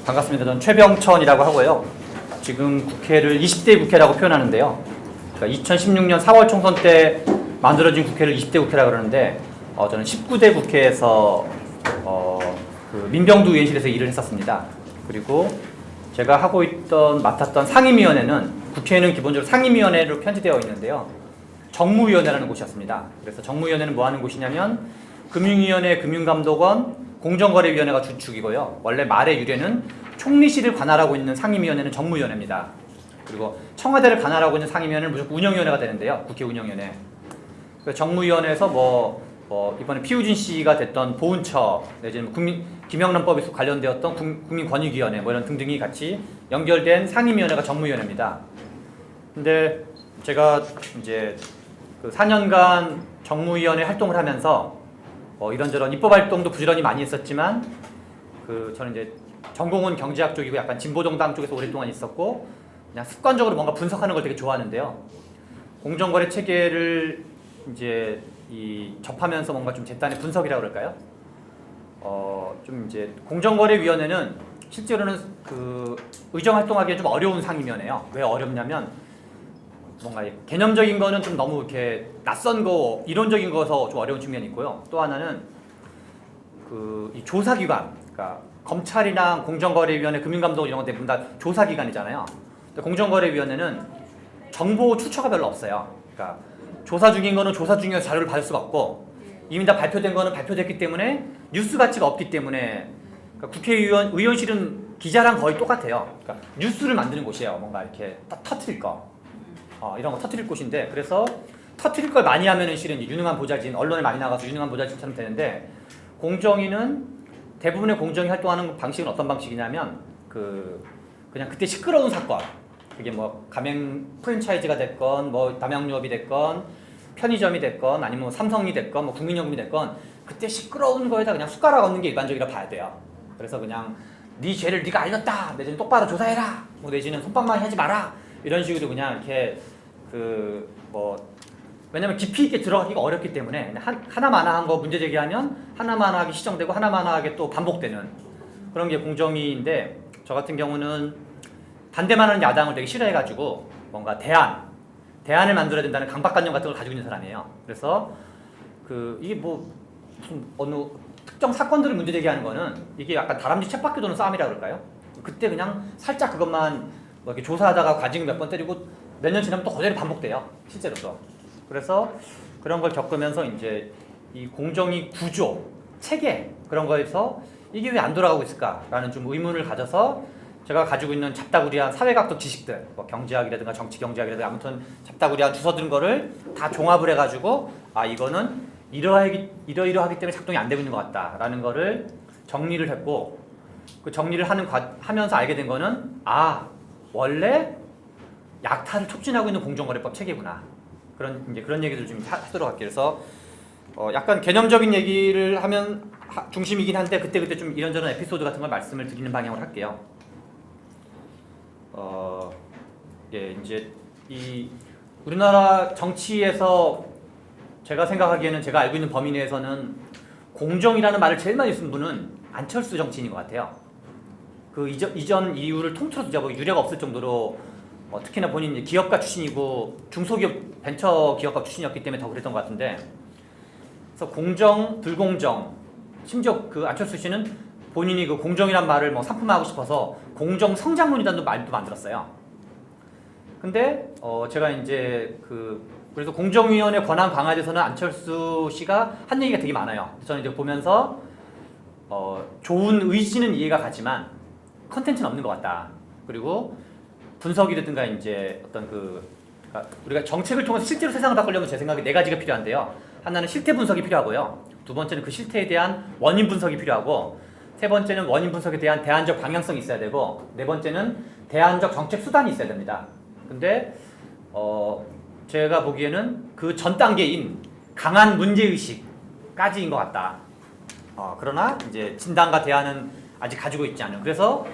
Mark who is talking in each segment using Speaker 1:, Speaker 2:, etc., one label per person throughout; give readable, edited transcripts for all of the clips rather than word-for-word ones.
Speaker 1: 반갑습니다. 저는 최병천이라고 하고요. 지금 국회를 20대 국회라고 표현하는데요. 그러니까 2016년 4월 총선 때 만들어진 국회를 20대 국회라고 그러는데 저는 19대 국회에서 그 민병두 의원실에서 일을 했었습니다. 그리고 제가 맡았던 상임위원회는 국회는 기본적으로 상임위원회로 편집되어 있는데요. 정무위원회라는 곳이었습니다. 그래서 정무위원회는 뭐 하는 곳이냐면 금융위원회, 금융감독원, 공정거래위원회가 주축이고요. 원래 말의 유래는 총리실을 관할하고 있는 상임위원회는 정무위원회입니다. 그리고 청와대를 관할하고 있는 상임위원회는 무조건 운영위원회가 되는데요. 국회 운영위원회. 정무위원회에서 이번에 피우진 씨가 됐던 보훈처 내지는 김영란법에 관련되었던 국민권익위원회 이런 등등이 같이 연결된 상임위원회가 정무위원회입니다. 근데 제가 이제 그 4년간 정무위원회 활동을 하면서 이런저런 입법 활동도 부지런히 많이 했었지만 저는 이제 전공은 경제학 쪽이고 약간 진보정당 쪽에서 오랫동안 있었고 그냥 습관적으로 뭔가 분석하는 걸 되게 좋아하는데요. 공정거래 체계를 이제 접하면서 뭔가 좀 제단의 분석이라고 그럴까요? 좀 이제 공정거래위원회는 실제로는 그 의정 활동하기에 좀 어려운 상임위원회예요. 왜 어렵냐면 뭔가 개념적인 거는 좀 너무 이렇게 낯선 거, 이론적인 거서 좀 어려운 측면이 있고요. 또 하나는 이 조사기관, 그러니까 검찰이랑 공정거래위원회, 금융감독원 이런 것 대부분 다 조사기관이잖아요. 공정거래위원회는 정보 출처가 별로 없어요. 그러니까 조사 중인 거는 조사 중에서 자료를 받을 수가 없고 이미 다 발표된 거는 발표됐기 때문에 뉴스 가치가 없기 때문에 그러니까 의원실은 기자랑 거의 똑같아요. 그러니까 뉴스를 만드는 곳이에요. 뭔가 이렇게 터트릴 거. 이런 거 터트릴 곳인데 그래서 터트릴 걸 많이 하면은 실은 유능한 보좌진, 언론에 많이 나가서 유능한 보좌진처럼 되는데 공정위는 대부분의 공정위 활동하는 방식은 어떤 방식이냐면 그냥 그때 시끄러운 사건 그게 뭐 가맹 프랜차이즈가 됐건 뭐 남양유업이 됐건 편의점이 됐건 아니면 뭐 삼성이 됐건 뭐 국민연금이 됐건 그때 시끄러운 거에다 그냥 숟가락 얹는 게 일반적이라 봐야 돼요. 그래서 그냥 네 죄를 네가 알렸다 내지는 똑바로 조사해라 뭐 내지는 손방망이 하지 마라 이런 식으로 그냥 이렇게 왜냐면 깊이 있게 들어가기가 어렵기 때문에 하나만화한 거 문제 제기하면 하나만화하게 시정되고 하나만화하게 또 반복되는 그런 게 공정위인데 저 같은 경우는 반대만 하는 야당을 되게 싫어해가지고 뭔가 대안을 만들어야 된다는 강박관념 같은 걸 가지고 있는 사람이에요. 그래서 이게 무슨 어느 특정 사건들을 문제 제기하는 거는 이게 약간 다람쥐 쳇바퀴 도는 싸움이라 그럴까요? 그때 그냥 살짝 그것만 이렇게 조사하다가 과징 몇 번 때리고 몇 년 지나면 또 그대로 반복돼요. 실제로도. 그래서 그런 걸 겪으면서 이제 이 공정위 구조, 체계 그런 거에서 이게 왜 안 돌아가고 있을까라는 좀 의문을 가져서 제가 가지고 있는 잡다구리한 사회학적 지식들, 뭐 경제학이라든가 정치경제학이라든가 아무튼 잡다구리한 주워 든 거를 다 종합을 해가지고 이거는 이러이러하기 때문에 작동이 안 되고 있는 것 같다라는 거를 정리를 했고 그 정리를 하면서 알게 된 거는 원래 약탈을 촉진하고 있는 공정거래법 체계구나. 그런 얘기들 좀 하도록 할게요. 그래서 약간 개념적인 얘기를 하면 중심이긴 한데 그때 좀 이런저런 에피소드 같은 걸 말씀을 드리는 방향으로 할게요. 이제 이 우리나라 정치에서 제가 생각하기에는 제가 알고 있는 범위 내에서는 공정이라는 말을 제일 많이 쓴 분은 안철수 정치인인 것 같아요. 그 이전 이유를 통틀어서 진짜 유례가 없을 정도로 특히나 본인이 기업가 출신이고 중소기업 벤처 기업가 출신이었기 때문에 더 그랬던 것 같은데 그래서 공정, 불공정 심지어 그 안철수 씨는 본인이 그 공정이란 말을 상품화하고 싶어서 공정 성장론이라는 말도 만들었어요. 근데 제가 이제 그래서 공정위원회 권한 강화에 대해서는 안철수 씨가 한 얘기가 되게 많아요. 저는 이제 보면서 좋은 의지는 이해가 가지만 컨텐츠는 없는 것 같다. 그리고 분석이라든가 이제 어떤 그러니까 우리가 정책을 통해서 실제로 세상을 바꾸려면 제 생각에 4가지가 필요한데요. 하나는 실태 분석이 필요하고요. 두 번째는 그 실태에 대한 원인 분석이 필요하고 세 번째는 원인 분석에 대한 대안적 방향성이 있어야 되고 네 번째는 대안적 정책 수단이 있어야 됩니다. 근데 제가 보기에는 그 전 단계인 강한 문제의식까지인 것 같다. 그러나 이제 진단과 대안은 아직 가지고 있지 않은. 그래서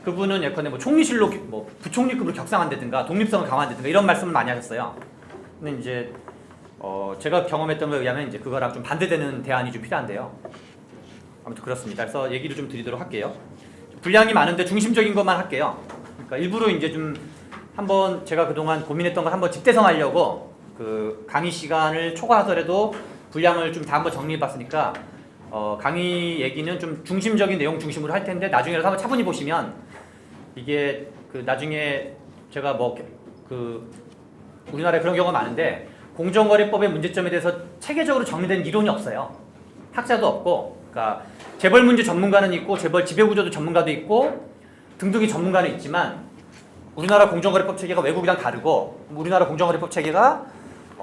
Speaker 1: 그분은 예컨대 총리실로 부총리급으로 격상한다든가 독립성을 강화한다든가 이런 말씀을 많이 하셨어요. 근데 이제 제가 경험했던 거에 의하면 이제 그거랑 좀 반대되는 대안이 좀 필요한데요. 아무튼 그렇습니다. 그래서 얘기를 좀 드리도록 할게요. 분량이 많은데 중심적인 것만 할게요. 그러니까 일부러 이제 좀 한번 제가 그동안 고민했던 걸 한번 집대성하려고 그 강의 시간을 초과하더라도 분량을 좀 다 한번 정리해봤으니까 강의 얘기는 좀 중심적인 내용 중심으로 할 텐데 나중에라도 한번 차분히 보시면 이게 그 나중에 제가 뭐 그 우리나라에 그런 경우가 많은데 공정거래법의 문제점에 대해서 체계적으로 정리된 이론이 없어요. 학자도 없고, 그러니까 재벌 문제 전문가는 있고 재벌 지배구조도 전문가도 있고 등등의 전문가는 있지만 우리나라 공정거래법 체계가 외국이랑 다르고 우리나라 공정거래법 체계가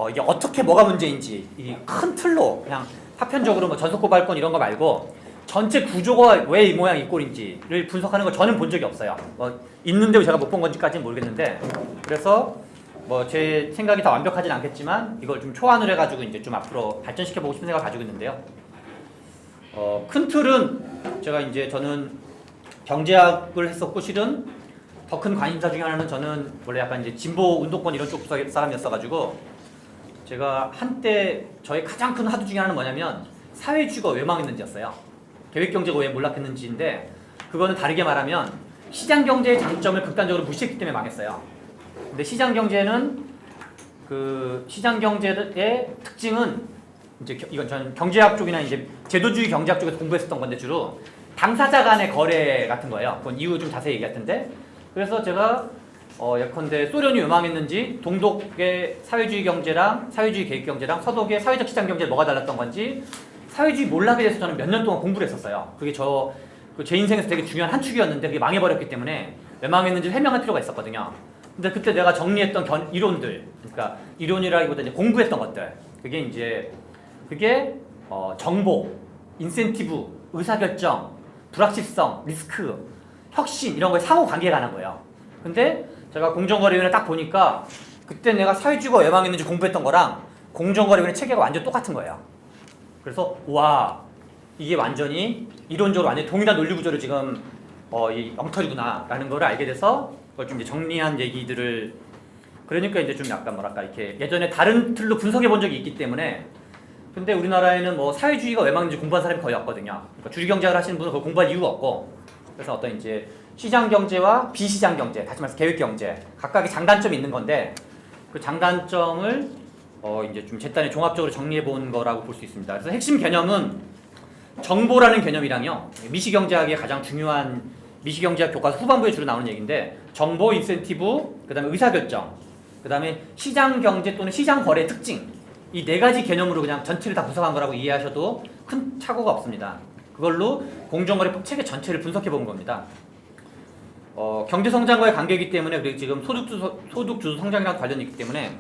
Speaker 1: 이게 어떻게 뭐가 문제인지 이 큰 틀로 그냥 파편적으로 뭐 전속고발권 이런 거 말고 전체 구조가 왜 이 모양 이 꼴인지를 분석하는 걸 저는 본 적이 없어요. 뭐 있는데 제가 못 본 건지까지는 모르겠는데 그래서 뭐 제 생각이 다 완벽하진 않겠지만 이걸 좀 초안을 해가지고 이제 좀 앞으로 발전시켜 보고 싶은 생각을 가지고 있는데요. 큰 틀은 제가 이제 저는 경제학을 했었고 실은 더 큰 관심사 중에 하나는 저는 원래 약간 이제 진보 운동권 이런 쪽 사람이었어가지고 제가 한때 저의 가장 큰 화두 중에 하나는 뭐냐면 사회주의가 왜 망했는지였어요. 계획경제가 왜 몰락했는지인데 그거는 다르게 말하면 시장경제의 장점을 극단적으로 무시했기 때문에 망했어요. 근데 시장경제는 그 시장경제의 특징은 이제 이건 저는 경제학 쪽이나 이제 제도주의 경제학 쪽에서 공부했었던 건데 주로 당사자 간의 거래 같은 거예요. 그건 이후 좀 자세히 얘기할 텐데 그래서 제가 예컨대 소련이 왜 망했는지 동독의 사회주의 경제랑 사회주의 계획 경제랑 서독의 사회적 시장 경제 뭐가 달랐던 건지 사회주의 몰락에 대해서 저는 몇 년 동안 공부를 했었어요. 그게 제 인생에서 되게 중요한 한 축이었는데 그게 망해버렸기 때문에 왜 망했는지 설명할 필요가 있었거든요. 근데 그때 내가 정리했던 이론들, 그러니까 이론이라기보다 이제 공부했던 것들, 그게 정보, 인센티브, 의사결정, 불확실성, 리스크, 혁신 이런 거에 상호 관계가 가는 거예요. 근데 제가 공정거래위원회 딱 보니까 그때 내가 사회주의가 왜 망했는지 공부했던 거랑 공정거래위원회 체계가 완전 똑같은 거예요. 그래서 와 이게 완전히 이론적으로 완전히 동일한 논리 구조를 지금 이 엉터리구나라는 걸 알게 돼서 그걸 좀 이제 정리한 얘기들을 그러니까 이제 좀 약간 뭐랄까 이렇게 예전에 다른 틀로 분석해 본 적이 있기 때문에 근데 우리나라에는 뭐 사회주의가 왜 망했는지 공부한 사람이 거의 없거든요. 그러니까 주류경제학을 하시는 분은 그걸 공부할 이유가 없고 그래서 어떤 이제 시장경제와 비시장경제, 다시 말해서 계획경제 각각의 장단점이 있는 건데 그 장단점을 이제 좀 제단에 종합적으로 정리해 본 거라고 볼 수 있습니다. 그래서 핵심 개념은 정보라는 개념이랑요. 미시경제학의 가장 중요한 미시경제학 교과서 후반부에 주로 나오는 얘기인데 정보, 인센티브, 그다음에 의사결정, 그다음에 시장경제 또는 시장거래의 특징 이 네 가지 개념으로 그냥 전체를 다 분석한 거라고 이해하셔도 큰 착오가 없습니다. 그걸로 공정거래법 체계 전체를 분석해 본 겁니다. 경제성장과의 관계이기 때문에 그리고 지금 소득주도 성장이랑 관련이 있기 때문에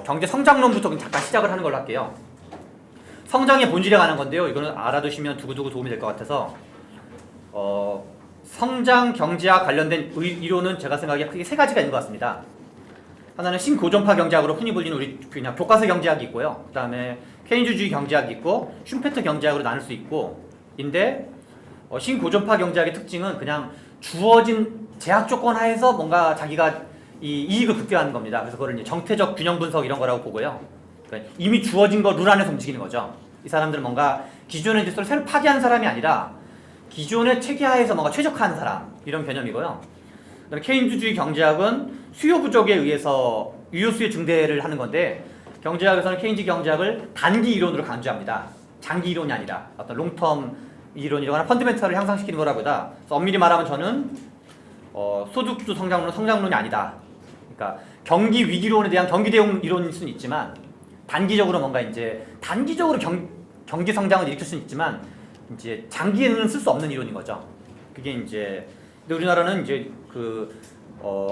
Speaker 1: 경제성장론부터 잠깐 시작을 하는 걸로 할게요. 성장의 본질에 관한 건데요. 이거는 알아두시면 두고두고 도움이 될 것 같아서 성장 경제학 관련된 이론은 제가 생각에 크게 세 가지가 있는 것 같습니다. 하나는 신고전파 경제학으로 흔히 불리는 우리 그냥 교과서 경제학이 있고요. 그 다음에 케인즈주의 경제학이 있고 슈페터 경제학으로 나눌 수 있고 인데 신고전파 경제학의 특징은 그냥 주어진 제약 조건 하에서 뭔가 자기가 이 이익을 극대화하는 겁니다. 그래서 그걸 이제 정태적 균형 분석 이런 거라고 보고요. 그러니까 이미 주어진 거 룰 안에서 움직이는 거죠. 이 사람들은 뭔가 기존의 질서를 새로 파괴한 사람이 아니라 기존의 체계하에서 뭔가 최적화한 사람 이런 개념이고요. 그다음에 케인즈주의 경제학은 수요 부족에 의해서 유효수의 증대를 하는 건데 경제학에서는 케인즈 경제학을 단기 이론으로 강조합니다. 장기 이론이 아니라 어떤 롱텀 이론이거나 펀드멘털을 향상시키는 거라보다 엄밀히 말하면 저는 소득주 성장론이 아니다. 그러니까 경기 위기론에 대한 경기 대응 이론일 수는 있지만 단기적으로 뭔가 이제 단기적으로 경기 성장을 일으킬 수는 있지만 이제 장기에는 쓸 수 없는 이론인 거죠. 그게 이제 근데 우리나라는 이제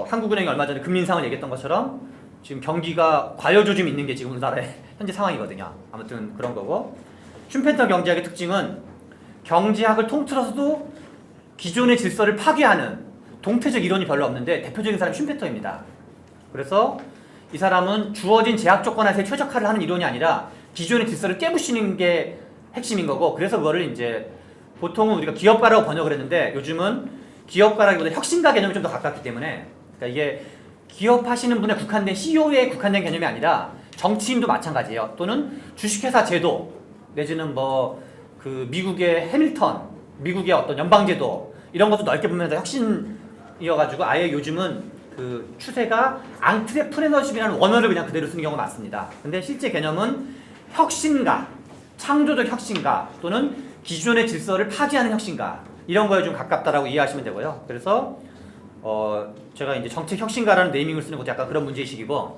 Speaker 1: 한국은행이 얼마 전에 금리 인상을 얘기했던 것처럼 지금 경기가 과열조짐이 있는 게 지금 우리나라의 현재 상황이거든요. 아무튼 그런 거고 슈페터 경제학의 특징은 경제학을 통틀어서도 기존의 질서를 파괴하는 동태적 이론이 별로 없는데 대표적인 사람이 슈페터입니다. 그래서 이 사람은 주어진 제약 조건에서의 최적화를 하는 이론이 아니라 기존의 질서를 깨부시는 게 핵심인 거고 그래서 그거를 이제 보통은 우리가 기업가라고 번역을 했는데 요즘은 기업가라기보다 혁신가 개념이 좀 더 가깝기 때문에 그러니까 이게 기업하시는 분에 국한된 CEO에 국한된 개념이 아니라 정치인도 마찬가지예요. 또는 주식회사 제도 내지는 뭐 그 미국의 해밀턴, 미국의 어떤 연방제도 이런 것도 넓게 보면 혁신이어가지고 아예 요즘은 그 추세가 앙트레프레너십이라는 원어를 그냥 그대로 쓰는 경우가 많습니다. 근데 실제 개념은 혁신가, 창조적 혁신가 또는 기존의 질서를 파괴하는 혁신가 이런 거에 좀 가깝다라고 이해하시면 되고요. 그래서 제가 이제 정책 혁신가라는 네이밍을 쓰는 것도 약간 그런 문제의식이고,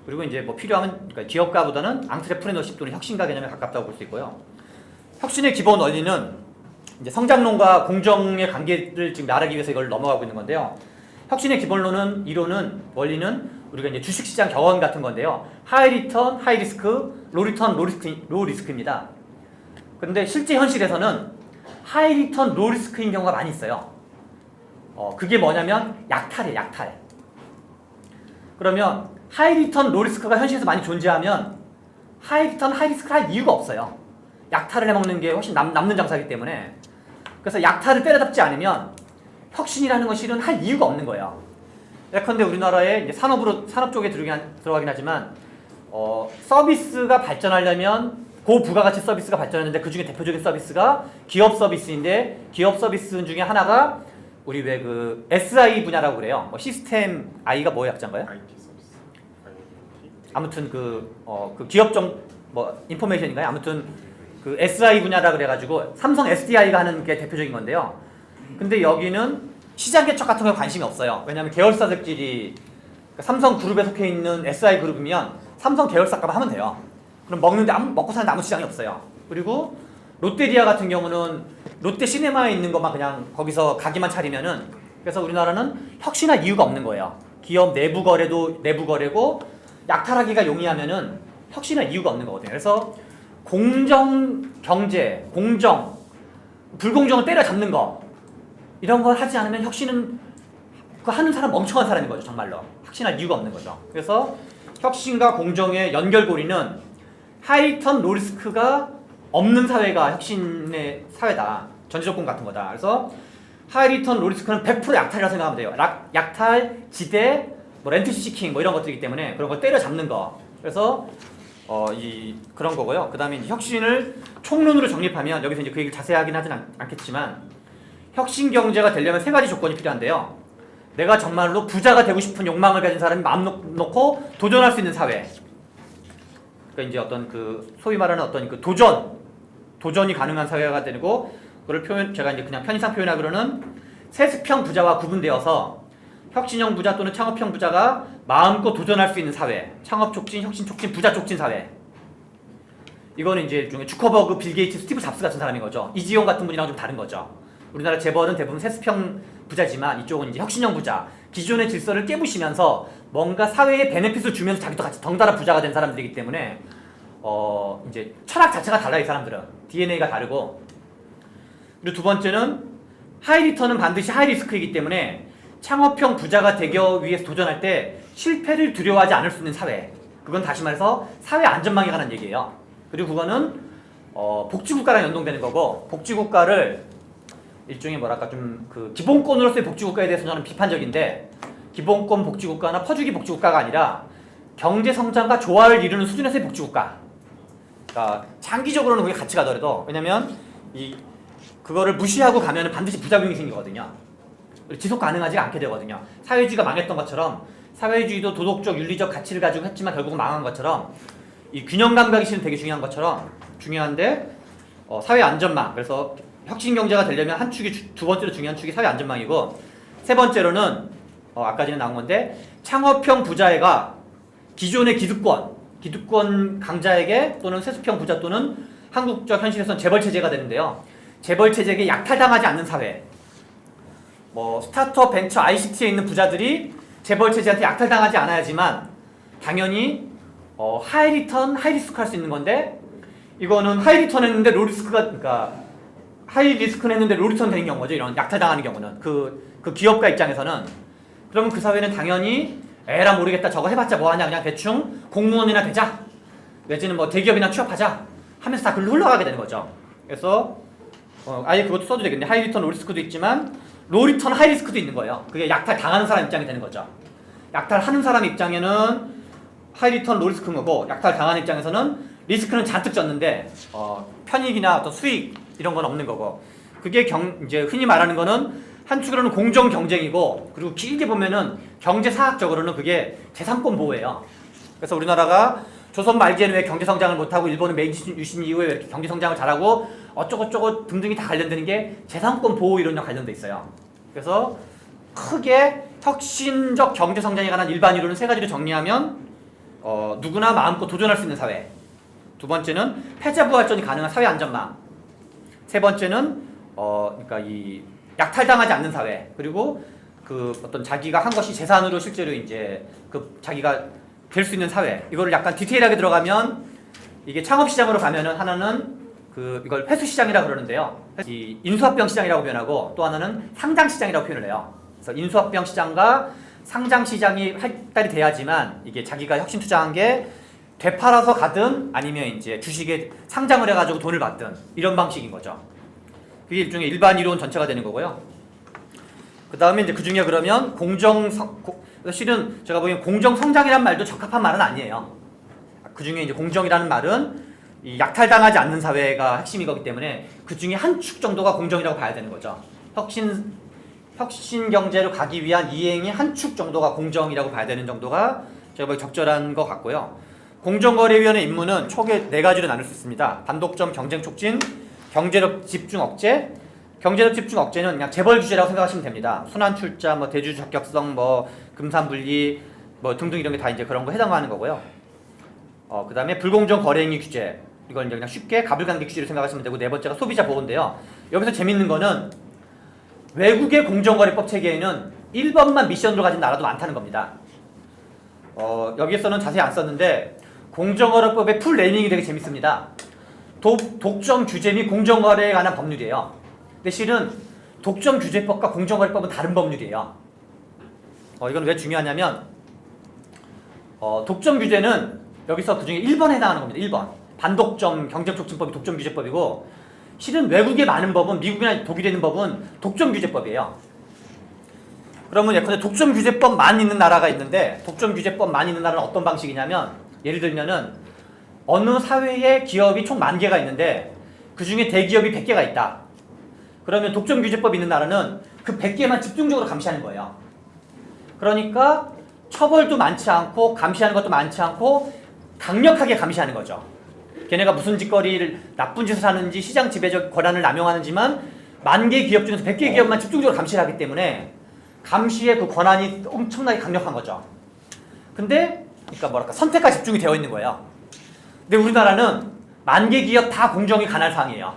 Speaker 1: 그리고 이제 뭐 필요하면 그러니까 기업가보다는 앙트레프레너십 또는 혁신가 개념에 가깝다고 볼 수 있고요. 혁신의 기본 원리는 이제 성장론과 공정의 관계를 지금 말하기 위해서 이걸 넘어가고 있는 건데요. 혁신의 기본론은 이론은 원리는 우리가 이제 주식시장 경험 같은 건데요. 하이 리턴, 하이 리스크, 로 리턴, 로 리스크입니다. 그런데 실제 현실에서는 하이 리턴, 로 리스크인 경우가 많이 있어요. 그게 뭐냐면 약탈이에요, 약탈. 그러면 하이 리턴, 로 리스크가 현실에서 많이 존재하면 하이 리턴, 하이 리스크를 할 이유가 없어요. 약탈을 해먹는 게 훨씬 남는 장사이기 때문에. 그래서 약탈을 때려잡지 않으면 혁신이라는 건 실은 할 이유가 없는 거예요. 예컨대 우리나라의 이제 산업 쪽에 들어가긴 하지만 서비스가 발전하려면 고부가가치 서비스가 발전했는데 그 중에 대표적인 서비스가 기업 서비스인데, 기업 서비스 중에 하나가 우리 왜 그 SI 분야라고 그래요. 뭐 시스템 I가 뭐의 약자인가요?
Speaker 2: IT 서비스.
Speaker 1: 아무튼 그 기업 뭐 인포메이션인가요? 아무튼 그 SI 분야라 그래가지고 삼성 SDI가 하는 게 대표적인 건데요. 근데 여기는 시장 개척 같은 거에 관심이 없어요. 왜냐하면 계열사들끼리 삼성 그룹에 속해 있는 SI 그룹이면 삼성 계열사값 하면 돼요. 그럼 먹고 사는데 아무 시장이 없어요. 그리고 롯데리아 같은 경우는 롯데 시네마에 있는 것만 그냥 거기서 가게만 차리면은, 그래서 우리나라는 혁신할 이유가 없는 거예요. 기업 내부 거래도 내부 거래고 약탈하기가 용이하면은 혁신할 이유가 없는 거거든요. 그래서 공정 경제, 공정, 불공정을 때려잡는 거 이런 걸 하지 않으면 혁신은 그 하는 사람 멍청한 사람인 거죠. 정말로 혁신할 이유가 없는 거죠. 그래서 혁신과 공정의 연결고리는 하이턴 로리스크가 없는 사회가 혁신의 사회다. 전제조건 같은 거다. 그래서 하이리턴 로리스크는 100% 약탈이라고 생각하면 돼요. 약탈, 지대, 뭐 렌트 시킹 뭐 이런 것들이기 때문에 그런 걸 때려잡는 거. 그래서 그런 거고요. 그 다음에 혁신을 총론으로 정립하면, 여기서 이제 그 얘기를 자세히 하긴 하진 않겠지만, 혁신 경제가 되려면 세 가지 조건이 필요한데요. 내가 정말로 부자가 되고 싶은 욕망을 가진 사람이 마음 놓고 도전할 수 있는 사회. 그러니까 이제 어떤 그 소위 말하는 어떤 그 도전이 가능한 사회가 되고, 그걸 제가 이제 그냥 편의상 표현하기로는 세습형 부자와 구분되어서 혁신형 부자 또는 창업형 부자가 마음껏 도전할 수 있는 사회. 창업 촉진, 혁신 촉진, 부자 촉진 사회. 이거는 이제 일종의 주커버그, 빌 게이츠, 스티브 잡스 같은 사람인 거죠. 이지용 같은 분이랑 좀 다른 거죠. 우리나라 재벌은 대부분 세습형 부자지만 이쪽은 이제 혁신형 부자. 기존의 질서를 깨부시면서 뭔가 사회에 베네핏을 주면서 자기도 같이 덩달아 부자가 된 사람들이기 때문에 이제 철학 자체가 달라요. 이 사람들은 DNA가 다르고. 그리고 두 번째는 하이 리턴은 반드시 하이 리스크이기 때문에 창업형 부자가 되기 위해서 도전할 때 실패를 두려워하지 않을 수 있는 사회. 그건 다시 말해서 사회 안전망에 관한 얘기예요. 그리고 그거는 복지국가랑 연동되는 거고, 복지국가를 일종의 뭐랄까 좀 그 기본권으로서의 복지국가에 대해서 저는 비판적인데, 기본권 복지국가나 퍼주기 복지국가가 아니라 경제 성장과 조화를 이루는 수준에서의 복지국가. 그러니까 장기적으로는 그게 같이 가더라도, 왜냐면 그거를 무시하고 가면은 반드시 부작용이 생기거든요. 지속 가능하지가 않게 되거든요. 사회주의가 망했던 것처럼, 사회주의도 도덕적, 윤리적 가치를 가지고 했지만 결국은 망한 것처럼, 이 균형 감각이 실은 되게 중요한 것처럼 중요한데, 사회 안전망. 그래서 혁신 경제가 되려면 한 축이, 두 번째로 중요한 축이 사회 안전망이고, 세 번째로는 아까 전에 나온 건데, 창업형 부자애가 기존의 기득권 강자에게 또는 세습형 부자 또는 한국적 현실에서는 재벌 체제가 되는데요. 재벌 체제에게 약탈당하지 않는 사회. 뭐 스타트업, 벤처, ICT에 있는 부자들이 재벌 체제한테 약탈당하지 않아야지만 당연히 하이 리턴, 하이 리스크 할 수 있는 건데, 이거는 하이 리턴 했는데 로 리스크가, 그러니까 하이 리스크는 했는데 로 리턴 되는 경우죠. 이런 약탈당하는 경우는 그 기업가 입장에서는. 그러면 그 사회는 당연히 에라 모르겠다, 저거 해봤자 뭐하냐, 그냥 대충 공무원이나 되자, 내지는 뭐 대기업이나 취업하자 하면서 다 글로 흘러가게 되는 거죠. 그래서 아예 그것도 써도 되겠네. 하이 리턴 로 리스크도 있지만 로 리턴 하이 리스크도 있는 거예요. 그게 약탈 당하는 사람 입장이 되는 거죠. 약탈하는 사람 입장에는 하이 리턴 로 리스크인 거고, 약탈 당하는 입장에서는 리스크는 잔뜩 졌는데 편익이나 어떤 수익 이런 건 없는 거고. 그게 이제 흔히 말하는 거는 한축으로는 공정 경쟁이고, 그리고 길게 보면은 경제 사학적으로는 그게 재산권 보호예요. 그래서 우리나라가 조선 말기에는 왜 경제 성장을 못하고 일본은 메이지 유신 이후에 왜 이렇게 경제 성장을 잘하고 어쩌고저쩌고 등등이 다 관련되는 게 재산권 보호 이론과 관련돼 있어요. 그래서 크게 혁신적 경제 성장에 관한 일반 이론은 세 가지로 정리하면 누구나 마음껏 도전할 수 있는 사회. 두 번째는 패자부활전이 가능한 사회 안전망. 세 번째는 그러니까 이 약탈당하지 않는 사회. 그리고 그 어떤 자기가 한 것이 재산으로 실제로 이제 그 자기가 될 수 있는 사회. 이거를 약간 디테일하게 들어가면 이게 창업시장으로 가면은 하나는 이걸 회수시장이라고 그러는데요. 이 인수합병 시장이라고 표현하고 또 하나는 상장시장이라고 표현을 해요. 그래서 인수합병 시장과 상장시장이 발달이 돼야지만 이게 자기가 혁신 투자한 게 되팔아서 가든 아니면 이제 주식에 상장을 해가지고 돈을 받든 이런 방식인 거죠. 그게 일종의 일반 이론 전체가 되는 거고요. 그 다음에 이제 그 중에 그러면 실은 제가 보기엔 공정성장이란 말도 적합한 말은 아니에요. 그 중에 이제 공정이라는 말은 이 약탈당하지 않는 사회가 핵심인 거기 때문에 그 중에 한 축 정도가 공정이라고 봐야 되는 거죠. 혁신 경제로 가기 위한 이행의 한 축 정도가 공정이라고 봐야 되는 정도가 제가 보기엔 적절한 것 같고요. 공정거래위원회 임무는 총에 4가지로 나눌 수 있습니다. 단독점 경쟁 촉진, 경제력 집중 억제. 경제력 집중 억제는 그냥 재벌 규제라고 생각하시면 됩니다. 순환 출자, 대주 적격성, 금산 분리, 등등 이런 게 다 이제 그런 거 해당하는 거고요. 그 다음에 불공정 거래 행위 규제. 이걸 이제 그냥 쉽게 가불관계 규제로 생각하시면 되고, 네 번째가 소비자 보호인데요. 여기서 재밌는 거는 외국의 공정거래법 체계에는 1번만 미션으로 가진 나라도 많다는 겁니다. 여기에서는 자세히 안 썼는데 공정거래법의 풀 네이밍이 되게 재밌습니다. 독점 규제 및 공정거래에 관한 법률이에요. 근데 실은 독점 규제법과 공정거래법은 다른 법률이에요. 이건 왜 중요하냐면 독점 규제는 여기서 그중에 1번에 해당하는 겁니다. 1번. 반독점 경쟁촉진법이 독점 규제법이고, 실은 외국에 많은 법은, 미국이나 독일에 있는 법은 독점 규제법이에요. 그러면 예컨대 독점 규제법만 있는 나라가 있는데, 독점 규제법만 있는 나라는 어떤 방식이냐면, 예를 들면은 어느 사회에 기업이 총 10,000개가 있는데 그 중에 대기업이 100개가 있다. 그러면 독점 규제법 있는 나라는 그 100개만 집중적으로 감시하는 거예요. 그러니까 처벌도 많지 않고 감시하는 것도 많지 않고 강력하게 감시하는 거죠. 걔네가 무슨 짓거리를 나쁜 짓을 하는지 시장 지배적 권한을 남용하는지만 10,000개 기업 중에서 100개 기업만 집중적으로 감시를 하기 때문에 감시의 그 권한이 엄청나게 강력한 거죠. 근데 그러니까 선택과 집중이 되어 있는 거예요. 근데 우리나라는 10,000개 기업 다 공정이 관할 사항이에요.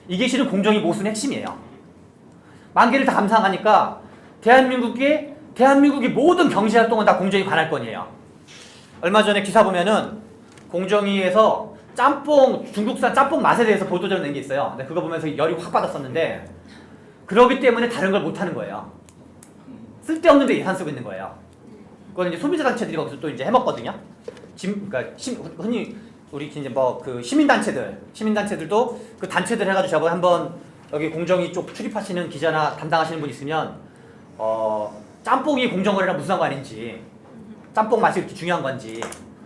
Speaker 1: 이게 실은 공정이 모순의 핵심이에요. 10,000개를 다 감사하니까 대한민국의 모든 경제 활동은 다 공정이 관할권이에요. 얼마 전에 기사 보면은 공정위에서 중국산 짬뽕 맛에 대해서 보도자료 낸 게 있어요. 근데 그거 보면서 열이 확 받았었는데, 그러기 때문에 다른 걸 못 하는 거예요. 쓸데없는 데 예산 쓰고 있는 거예요. 그건 이제 소비자 단체들이 거기서 또 이제 해먹거든요. 그러니까 흔히 우리 이제 시민단체들도 그 단체들 해가지고 저번에 한번 여기 공정위 쪽 출입하시는 기자나 담당하시는 분 있으면 짬뽕이 공정거래랑 무슨 상관인지, 짬뽕 맛이 이렇게 중요한 건지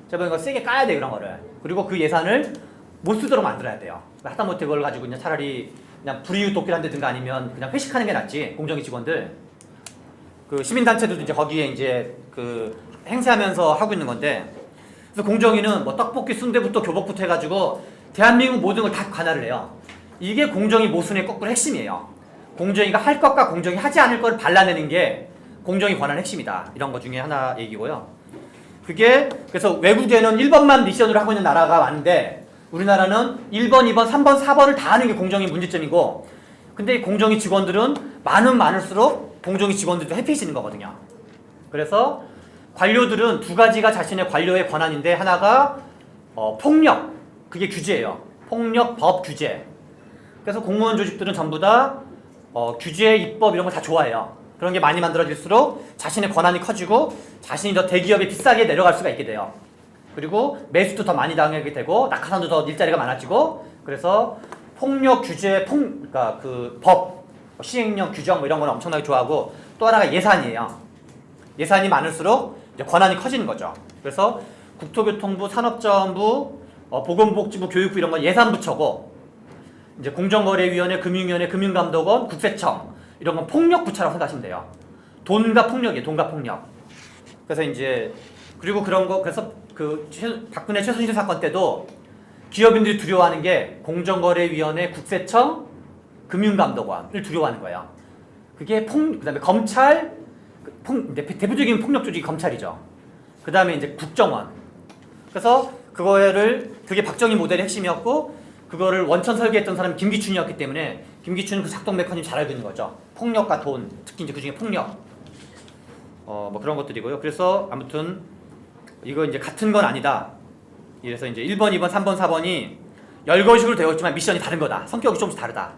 Speaker 1: 저번에 이거 세게 까야 돼, 그런 거를. 그리고 그 예산을 못 쓰도록 만들어야 돼요. 하다못해 그걸 가지고 그냥 차라리 그냥 불이웃 돕기를 한다든가 아니면 그냥 회식하는 게 낫지. 공정위 직원들 그 시민단체들도 이제 거기에 이제 그 행세하면서 하고 있는 건데, 그래서 공정위는 떡볶이 순대부터 교복부터 해가지고 대한민국 모든 걸 다 관할을 해요. 이게 공정위 모순의 거꾸로 핵심이에요. 공정위가 할 것과 공정위 하지 않을 걸 발라내는 게 공정위 권한의 핵심이다. 이런 것 중에 하나 얘기고요. 그게 그래서 외국에는 1번만 미션으로 하고 있는 나라가 많은데, 우리나라는 1번, 2번, 3번, 4번을 다 하는 게 공정위 문제점이고, 근데 공정위 직원들은 많을수록 공정위 직원들도 해피해지는 거거든요. 그래서 관료들은 두 가지가 자신의 관료의 권한인데, 하나가 폭력, 그게 규제예요. 폭력, 법, 규제. 그래서 공무원 조직들은 전부 다 규제, 입법 이런 거 다 좋아해요. 그런 게 많이 만들어질수록 자신의 권한이 커지고 자신이 더 대기업에 비싸게 내려갈 수가 있게 돼요. 그리고 매수도 더 많이 당하게 되고 낙하산도 더 일자리가 많아지고, 그래서 폭력, 규제, 그러니까 그 법, 시행령, 규정 이런 거는 엄청나게 좋아하고, 또 하나가 예산이에요. 예산이 많을수록 이제 권한이 커지는 거죠. 그래서 국토교통부, 산업자원부, 보건복지부, 교육부 이런 건 예산부처고, 이제 공정거래위원회, 금융위원회, 금융감독원, 국세청 이런 건 폭력 부처라고 생각하시면 돼요. 돈과 폭력이에요. 돈과 폭력. 그래서 이제 그리고 그런 거 그래서 그 박근혜 최순실 사건 때도 기업인들이 두려워하는 게 공정거래위원회, 국세청, 금융감독원을 두려워하는 거예요. 그게 그다음에 검찰, 대표적인 폭력 조직이 검찰이죠. 그다음에 이제 국정원. 그래서 그게 박정희 모델의 핵심이었고 그거를 원천 설계했던 사람이 김기춘이었기 때문에 김기춘은 그 작동 메커니즘 잘 알고 있는 거죠. 폭력과 돈, 특히 이제 그 중에 폭력. 뭐 그런 것들이고요. 그래서 아무튼 이거 이제 같은 건 아니다. 그래서 이제 1번, 2번, 3번, 4번이 열거식으로 되어 있지만 미션이 다른 거다. 성격이 조금씩 다르다.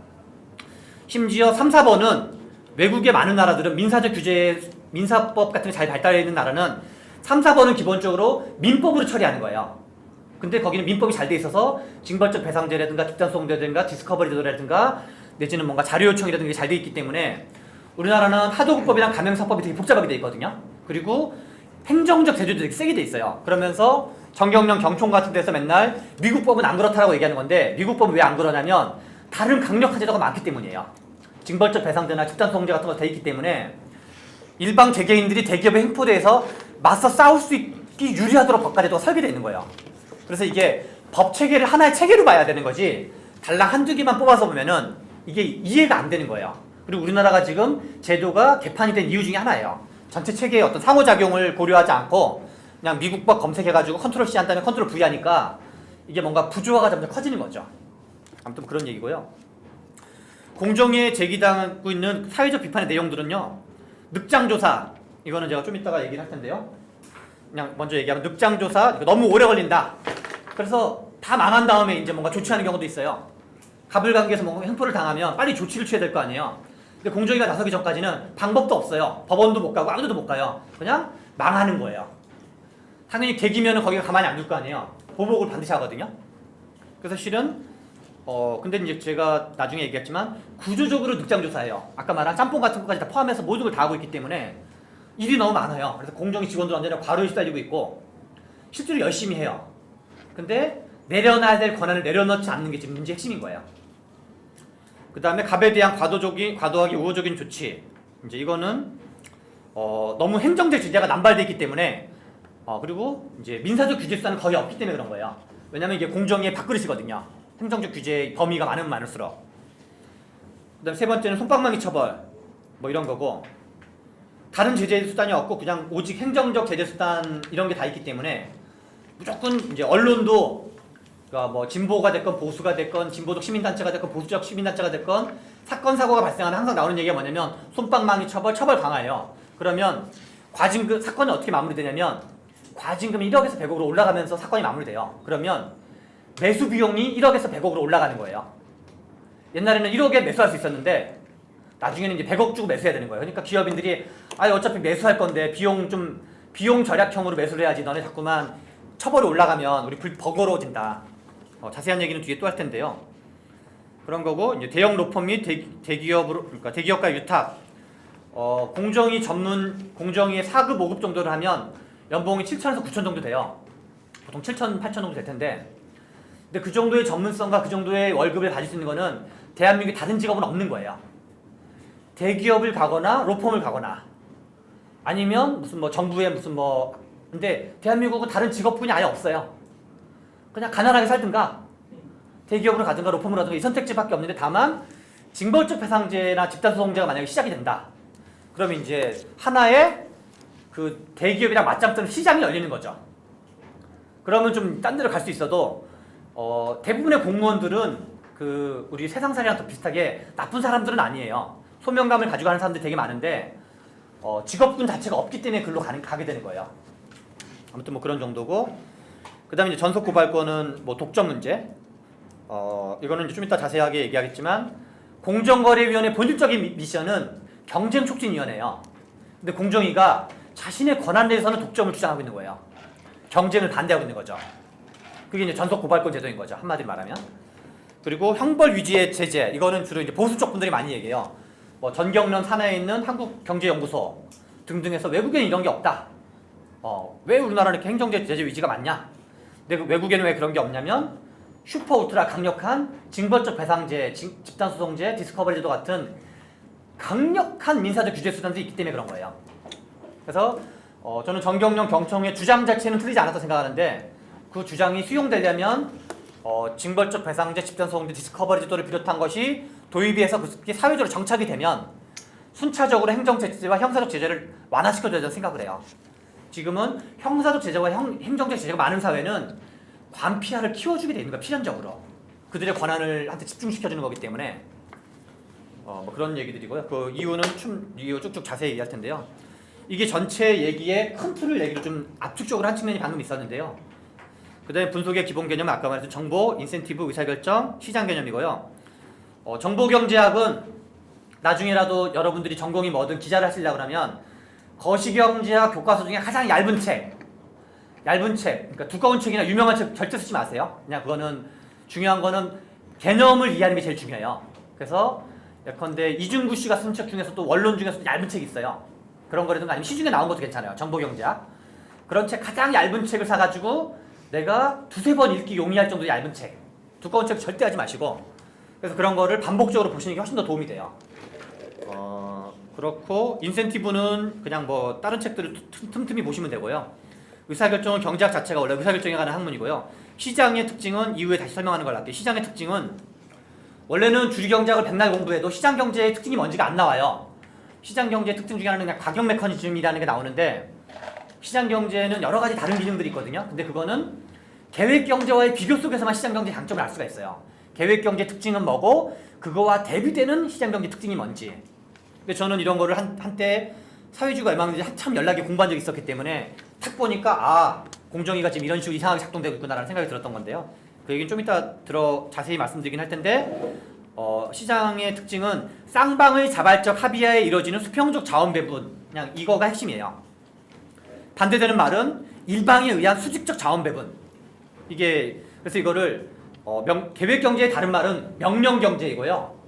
Speaker 1: 심지어 3, 4번은 외국의 많은 나라들은 민사적 규제, 민사법 같은 게 잘 발달되어 있는 나라는 3, 4번은 기본적으로 민법으로 처리하는 거예요. 근데 거기는 민법이 잘 돼 있어서 징벌적 배상제라든가 집단소송제라든가 디스커버리라든가 내지는 뭔가 자료 요청이라든가 게 잘 돼 있기 때문에 우리나라는 하도급법이랑 가명사법이 되게 복잡하게 돼 있거든요. 그리고 행정적 제재도 되게 세게 돼 있어요. 그러면서 정경련, 경총 같은 데서 맨날 미국 법은 안 그렇다라고 얘기하는 건데 미국 법은 왜 안 그러냐면 다른 강력한 제도가 많기 때문이에요. 징벌적 배상제나 집단소송제 같은 거 돼 있기 때문에 일방 재계인들이 대기업의 횡포대에서 맞서 싸울 수 있기 유리하도록 법과제도가 설계되어 있는 거예요. 그래서 이게 법 체계를 하나의 체계로 봐야 되는 거지 달랑 한두 개만 뽑아서 보면은 이게 이해가 안 되는 거예요. 그리고 우리나라가 지금 제도가 개판이 된 이유 중에 하나예요. 전체 체계의 어떤 상호작용을 고려하지 않고 그냥 미국법 검색해가지고 컨트롤 C 한 다음에 컨트롤 V 하니까 이게 뭔가 부조화가 점점 커지는 거죠. 아무튼 그런 얘기고요. 공정위에 제기당하고 있는 사회적 비판의 내용들은요. 늑장조사, 이거는 제가 좀 이따가 얘기를 할 텐데요. 그냥 먼저 얘기하면 늑장조사, 이거 너무 오래 걸린다. 그래서 다 망한 다음에 이제 뭔가 조치하는 경우도 있어요. 가불관계에서 뭔가 횡포를 당하면 빨리 조치를 취해야 될 거 아니에요. 근데 공정위가 나서기 전까지는 방법도 없어요. 법원도 못 가고 아무데도 못 가요. 그냥 망하는 거예요. 당연히 계기면은 거기가 가만히 안 둘 거 아니에요. 보복을 반드시 하거든요. 그래서 실은 근데 이제 제가 나중에 얘기했지만 구조적으로 늑장조사예요. 아까 말한 짬뽕 같은 것까지 다 포함해서 모든 걸 다 하고 있기 때문에 일이 너무 많아요. 그래서 공정위 직원들 완전히 과로에 시달리고 있고 실제로 열심히 해요. 근데 내려놔야 될 권한을 내려놓지 않는 게 지금 문제 핵심인 거예요. 그 다음에 갑에 대한 과도하게 우호적인 조치. 이제 이거는 너무 행정적 규제가 남발되어 있기 때문에 그리고 이제 민사적 규제 수단은 거의 없기 때문에 그런 거예요. 왜냐면 이게 공정위의 밥그릇이거든요. 행정적 규제 범위가 많으면 많을수록. 그 다음에 세 번째는 솜방망이 처벌 뭐 이런 거고 다른 제재 수단이 없고 그냥 오직 행정적 제재 수단 이런 게 다 있기 때문에 무조건 이제 언론도 그러니까 뭐 진보가 됐건 보수가 됐건 진보적 시민단체가 됐건 보수적 시민단체가 됐건 사건 사고가 발생하면 항상 나오는 얘기가 뭐냐면 솜방망이 처벌 강화예요. 그러면 과징금 사건이 어떻게 마무리되냐면 과징금이 1억에서 100억으로 올라가면서 사건이 마무리돼요. 그러면 매수 비용이 1억에서 100억으로 올라가는 거예요. 옛날에는 1억에 매수할 수 있었는데 나중에는 이제 100억 주고 매수해야 되는 거예요. 그러니까 기업인들이 어차피 매수할 건데 비용 절약형으로 매수를 해야지 너네 자꾸만 처벌이 올라가면 우리 버거로워진다. 자세한 얘기는 뒤에 또 할 텐데요. 그런 거고 이제 대형 로펌 및 대기업으로 그러니까 대기업과 유탁 공정위 4급 5급 정도를 하면 연봉이 7천에서 9천 정도 돼요. 보통 7천, 8천 정도 될 텐데 근데 그 정도의 전문성과 그 정도의 월급을 가질 수 있는 거는 대한민국의 다른 직업은 없는 거예요. 대기업을 가거나 로펌을 가거나 아니면 무슨 뭐 정부의 무슨 뭐 근데 대한민국은 다른 직업군이 아예 없어요. 그냥 가난하게 살든가 대기업으로 가든가 로펌으로 가든가 이 선택지밖에 없는데 다만 징벌적 배상제나 집단소송제가 만약에 시작이 된다. 그러면 이제 하나의 그 대기업이랑 맞짱 뜨는 시장이 열리는 거죠. 그러면 좀 딴 데로 갈 수 있어도 대부분의 공무원들은 그 우리 세상살이랑 더 비슷하게 나쁜 사람들은 아니에요. 소명감을 가지고 하는 사람들이 되게 많은데 직업군 자체가 없기 때문에 글로 가게 되는 거예요. 아무튼 뭐 그런 정도고 그 다음에 이제 전속 고발권은 뭐 독점 문제 이거는 이제 좀 이따 자세하게 얘기하겠지만 공정거래위원회 본질적인 미션은 경쟁촉진위원회예요. 근데 공정위가 자신의 권한 내에서는 독점을 주장하고 있는 거예요. 경쟁을 반대하고 있는 거죠. 그게 이제 전속 고발권 제도인 거죠. 한마디로 말하면. 그리고 형벌 위주의 제재 이거는 주로 이제 보수 쪽 분들이 많이 얘기해요. 뭐 전경련 산하에 있는 한국경제연구소 등등에서 외국에는 이런 게 없다. 왜 우리나라는 이렇게 행정제 제재 위주가 많냐? 근데 그 외국에는 왜 그런 게 없냐면 슈퍼 울트라 강력한 징벌적 배상제, 집단소송제, 디스커버리제도 같은 강력한 민사적 규제 수단들이 있기 때문에 그런 거예요. 그래서 저는 정경련 경청의 주장 자체는 틀리지 않았다 생각하는데 그 주장이 수용되려면 징벌적 배상제, 집단소송제, 디스커버리제도를 비롯한 것이 도입이 해서 그게 사회적으로 정착이 되면 순차적으로 행정제재와 형사적 제재를 완화시켜줘야 된다고 생각을 해요. 지금은 형사적 제재와 행정적 제재가 많은 사회는 관피아를 키워주게 되는 거야, 필연적으로. 그들의 권한을 한테 집중시켜주는 거기 때문에 뭐 그런 얘기들이고요. 그 이유는 이유 쭉쭉 자세히 얘기할 텐데요. 이게 전체 얘기의 큰 틀을 얘기를 좀 압축적으로 한 측면이 방금 있었는데요. 그 다음에 분속의 기본 개념은 아까 말했던 정보, 인센티브, 의사결정, 시장 개념이고요. 정보경제학은 나중에라도 여러분들이 전공이 뭐든 기자를 하시려고 하면 거시경제학 교과서 중에 가장 얇은 책, 그러니까 두꺼운 책이나 유명한 책 절대 쓰지 마세요. 그냥 그거는 중요한 거는 개념을 이해하는 게 제일 중요해요. 그래서 예컨대 이중구 씨가 쓴 책 중에서 또 원론 중에서 얇은 책이 있어요. 그런 거라든가 아니면 시중에 나온 것도 괜찮아요. 정보경제학. 그런 책 가장 얇은 책을 사가지고 내가 두세 번 읽기 용이할 정도의 얇은 책. 두꺼운 책 절대 하지 마시고. 그래서 그런 거를 반복적으로 보시는 게 훨씬 더 도움이 돼요. 그렇고 인센티브는 그냥 뭐 다른 책들을 틈틈이 보시면 되고요. 의사결정은 경제학 자체가 원래 의사결정에 관한 학문이고요. 시장의 특징은 이후에 다시 설명하는 걸 할게요. 시장의 특징은 원래는 주류경제학을 백날 공부해도 시장경제의 특징이 뭔지가 안 나와요. 시장경제의 특징 중에 하나는 그냥 가격 메커니즘이라는 게 나오는데 시장경제는 여러 가지 다른 기능들이 있거든요. 근데 그거는 계획경제와의 비교 속에서만 시장경제의 장점을 알 수가 있어요. 계획경제 특징은 뭐고 그거와 대비되는 시장경제 특징이 뭔지. 근데 저는 이런 거를 한때 사회주의가 얼마든지 한참 연락이 공부한 적이 있었기 때문에 탁 보니까 공정위가 지금 이런 식으로 이상하게 작동되고 있구나라는 생각이 들었던 건데요. 그 얘기는 좀 이따 자세히 말씀드리긴 할 텐데 시장의 특징은 쌍방의 자발적 합의하에 이루어지는 수평적 자원 배분, 그냥 이거가 핵심이에요. 반대되는 말은 일방에 의한 수직적 자원 배분. 이게 그래서 이거를 계획경제의 다른 말은 명령경제이고요.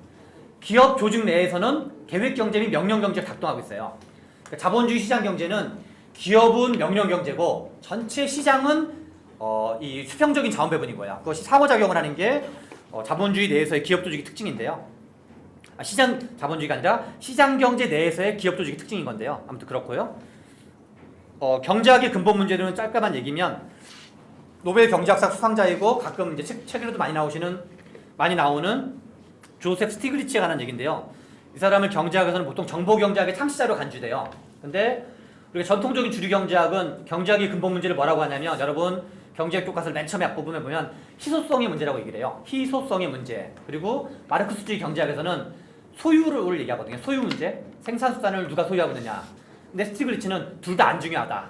Speaker 1: 기업 조직 내에서는 계획경제 및 명령경제가 작동하고 있어요. 그러니까 자본주의 시장경제는 기업은 명령경제고 전체 시장은 이 수평적인 자원 배분인 거야. 그것이 상호작용을 하는 게 자본주의 내에서의 기업 조직의 특징인데요. 자본주의가 아니라 시장경제 내에서의 기업 조직의 특징인 건데요. 아무튼 그렇고요. 경제학의 근본 문제는 짧게만 얘기면 노벨 경제학상 수상자이고 가끔 이제 책에서도 많이 나오는 조셉 스티글리츠에 관한 얘기인데요. 이 사람을 경제학에서는 보통 정보경제학의 창시자로 간주돼요. 근데 우리가 전통적인 주류경제학은 경제학의 근본 문제를 뭐라고 하냐면 여러분 경제학 교과서를 맨 처음에 앞부분에 보면 희소성의 문제라고 얘기를 해요. 희소성의 문제. 그리고 마르크스주의 경제학에서는 소유를 얘기하거든요. 소유 문제. 생산수단을 누가 소유하고 있느냐. 근데 스티글리츠는 둘 다 안 중요하다.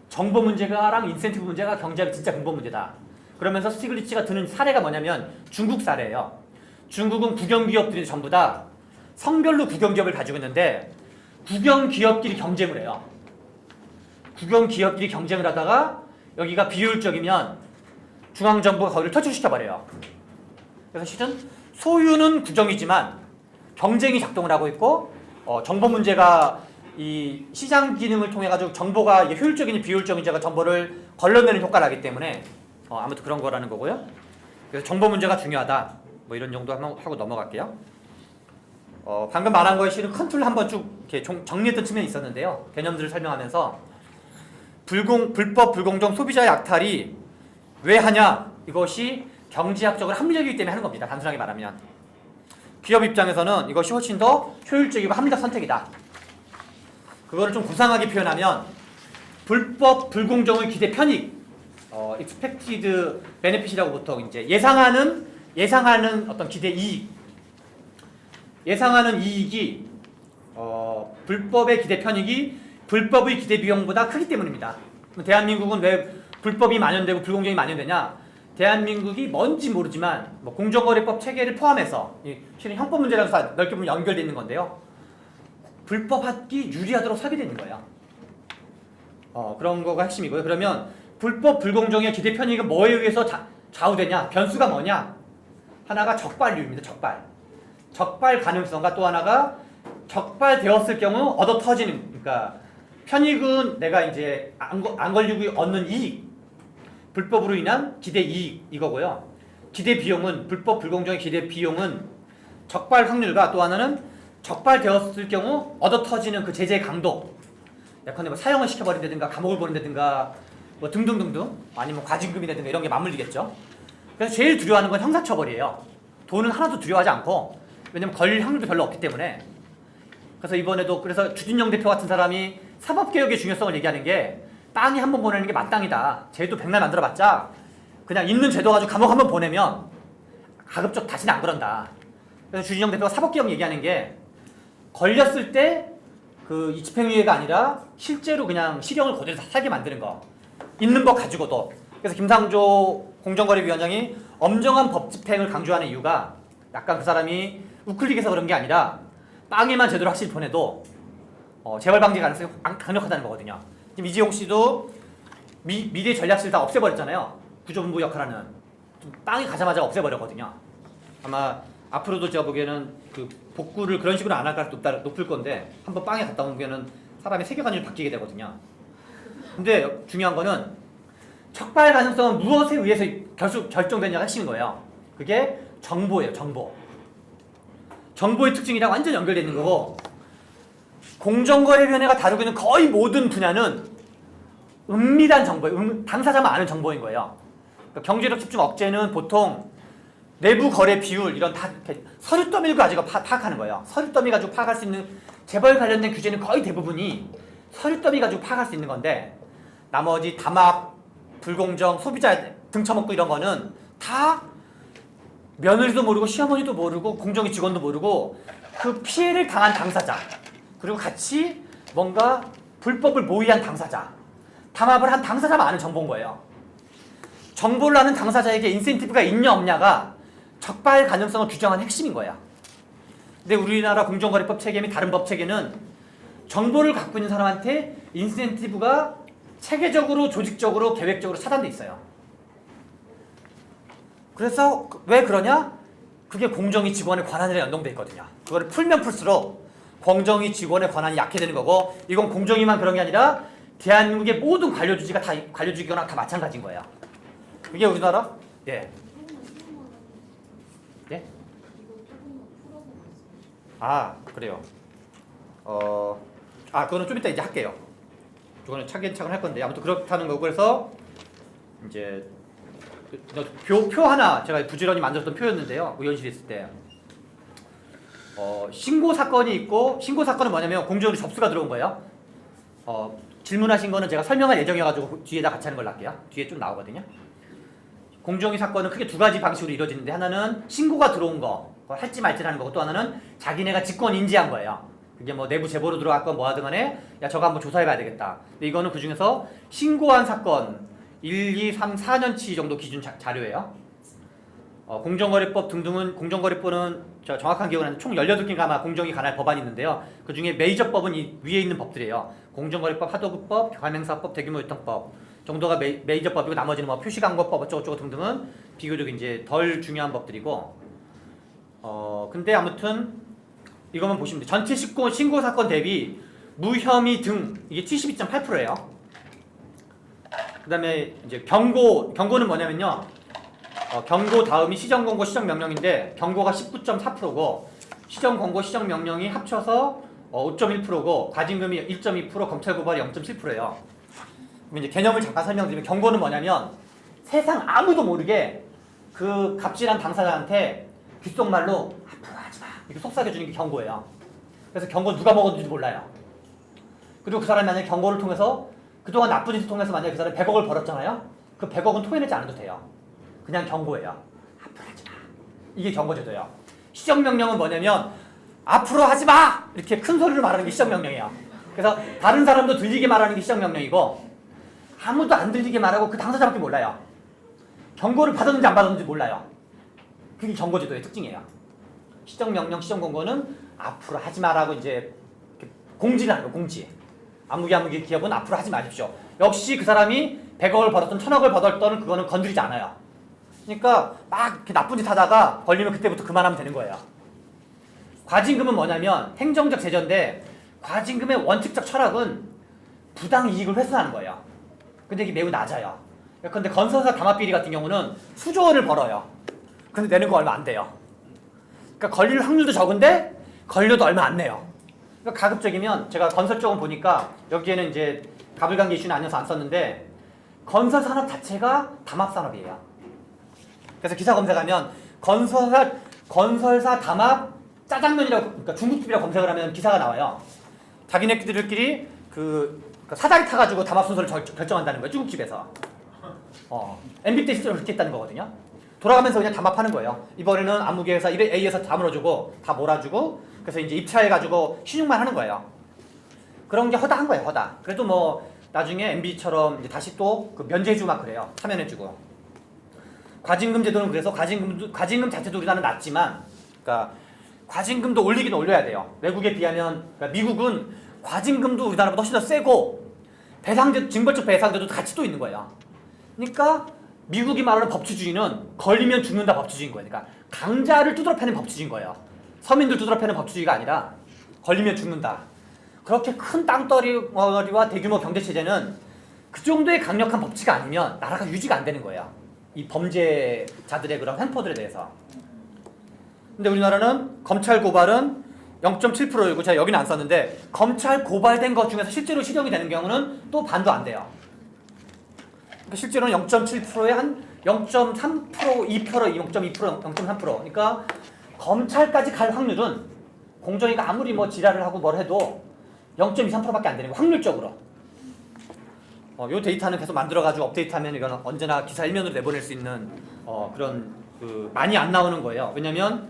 Speaker 1: 정보 문제가랑 인센티브 문제가 경제학의 진짜 근본 문제다. 그러면서 스티글리츠가 드는 사례가 뭐냐면 중국 사례예요. 중국은 국영기업들이 전부 다 성별로 국영기업을 가지고 있는데 국영기업끼리 경쟁을 해요. 국영기업끼리 경쟁을 하다가 여기가 비효율적이면 중앙정부가 거기를 퇴출시켜버려요. 그래서 실은 소유는 국영이지만 경쟁이 작동을 하고 있고 정보 문제가 이 시장 기능을 통해 가지고 정보가 효율적인지 비효율적인지가 정보를 걸러내는 효과를 하기 때문에 아무튼 그런 거라는 거고요. 그래서 정보 문제가 중요하다. 뭐 이런 정도 하고 넘어갈게요. 방금 말한 거에 실은 큰 틀 한번 쭉 이렇게 정리했던 측면이 있었는데요. 개념들을 설명하면서 불법 불공정 소비자의 약탈이 왜 하냐? 이것이 경제학적으로 합리적이기 때문에 하는 겁니다. 단순하게 말하면 기업 입장에서는 이것이 훨씬 더 효율적이고 합리적 선택이다. 그거를 좀 구상하게 표현하면 불법 불공정의 기대 편익, expected benefit이라고 보통 이제 예상하는 어떤 기대 이익, 예상하는 이익이 불법의 기대 편익이 불법의 기대 비용보다 크기 때문입니다. 대한민국은 왜 불법이 만연되고 불공정이 만연되냐? 대한민국이 뭔지 모르지만 뭐 공정거래법 체계를 포함해서 실은 형법 문제라서 넓게 보면 연결되어 있는 건데요. 불법하기 유리하도록 설계되어 있는 거예요. 그런 거가 핵심이고요. 그러면 불법 불공정의 기대 편익은 뭐에 의해서 좌우되냐? 변수가 뭐냐? 하나가 적발률입니다. 적발 가능성과 또 하나가 적발되었을 경우 얻어 터지는, 그러니까 편익은 내가 이제 안 걸리고 얻는 이익, 불법으로 인한 기대 이익 이거고요. 기대 비용은 불법 불공정의 기대 비용은 적발 확률과 또 하나는 적발되었을 경우 얻어 터지는 그 제재의 강도, 예컨대 뭐 사형을 시켜버린다든가 감옥을 보낸다든가 뭐 등등등등, 아니면 과징금이라든가 이런 게 맞물리겠죠. 그래서 제일 두려워하는 건 형사처벌이에요. 돈은 하나도 두려워하지 않고, 왜냐면 걸릴 확률도 별로 없기 때문에. 그래서 이번에도 그래서 주진영 대표 같은 사람이 사법개혁의 중요성을 얘기하는 게, 땅이 한 번 보내는 게 마땅이다. 제도 백날 만들어봤자 그냥 있는 제도 가지고 감옥 한 번 보내면 가급적 다시는 안 그런다. 그래서 주진영 대표가 사법개혁 얘기하는 게, 걸렸을 때 그 이 집행유예가 아니라 실제로 그냥 실형을 그대로 살게 만드는 거, 있는 거 가지고도. 그래서 김상조 공정거래위원장이 엄정한 법 집행을 강조하는 이유가, 약간 그 사람이 우클릭해서 그런 게 아니라 땅에만 제대로 확실히 보내도 재발 방지 가능성이 강력하다는 거거든요. 지금 이재용 씨도 미래 전략실 다 없애버렸잖아요. 구조본부 역할하는. 땅에 가자마자 없애버렸거든요. 아마 앞으로도 제가 보기에는 그 복구를 그런 식으로 안 할 가능성이 높을 건데, 한번 빵에 갔다 오면은 사람의 세계관이 바뀌게 되거든요. 근데 중요한 거는 적발 가능성은 무엇에 의해서 결정되냐가 핵심인 거예요. 그게 정보예요, 정보. 정보의 특징이랑 완전히 연결되어 있는 거고, 공정거래위원회가 다루고 있는 거의 모든 분야는 은밀한 정보예요. 당사자만 아는 정보인 거예요. 그러니까 경제력 집중 억제는 보통 내부 거래 비율 이런 다 서류 더미를 가지고 파악하는 거예요. 서류 더미 가지고 파악할 수 있는 재벌 관련된 규제는 거의 대부분이 서류 더미 가지고 파악할 수 있는 건데, 나머지 담합, 불공정, 소비자 등쳐먹고 이런 거는 다 며느리도 모르고 시어머니도 모르고 공정위 직원도 모르고 그 피해를 당한 당사자, 그리고 같이 뭔가 불법을 모의한 당사자, 담합을 한 당사자만 아는 정보인 거예요. 정보를 아는 당사자에게 인센티브가 있냐 없냐가 적발 가능성을 규정하는 핵심인 거야. 근데 우리나라 공정거래법 체계 및 다른 법 체계는 정보를 갖고 있는 사람한테 인센티브가 체계적으로, 조직적으로, 계획적으로 차단돼 있어요. 그래서 왜 그러냐? 그게 공정위 직원의 권한이랑 연동돼 있거든요. 그거를 풀면 풀수록 공정위 직원의 권한이 약해지는 거고, 이건 공정위만 그런 게 아니라 대한민국의 모든 관료주지가 다, 관료주기거나 다 마찬가지인 거예요. 그게 우리나라? 예. 예? 아, 그래요. 그거는 좀 이따 이제 할게요. 그거는 차근차근 할 건데, 아무튼 그렇다는 거고, 그래서 이제 표 하나 제가 부지런히 만들었던 표였는데요. 의원실에 있을 때. 신고 사건이 있고, 신고 사건은 뭐냐면 공정으로 접수가 들어온 거예요. 질문하신 거는 제가 설명할 예정이어가지고 뒤에다 같이 하는 걸로 할게요. 뒤에 좀 나오거든요. 공정위 사건은 크게 두 가지 방식으로 이루어지는데, 하나는 신고가 들어온 거, 할지 말지 하는 거고, 또 하나는 자기네가 직권 인지한 거예요. 그게 뭐 내부 제보로 들어갔건 뭐 하든 간에, 야 저거 한번 조사해봐야 되겠다. 근데 이거는 그 중에서 신고한 사건 1, 2, 3, 4년치 정도 기준 자료예요. 공정거래법 등등은, 공정거래법은 저 정확한 기억은 안 나는데 총 18개가 아마 공정이 관할 법안이 있는데요. 그 중에 메이저 법은 이 위에 있는 법들이에요. 공정거래법, 하도급법, 가맹사법, 대규모유통법 정도가 메이저 법이고, 나머지는 뭐 표시광고법 어쩌고저쩌고 등등은 비교적 이제 덜 중요한 법들이고, 근데 아무튼 이것만 보시면 돼요. 전체 신고 사건 대비 무혐의 등 이게 72.8%예요. 그 다음에 이제 경고는 뭐냐면요. 경고 다음이 시정공고, 시정명령인데, 경고가 19.4%고, 시정공고, 시정명령이 합쳐서 5.1%고, 과징금이 1.2%, 검찰고발이 0.7%예요. 그럼 이제 개념을 잠깐 설명드리면, 경고는 뭐냐면 세상 아무도 모르게 그 갑질한 당사자한테 귓속말로 앞으로 하지마 이렇게 속삭여주는 게 경고예요. 그래서 경고 누가 먹었는지 몰라요. 그리고 그 사람이 만약에 경고를 통해서 그동안 나쁜 짓을 통해서 만약에 그 사람이 100억을 벌었잖아요. 그 100억은 토해내지 않아도 돼요. 그냥 경고예요. 앞으로 하지마. 이게 경고제도예요. 시정명령은 뭐냐면 앞으로 하지마! 이렇게 큰 소리로 말하는 게 시정명령이에요. 그래서 다른 사람도 들리게 말하는 게 시정명령이고, 아무도 안 들리게 말하고 그 당사자밖에 몰라요. 경고를 받았는지 안 받았는지 몰라요. 그게 경고제도의 특징이에요. 시정명령, 시정공고는 앞으로 하지마라고 이제 공지를 하는 거예요. 공지. 아무개 기업은 앞으로 하지 마십시오. 역시 그 사람이 100억을 벌었던 1000억을 벌었던 그거는 건드리지 않아요. 그러니까 막 이렇게 나쁜 짓 하다가 걸리면 그때부터 그만하면 되는 거예요. 과징금은 뭐냐면 행정적 제재인데, 과징금의 원칙적 철학은 부당 이익을 회수하는 거예요. 근데 이게 매우 낮아요. 근데 건설사 담합비리 같은 경우는 수조 원을 벌어요. 근데 내는 거 얼마 안 돼요. 그러니까 걸릴 확률도 적은데 걸려도 얼마 안 내요. 그러니까 가급적이면 제가 건설 쪽은 보니까 여기에는 이제 가불관계 이슈는 아니어서 안 썼는데 건설 산업 자체가 담합 산업이에요. 그래서 기사 검색하면 건설사 담합 짜장면이라고, 그러니까 중국집이라고 검색을 하면 기사가 나와요. 자기네들끼리 그 사다리 타가지고 담합 순서를 결정한다는 거예요. 중국집에서. MB 때 실제로 그렇게 했다는 거거든요. 돌아가면서 그냥 담합하는 거예요. 이번에는 안무개에서 A에서 다 물어주고 다 몰아주고 그래서 이제 입찰해가지고 신용만 하는 거예요. 그런 게 허다한 거예요. 허다. 그래도 뭐 나중에 MB처럼 이제 다시 또 그 면제해주고 막 그래요. 참여해주고. 과징금 제도는 그래서 과징금 자체도 우리나라는 낮지만, 그러니까 과징금도 올리긴 올려야 돼요. 외국에 비하면, 그러니까 미국은 과징금도 우리나라보다 훨씬 더 세고 징벌적 배상제도 같이 또 있는 거예요. 그러니까 미국이 말하는 법치주의는 걸리면 죽는다 법치주의인 거예요. 그러니까 강자를 두드러 패는 법치주의인 거예요. 서민들 두드러 패는 법치주의가 아니라 걸리면 죽는다. 그렇게 큰 땅덩어리와 대규모 경제체제는 그 정도의 강력한 법치가 아니면 나라가 유지가 안 되는 거예요. 이 범죄자들의 그런 횡포들에 대해서. 근데 우리나라는 검찰 고발은 0.7%이고 제가 여기는 안 썼는데 검찰 고발된 것 중에서 실제로 실형이 되는 경우는 또 반도 안 돼요. 그러니까 실제로는 0.7%에 한 0.3%, 2%, 0.2%, 0.3%. 그러니까 검찰까지 갈 확률은 공정위가 아무리 뭐 지랄을 하고 뭘 해도 0.23%밖에 안 되는 거예요. 확률적으로. 요 데이터는 계속 만들어가지고 업데이트하면 이건 언제나 기사 1면으로 내보낼 수 있는 그런 많이 안 나오는 거예요. 왜냐면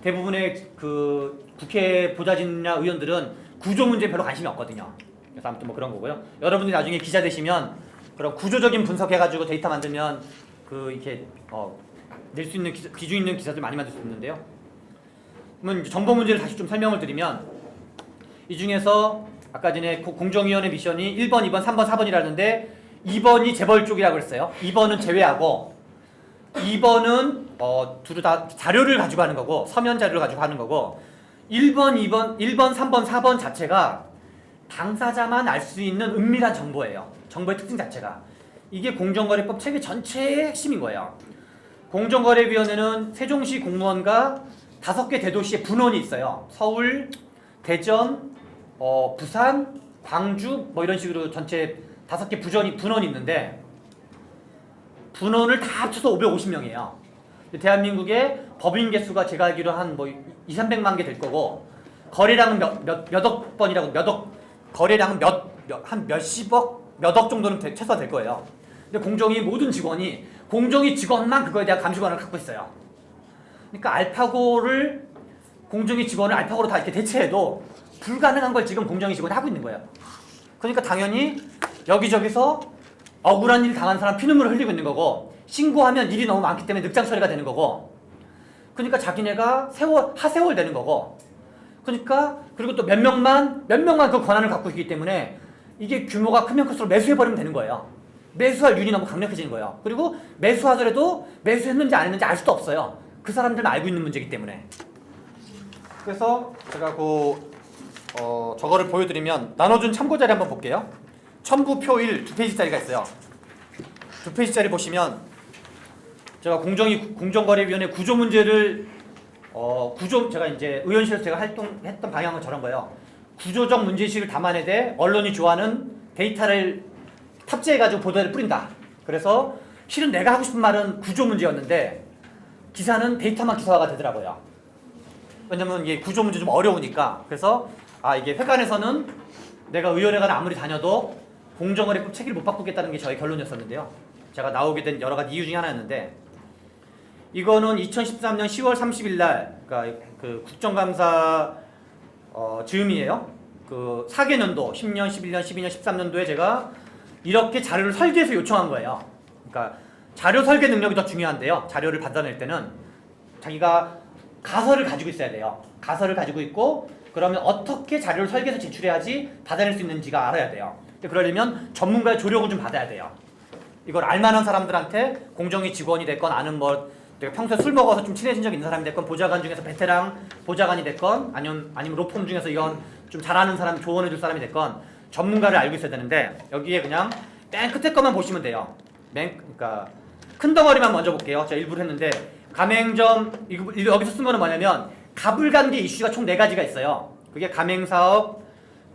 Speaker 1: 대부분의 그 국회 보좌진이나 의원들은 구조 문제에 별로 관심이 없거든요. 그래서 아무튼 뭐 그런 거고요. 여러분들이 나중에 기자 되시면 그런 구조적인 분석해가지고 데이터 만들면 이렇게 낼 수 있는 기준 있는 기사들 많이 만들 수 있는데요. 그러면 이제 정보 문제를 다시 좀 설명을 드리면 이 중에서 아까 전에 공정위원회 미션이 1번, 2번, 3번, 4번이라는데 2번이 재벌 쪽이라고 그랬어요. 2번은 제외하고 2번은 두루 다 자료를 가지고 하는 거고 서면 자료를 가지고 하는 거고 1번, 3번, 4번 자체가 당사자만 알 수 있는 은밀한 정보예요. 정보의 특징 자체가. 이게 공정거래법 체계 전체의 핵심인 거예요. 공정거래위원회는 세종시 공무원과 5개 대도시의 분원이 있어요. 서울, 대전, 부산, 광주 뭐 이런 식으로 전체 5개 분원이 있는데 분원을 다 합쳐서 550명이에요. 대한민국의 법인 개수가 제가 알기로 한 뭐 200~300만 개 될 거고 거래량은 몇억 번이라고 거래량은 한 몇십억, 몇억 정도는 최소 될 거예요. 근데 공정위 모든 직원이 공정위 직원만 그거에 대한 감시권을 갖고 있어요. 그러니까 공정위 직원을 알파고로 다 이렇게 대체해도 불가능한 걸 지금 공정위 직원이 하고 있는 거예요. 그러니까 당연히 여기저기서 억울한 일 당한 사람 피눈물을 흘리고 있는 거고 신고하면 일이 너무 많기 때문에 늑장 처리가 되는 거고 그러니까 자기네가 하세월 되는 거고 그러니까 그리고 또 몇 명만 그 권한을 갖고 있기 때문에 이게 규모가 크면 클수록 매수해버리면 되는 거예요. 매수할 윤이 너무 강력해지는 거예요. 그리고 매수하더라도 매수했는지 안 했는지 알 수도 없어요. 그 사람들만 알고 있는 문제이기 때문에. 그래서 제가 저거를 보여드리면 나눠준 참고자리 한번 볼게요. 첨부표 1 2페이지짜리가 있어요. 2페이지짜리 보시면 제가 공정거래위원회 구조 문제를 제가 이제 의원실에서 제가 활동했던 방향은 저런 거예요. 구조적 문제의식을 담아내되 언론이 좋아하는 데이터를 탑재해가지고 보도를 뿌린다. 그래서 실은 내가 하고 싶은 말은 구조 문제였는데 기사는 데이터만 기사화가 되더라고요. 왜냐면 이게 구조 문제 좀 어려우니까. 그래서 이게 회관에서는 내가 의원회관을 아무리 다녀도 공정거래법 체계를 못 바꾸겠다는 게 저의 결론이었었는데요. 제가 나오게 된 여러 가지 이유 중에 하나였는데 이거는 2013년 10월 30일 날 그러니까 그 국정감사 즈음이에요. 그 4개년도 10년, 11년, 12년, 13년도에 제가 이렇게 자료를 설계해서 요청한 거예요. 그러니까 자료 설계 능력이 더 중요한데요. 자료를 받아낼 때는 자기가 가설을 가지고 있어야 돼요. 가설을 가지고 있고 그러면 어떻게 자료를 설계해서 제출해야지 받아낼 수 있는지가 알아야 돼요. 근데 그러려면 전문가의 조력을 좀 받아야 돼요. 이걸 알만한 사람들한테 공정위 직원이 됐건 아는 내가 평소에 술 먹어서 좀 친해진 적 있는 사람이 됐건 보좌관 중에서 베테랑 보좌관이 됐건 아니면 로펌 중에서 이건 좀 잘하는 사람 조언해줄 사람이 됐건 전문가를 알고 있어야 되는데 여기에 그냥 맨 끝에 것만 보시면 돼요. 그러니까 큰 덩어리만 먼저 볼게요. 제가 일부러 했는데 가맹점 여기서 쓴 거는 뭐냐면 가불관계 이슈가 총 4가지가 있어요. 그게 가맹사업,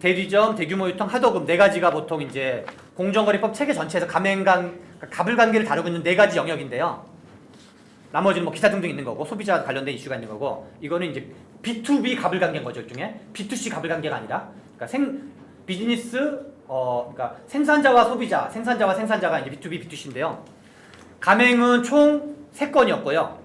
Speaker 1: 대리점, 대규모 유통, 하도급 4가지가 보통 이제 공정거래법 체계 전체에서 가불관계를 다루고 있는 4가지 영역인데요. 나머지는 뭐 기타 등등 있는 거고 소비자 관련된 이슈가 있는 거고 이거는 이제 B2B 가불관계인 거죠. 일종의 B2C 가불관계가 아니라 그러니까 비즈니스 그러니까 생산자와 소비자, 생산자와 생산자가 이제 B2B, B2C인데요. 가맹은 총 3건이었고요.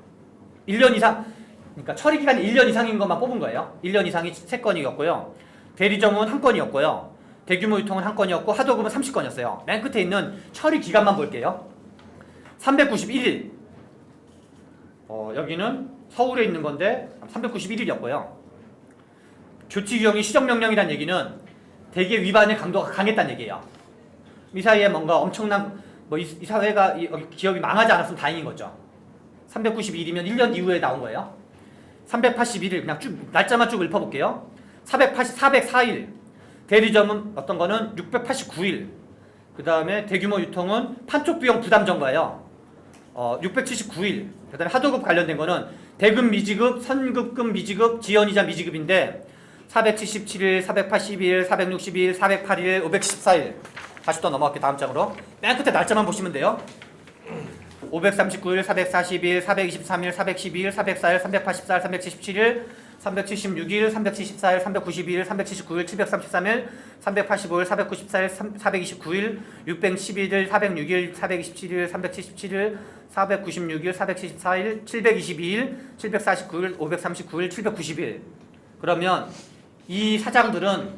Speaker 1: 1년 이상 그러니까 처리 기간이 1년 이상인 것만 뽑은 거예요. 1년 이상이 3건이었고요. 대리점은 1건이었고요. 대규모 유통은 1건이었고 하도급은 30건이었어요. 맨 끝에 있는 처리 기간만 볼게요. 391일. 여기는 서울에 있는 건데 391일이었고요. 조치 규정이 시정명령이란 얘기는 대개 위반의 강도가 강했다는 얘기예요. 이 사이에 뭔가 엄청난 이 사회가 기업이 망하지 않았으면 다행인 거죠. 391일이면 1년 이후에 나온 거예요. 381일 그냥 쭉 날짜만 쭉 읊어볼게요. 404일 대리점은 어떤 거는 689일 그 다음에 대규모 유통은 판촉 비용 부담 전가예요. 679일 그 다음에 하도급 관련된 거는 대금 미지급, 선급금 미지급, 지연이자 미지급인데 477일, 480일, 460일, 408일, 514일 다시 또 넘어갈게요. 다음 장으로 맨 끝에 날짜만 보시면 돼요. 539일, 440일, 423일, 412일, 404일, 384일, 377일, 376일, 374일, 392일, 379일, 733일, 385일, 494일, 429일, 611일, 406일, 427일, 377일, 496일, 474일, 722일, 749일, 539일, 790일. 그러면 이 사장들은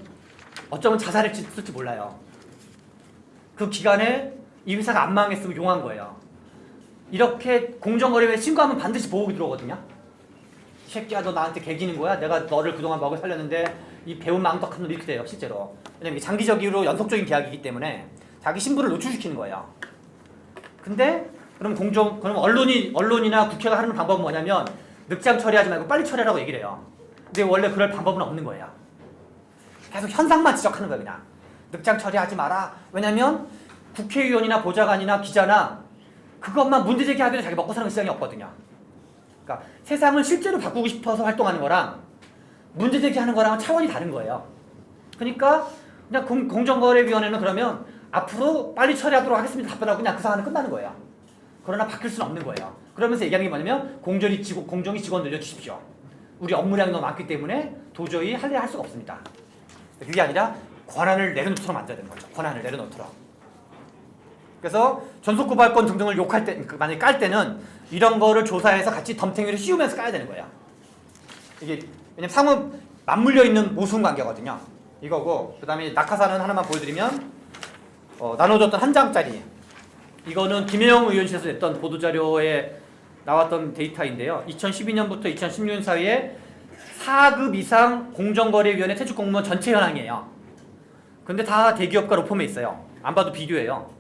Speaker 1: 어쩌면 자살을 쓸지 몰라요. 그 기간에 이 회사가 안 망했으면 용한 거예요. 이렇게 공정거래위에 신고하면 반드시 보복이 들어오거든요. 이 새끼야 너 나한테 개기는 거야? 내가 너를 그동안 먹여 살렸는데 이 배운 망덕한 놈 이렇게 돼요. 실제로. 왜냐면 이게 장기적으로 연속적인 계약이기 때문에 자기 신분을 노출시키는 거예요. 근데 그럼 언론이나 국회가 하는 방법은 뭐냐면 늑장 처리하지 말고 빨리 처리하라고 얘기를 해요. 근데 원래 그럴 방법은 없는 거예요. 계속 현상만 지적하는 거예요. 그냥 늑장 처리하지 마라. 왜냐면 국회의원이나 보좌관이나 기자나 그것만 문제제기하기로 자기 먹고 사는 시장이 없거든요. 그러니까 세상을 실제로 바꾸고 싶어서 활동하는 거랑 문제제기하는 거랑은 차원이 다른 거예요. 그러니까 그냥 공정거래위원회는 그러면 앞으로 빨리 처리하도록 하겠습니다. 답변하고 그냥 그 사안은 끝나는 거예요. 그러나 바뀔 수는 없는 거예요. 그러면서 얘기하는 게 뭐냐면 공정이 직원 늘려주십시오. 우리 업무량이 너무 많기 때문에 도저히 할 수가 없습니다. 그게 아니라 권한을 내려놓도록 만들어야 되는 거죠. 권한을 내려놓도록. 그래서 전속고발권 등등을 욕할 때, 만약에 깔 때는 이런 거를 조사해서 같이 덤탱이를 씌우면서 까야 되는 거예요. 이게 왜냐면 상호 맞물려 있는 모순 관계거든요. 이거고 그 다음에 낙하산은 하나만 보여드리면 나눠줬던 한 장짜리 이거는 김혜영 의원실에서 냈던 보도자료에 나왔던 데이터인데요. 2012년부터 2016년 사이에 4급 이상 공정거래위원회 퇴직 공무원 전체 현황이에요. 근데 다 대기업과 로펌에 있어요. 안 봐도 비교해요.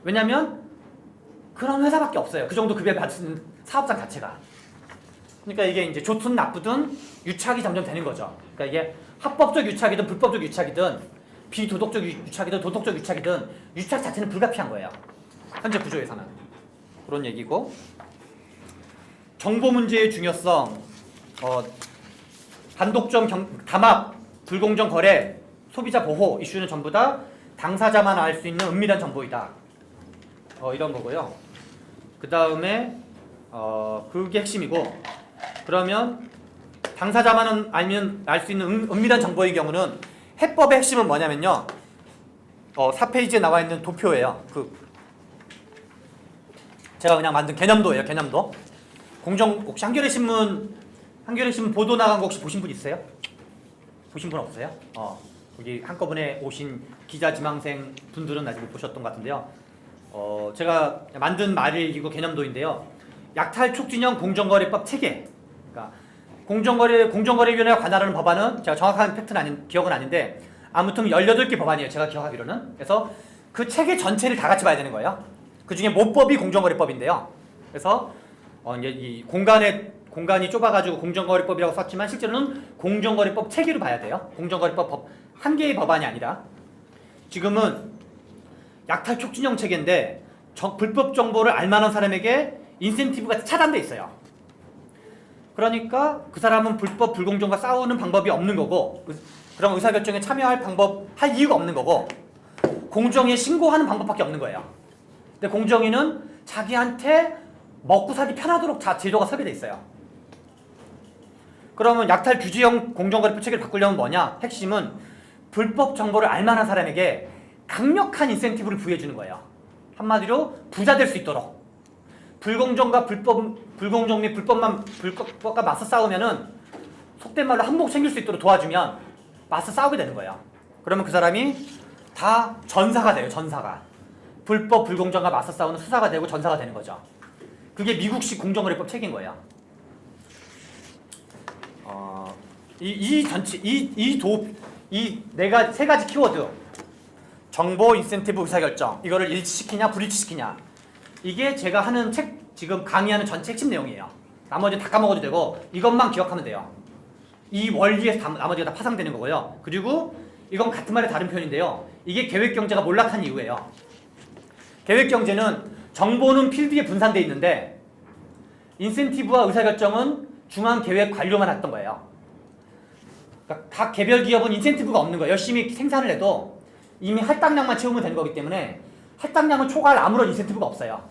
Speaker 1: 왜냐면 그런 회사밖에 없어요. 그 정도 급여 받는 사업장 자체가. 그러니까 이게 이제 좋든 나쁘든 유착이 점점 되는 거죠. 그러니까 이게 합법적 유착이든 불법적 유착이든 비도덕적 유착이든 도덕적 유착이든 유착 자체는 불가피한 거예요. 현재 구조에서는. 그런 얘기고 정보 문제의 중요성 반독점 담합 불공정 거래 소비자 보호 이슈는 전부 다 당사자만 알 수 있는 은밀한 정보이다. 이런 거고요. 그 다음에 그게 핵심이고 그러면 당사자만은 알 수 있는 은밀한 정보의 경우는 해법의 핵심은 뭐냐면요. 4페이지에 나와 있는 도표예요. 제가 그냥 만든 개념도예요. 개념도. 혹시 한겨레 신문 보도 나간 거 혹시 보신 분 있어요? 보신 분 없어요? 여기 한꺼번에 오신 기자 지망생 분들은 아직 못 보셨던 것 같은데요. 제가 만든 말이 이거 개념도인데요. 약탈 촉진형 공정거래법 체계. 그러니까 공정거래위원회가 관할하는 법안은 제가 정확한 팩트는 기억은 아닌데 아무튼 18개 법안이에요. 제가 기억하기로는. 그래서 그 체계 전체를 다 같이 봐야 되는 거예요. 그 중에 모법이 공정거래법인데요. 그래서 이제 이 공간이 좁아가지고 공정거래법이라고 썼지만 실제로는 공정거래법 체계로 봐야 돼요. 공정거래법 한 개의 법안이 아니라 지금은 약탈 촉진형 체계인데 불법 정보를 알만한 사람에게 인센티브가 차단돼 있어요. 그러니까 그 사람은 불법 불공정과 싸우는 방법이 없는 거고 그런 의사결정에 참여할 할 이유가 없는 거고 공정위에 신고하는 방법밖에 없는 거예요. 근데 공정위는 자기한테 먹고 살기 편하도록 제도가 설계돼 있어요. 그러면 약탈 규제형 공정거래법 체계를 바꾸려면 뭐냐? 핵심은 불법 정보를 알만한 사람에게 강력한 인센티브를 부여해주는 거예요. 한마디로 부자 될 수 있도록. 불공정 및 불법과 맞서 싸우면은 속된 말로 한몫 챙길 수 있도록 도와주면 맞서 싸우게 되는 거예요. 그러면 그 사람이 다 전사가 돼요. 전사가. 불법 불공정과 맞서 싸우는 수사가 되고 전사가 되는 거죠. 그게 미국식 공정거래법 체계인 거예요. 내가 세 가지 키워드 정보, 인센티브, 의사결정 이거를 일치시키냐 불일치시키냐 이게 제가 하는 지금 강의하는 전체 핵심 내용이에요. 나머지는 다 까먹어도 되고 이것만 기억하면 돼요. 이 원리에서 나머지가 다 파생되는 거고요. 그리고 이건 같은 말의 다른 표현인데요. 이게 계획경제가 몰락한 이유예요. 계획경제는 정보는 필드에 분산되어 있는데 인센티브와 의사결정은 중앙계획관료만 했던 거예요. 그러니까 각 개별 기업은 인센티브가 없는 거예요. 열심히 생산을 해도 이미 할당량만 채우면 되는 거기 때문에 할당량을 초과할 아무런 인센티브가 없어요.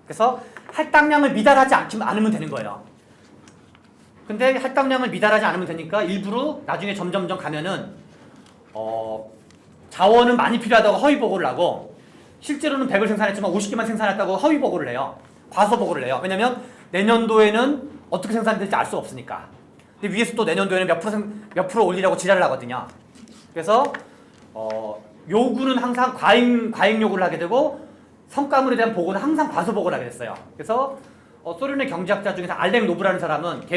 Speaker 1: 그래서 할당량을 미달하지 않으면 되는 거예요. 근데 할당량을 미달하지 않으면 되니까 일부러 나중에 점점점 가면은 자원은 많이 필요하다고 허위 보고를 하고 실제로는 100을 생산했지만 50개만 생산했다고 허위 보고를 해요. 과소 보고를 해요. 왜냐면 내년도에는 어떻게 생산될지 알 수 없으니까. 근데 위에서 또 내년도에는 몇 프로 올리려고 지랄을 하거든요. 그래서 요구는 항상 과잉 요구를 하게 되고 성과물에 대한 보고는 항상 과소 보고를 하게 됐어요. 그래서 소련의 경제학자 중에서 알렉 노브라는 사람은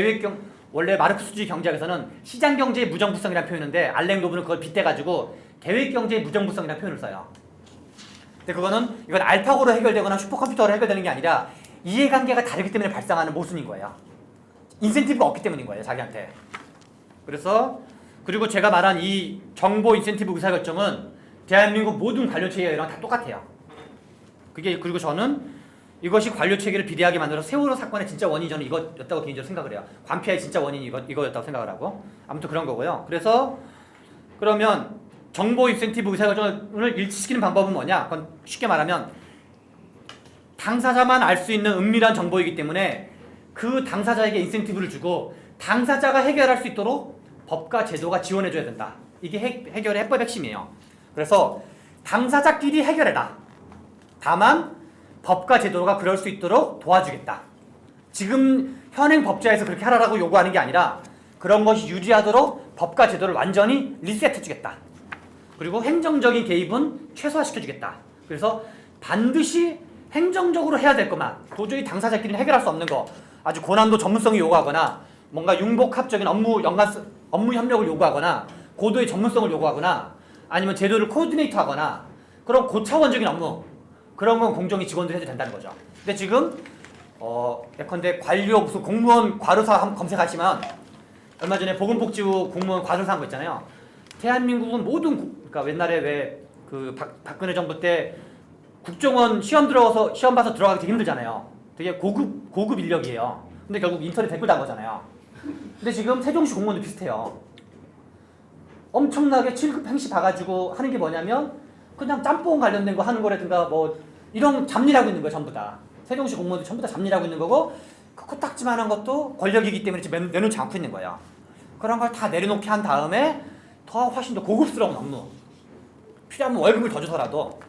Speaker 1: 원래 마르크스주의 경제학에서는 시장 경제의 무정부성이라는 표현인데 알렉 노브는 그걸 빗대가지고 계획 경제의 무정부성이라는 표현을 써요. 근데 이건 알파고로 해결되거나 슈퍼컴퓨터로 해결되는 게 아니라 이해관계가 다르기 때문에 발생하는 모순인 거예요. 인센티브가 없기 때문인 거예요, 자기한테. 그리고 제가 말한 이 정보 인센티브 의사결정은 대한민국 모든 관료 체계랑 다 똑같아요. 그리고 저는 이것이 관료 체계를 비대하게 만들어서 세월호 사건의 진짜 원인이 저는 이거였다고 개인적으로 생각을 해요. 관피아의 진짜 원인이 이거였다고 생각을 하고. 아무튼 그런 거고요. 그래서 그러면 정보 인센티브 의사결정을 일치시키는 방법은 뭐냐? 그건 쉽게 말하면 당사자만 알 수 있는 은밀한 정보이기 때문에 그 당사자에게 인센티브를 주고 당사자가 해결할 수 있도록 법과 제도가 지원해줘야 된다. 이게 해결의 해법의 핵심이에요. 그래서 당사자끼리 해결해라. 다만 법과 제도가 그럴 수 있도록 도와주겠다. 지금 현행 법제에서 그렇게 하라고 요구하는 게 아니라 그런 것이 유지하도록 법과 제도를 완전히 리셋해주겠다. 그리고 행정적인 개입은 최소화시켜주겠다. 그래서 반드시 행정적으로 해야 될 것만 도저히 당사자끼리는 해결할 수 없는 거 아주 고난도 전문성이 요구하거나 뭔가 융복합적인 업무 협력을 요구하거나 고도의 전문성을 요구하거나 아니면 제도를 코디네이트하거나 그런 고차원적인 업무 그런 건 공정위 직원들이 해도 된다는 거죠. 근데 지금 예컨대 관료 무슨 공무원 과로사 한번 검색하시면 얼마 전에 보건복지부 공무원 과로사 한 거 있잖아요. 대한민국은 그러니까 옛날에 왜 그 박근혜 정부 때 국정원 시험 봐서 들어가기 되게 힘들잖아요. 되게 고급 인력이에요. 근데 결국 인터넷 댓글 단 거잖아요. 근데 지금 세종시 공무원도 비슷해요. 엄청나게 7급 행시 봐가지고 하는 게 뭐냐면 그냥 짬뽕 관련된 거 하는 거라든가 뭐 이런 잡일하고 있는 거예요. 전부 다. 세종시 공무원들 전부 다 잡일하고 있는 거고 그 코딱지만한 것도 권력이기 때문에 지금 내놓지 않고 있는 거예요. 그런 걸 다 내려놓게 한 다음에 훨씬 더 고급스러운 업무 필요하면 월급을 더 줘서라도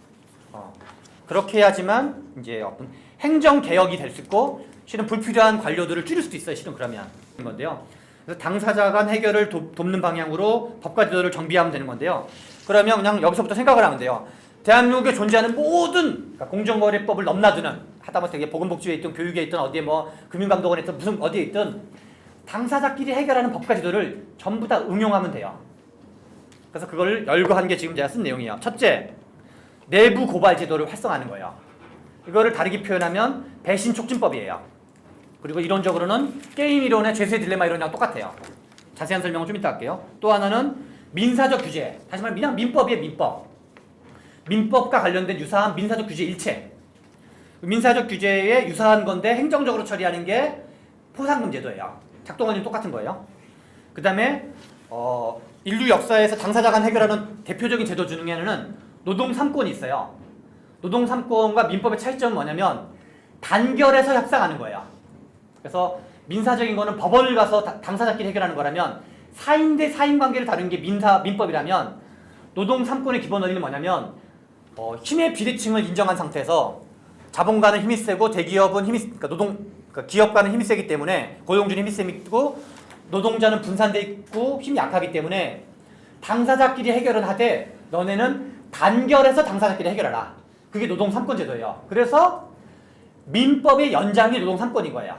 Speaker 1: 그렇게 해야지만 이제 어떤 행정 개혁이 될 수 있고 실은 불필요한 관료들을 줄일 수도 있어요. 실은 그러면 건데요. 그래서 당사자 간 해결을 돕는 방향으로 법과 제도를 정비하면 되는 건데요. 그러면 그냥 여기서부터 생각을 하면 돼요. 대한민국에 존재하는 모든 그러니까 공정거래법을 넘나드는 하다못해 이게 보건복지부에 있든 교육에 있든 어디에 뭐 금융감독원에 있든 무슨 어디에 있든 당사자끼리 해결하는 법과 제도를 전부 다 응용하면 돼요. 그래서 그걸 열거한 게 지금 제가 쓴 내용이에요. 첫째, 내부 고발 제도를 활성화하는 거예요. 이거를 다르게 표현하면 배신 촉진법이에요. 그리고 이론적으로는 게임 이론의 죄수의 딜레마 이론이랑 똑같아요. 자세한 설명은 좀 이따 할게요. 또 하나는 민사적 규제. 다시 말해 그냥 민법이에요. 민법. 민법과 관련된 유사한 민사적 규제 일체. 민사적 규제에 유사한 건데 행정적으로 처리하는 게 포상금 제도예요. 작동 원리는 똑같은 거예요. 그 다음에 인류 역사에서 당사자 간 해결하는 대표적인 제도 중에는 노동 3권이 있어요. 노동 3권과 민법의 차이점은 뭐냐면 단결해서 협상하는 거예요. 그래서 민사적인 거는 법원을 가서 당사자끼리 해결하는 거라면 4인 대 4인 관계를 다루는 게 민법이라면 노동 3권의 기본 원리는 뭐냐면 힘의 비대칭을 인정한 상태에서 자본가는 힘이 세고 대기업은 그러니까 기업가는 힘이 세기 때문에 고용주는 힘이 세고 노동자는 분산돼 있고 힘이 약하기 때문에 당사자끼리 해결은 하되 너네는 단결해서 당사자끼리 해결하라. 그게 노동 3권 제도예요. 그래서 민법의 연장이 노동 3권인 거예요.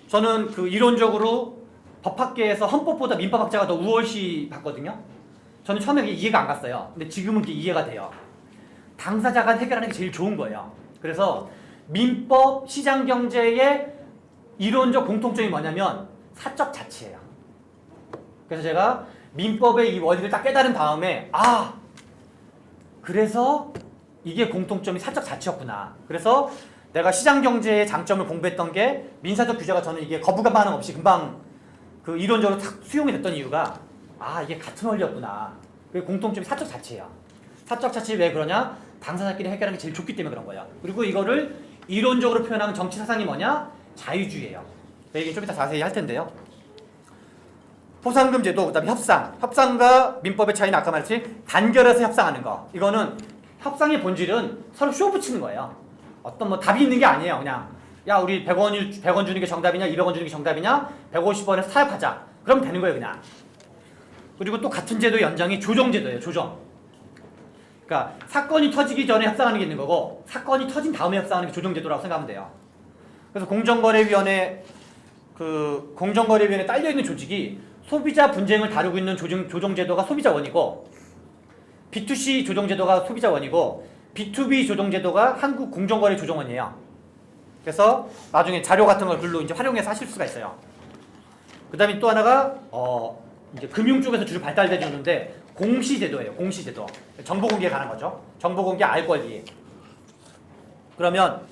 Speaker 1: 저는 그 이론적으로 법학계에서 헌법보다 민법학자가 더 우월시 봤거든요. 저는 처음에 이해가 안 갔어요. 근데 지금은 그게 이해가 돼요. 당사자 간 해결하는 게 제일 좋은 거예요. 그래서 민법, 시장경제의 이론적 공통점이 뭐냐면 사적 자치예요. 그래서 제가 민법의 이 원리를 딱 깨달은 다음에 그래서 이게 공통점이 사적 자치였구나. 그래서 내가 시장경제의 장점을 공부했던 게 민사적 규제가 저는 이게 거부감 반응 없이 금방 그 이론적으로 탁 수용이 됐던 이유가 이게 같은 원리였구나. 그 공통점이 사적 자치예요. 사적 자치 왜 그러냐? 당사자끼리 해결하는 게 제일 좋기 때문에 그런 거야. 그리고 이거를 이론적으로 표현하는 정치 사상이 뭐냐? 자유주의예요. 얘기 좀 이따 자세히 할 텐데요. 포상금 제도, 그다음에 협상과 민법의 차이는 아까 말했듯이 단결해서 협상하는 거. 이거는 협상의 본질은 서로 쇼 붙이는 거예요. 어떤 뭐 답이 있는 게 아니에요. 그냥 야 우리 100원 주는 게 정답이냐 200원 주는 게 정답이냐 150원에서 타협하자. 그러면 되는 거예요 그냥. 그리고 또 같은 제도의 연장이 조정제도예요. 조정. 그러니까 사건이 터지기 전에 협상하는 게 있는 거고 사건이 터진 다음에 협상하는 게 조정제도라고 생각하면 돼요. 그래서 공정거래위원회에 딸려있는 조직이 소비자 분쟁을 다루고 있는 조정제도가 소비자원이고 B2C 조정제도가 소비자원이고 B2B 조정제도가 한국공정거래조정원이에요. 그래서 나중에 자료 같은 걸 글로 이제 활용해서 하실 수가 있어요. 그 다음에 또 하나가 이제 금융 쪽에서 주로 발달되는데 공시제도예요. 공시제도. 정보 공개에 관한 거죠. 정보 공개 알 권리. 그러면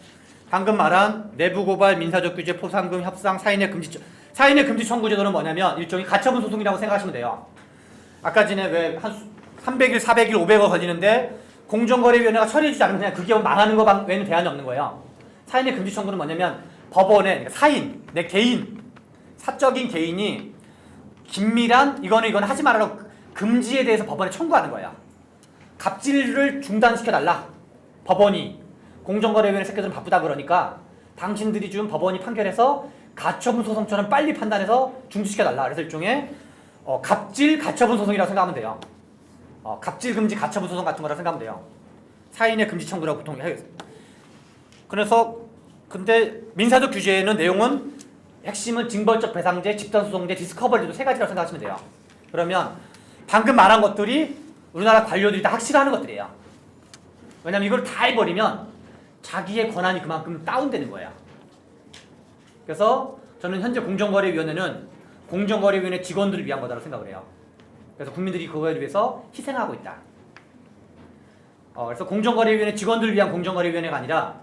Speaker 1: 방금 말한 내부 고발, 민사적 규제, 포상금, 협상, 사인의 금지 청구 제도는 뭐냐면 일종의 가처분 소송이라고 생각하시면 돼요. 아까 전에 왜 한 300일, 400일, 500억 걸리는데 공정거래위원회가 처리해주지 않으면 그냥 그게 망하는 거 외에는 대안이 없는 거예요. 사인의 금지 청구는 뭐냐면 법원에 그러니까 사인, 내 개인, 사적인 개인이 긴밀한 이거는 하지 말라고 금지에 대해서 법원에 청구하는 거야. 갑질을 중단시켜달라. 법원이 공정거래위원회 새끼들은 바쁘다 그러니까 당신들이 준 법원이 판결해서 가처분 소송처럼 빨리 판단해서 중지시켜달라. 그래서 일종의 갑질 가처분 소송이라고 생각하면 돼요. 갑질 금지 가처분 소송 같은 거라고 생각하면 돼요. 사인의 금지 청구라고 보통 해요. 그래서 근데 민사적 규제에는 내용은 핵심은 징벌적 배상제, 집단소송제, 디스커버리도 세 가지라고 생각하시면 돼요. 그러면 방금 말한 것들이 우리나라 관료들이 다 확실하는 것들이에요. 왜냐면 이걸 다 해버리면 자기의 권한이 그만큼 다운되는 거예요. 그래서 저는 현재 공정거래위원회는 공정거래위원회 직원들을 위한 거다라고 생각을 해요. 그래서 국민들이 그거에 위해서 희생하고 있다. 그래서 공정거래위원회 직원들을 위한 공정거래위원회가 아니라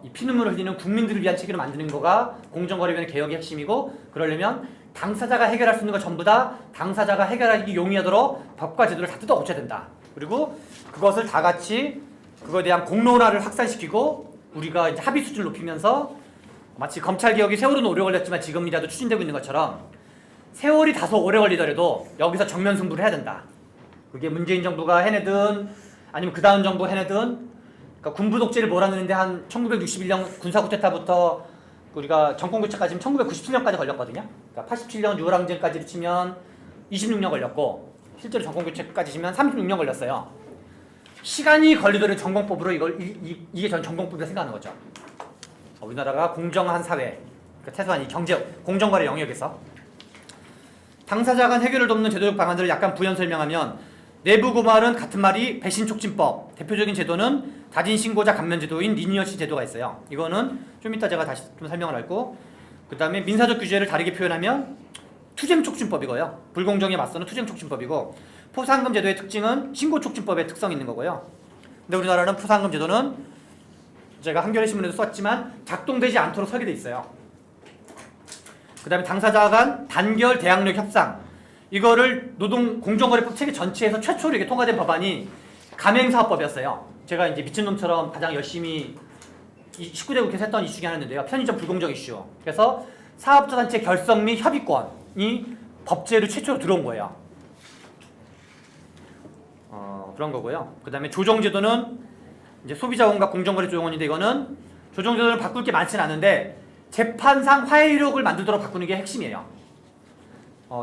Speaker 1: 이 피눈물을 흘리는 국민들을 위한 체계를 만드는 거가 공정거래위원회 개혁의 핵심이고 그러려면 당사자가 해결할 수 있는 거 전부 다 당사자가 해결하기 용이하도록 법과 제도를 다 뜯어 고쳐야 된다. 그리고 그것을 다 같이 그거에 대한 공론화를 확산시키고 우리가 이제 합의 수준을 높이면서 마치 검찰 개혁이 세월은 오래 걸렸지만 지금이라도 추진되고 있는 것처럼 세월이 다소 오래 걸리더라도 여기서 정면 승부를 해야 된다. 그게 문재인 정부가 해내든 아니면 그 다음 정부가 해내든 그러니까 군부 독재를 몰아내는데 한 1961년 군사쿠데타부터 우리가 정권교체까지 1997년까지 걸렸거든요. 그러니까 87년 유월항쟁까지를 치면 26년 걸렸고 실제로 정권교체까지 치면 36년 걸렸어요. 시간이 걸리더라도 정공법으로 이게 전 정공법이라고 생각하는 거죠. 우리나라가 공정한 사회, 그러니까 최소한 이 경제 공정거래 영역에서 당사자 간 해결을 돕는 제도적 방안들을 약간 부연 설명하면 내부 고발은 같은 말이 배신촉진법, 대표적인 제도는 자진신고자 감면제도인 리니어시 제도가 있어요. 이거는 좀 이따 제가 다시 좀 설명을 할고 그 다음에 민사적 규제를 다르게 표현하면 투쟁촉진법이고요. 불공정에 맞서는 투쟁촉진법이고 포상금 제도의 특징은 신고촉진법의 특성이 있는 거고요. 근데 우리나라는 포상금 제도는 제가 한겨레 신문에도 썼지만 작동되지 않도록 설계돼 있어요. 그 다음에 당사자 간 단결 대항력 협상, 이거를 공정거래법 체계 전체에서 최초로 이렇게 통과된 법안이 가맹사업법이었어요. 제가 이제 미친놈처럼 가장 열심히 19대 국회에서 했던 이슈 중에 하나인데요. 편의점 불공정 이슈. 그래서 사업자 단체 결성 및 협의권이 법제로 최초로 들어온 거예요. 그런 거고요. 그 다음에 조정제도는 이제 소비자원과 공정거래 조정원인데, 이거는 조정제도를 바꿀 게 많지는 않은데 재판상 화해력을 만들도록 바꾸는 게 핵심이에요.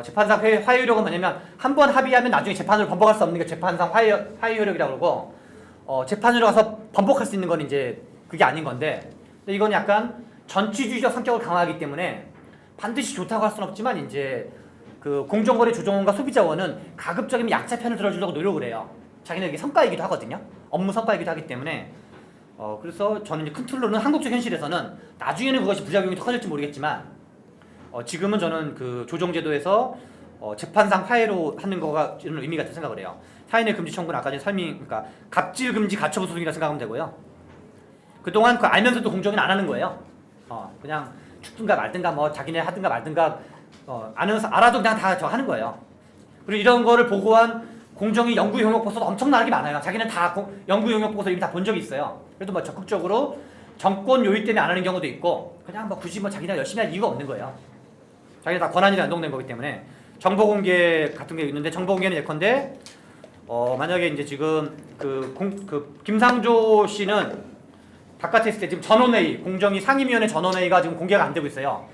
Speaker 1: 재판상 화해력은 뭐냐면 한 번 합의하면 나중에 재판으로 번복할 수 없는 게 재판상 화해력이라고 그러고, 재판으로 가서 번복할 수 있는 건 이제 그게 아닌 건데, 근데 이건 약간 전치주의적 성격을 강화하기 때문에 반드시 좋다고 할 수는 없지만, 이제 그 공정거래 조정원과 소비자원은 가급적이면 약자 편을 들어주려고 노력을 해요. 자기네들이 성과이기도 하거든요. 업무 성과이기도 하기 때문에. 그래서 저는 이제 큰 틀로는 한국적 현실에서는 나중에는 그것이 부작용이 더 커질지 모르겠지만, 지금은 저는 그 조정제도에서 재판상 화해로 하는 거가 이런 의미가 있다고 생각을 해요. 사인의 금지 청구는 아까 전에 그러니까 갑질 금지 가처분 소송이라 생각하면 되고요. 그동안 그 알면서도 공정은 안 하는 거예요. 그냥 죽든가 말든가 뭐 자기네 하든가 말든가 알아도 그냥 다 저 하는 거예요. 그리고 이런 거를 보고한 공정위 연구 용역 보고서도 엄청나게 많아요. 자기는 다 연구 용역 보고서 이미 다 본 적이 있어요. 그래도 뭐 적극적으로 정권 요인 때문에 안 하는 경우도 있고, 그냥 뭐 굳이 뭐 자기네가 열심히 할 이유가 없는 거예요. 자기네 다 권한이 연동된 거기 때문에. 정보 공개 같은 게 있는데, 정보 공개는 예컨대 만약에 이제 지금 그 김상조 씨는 바깥에 있을 때 지금 전원회의, 공정위 상임위원회 전원회의가 지금 공개가 안 되고 있어요.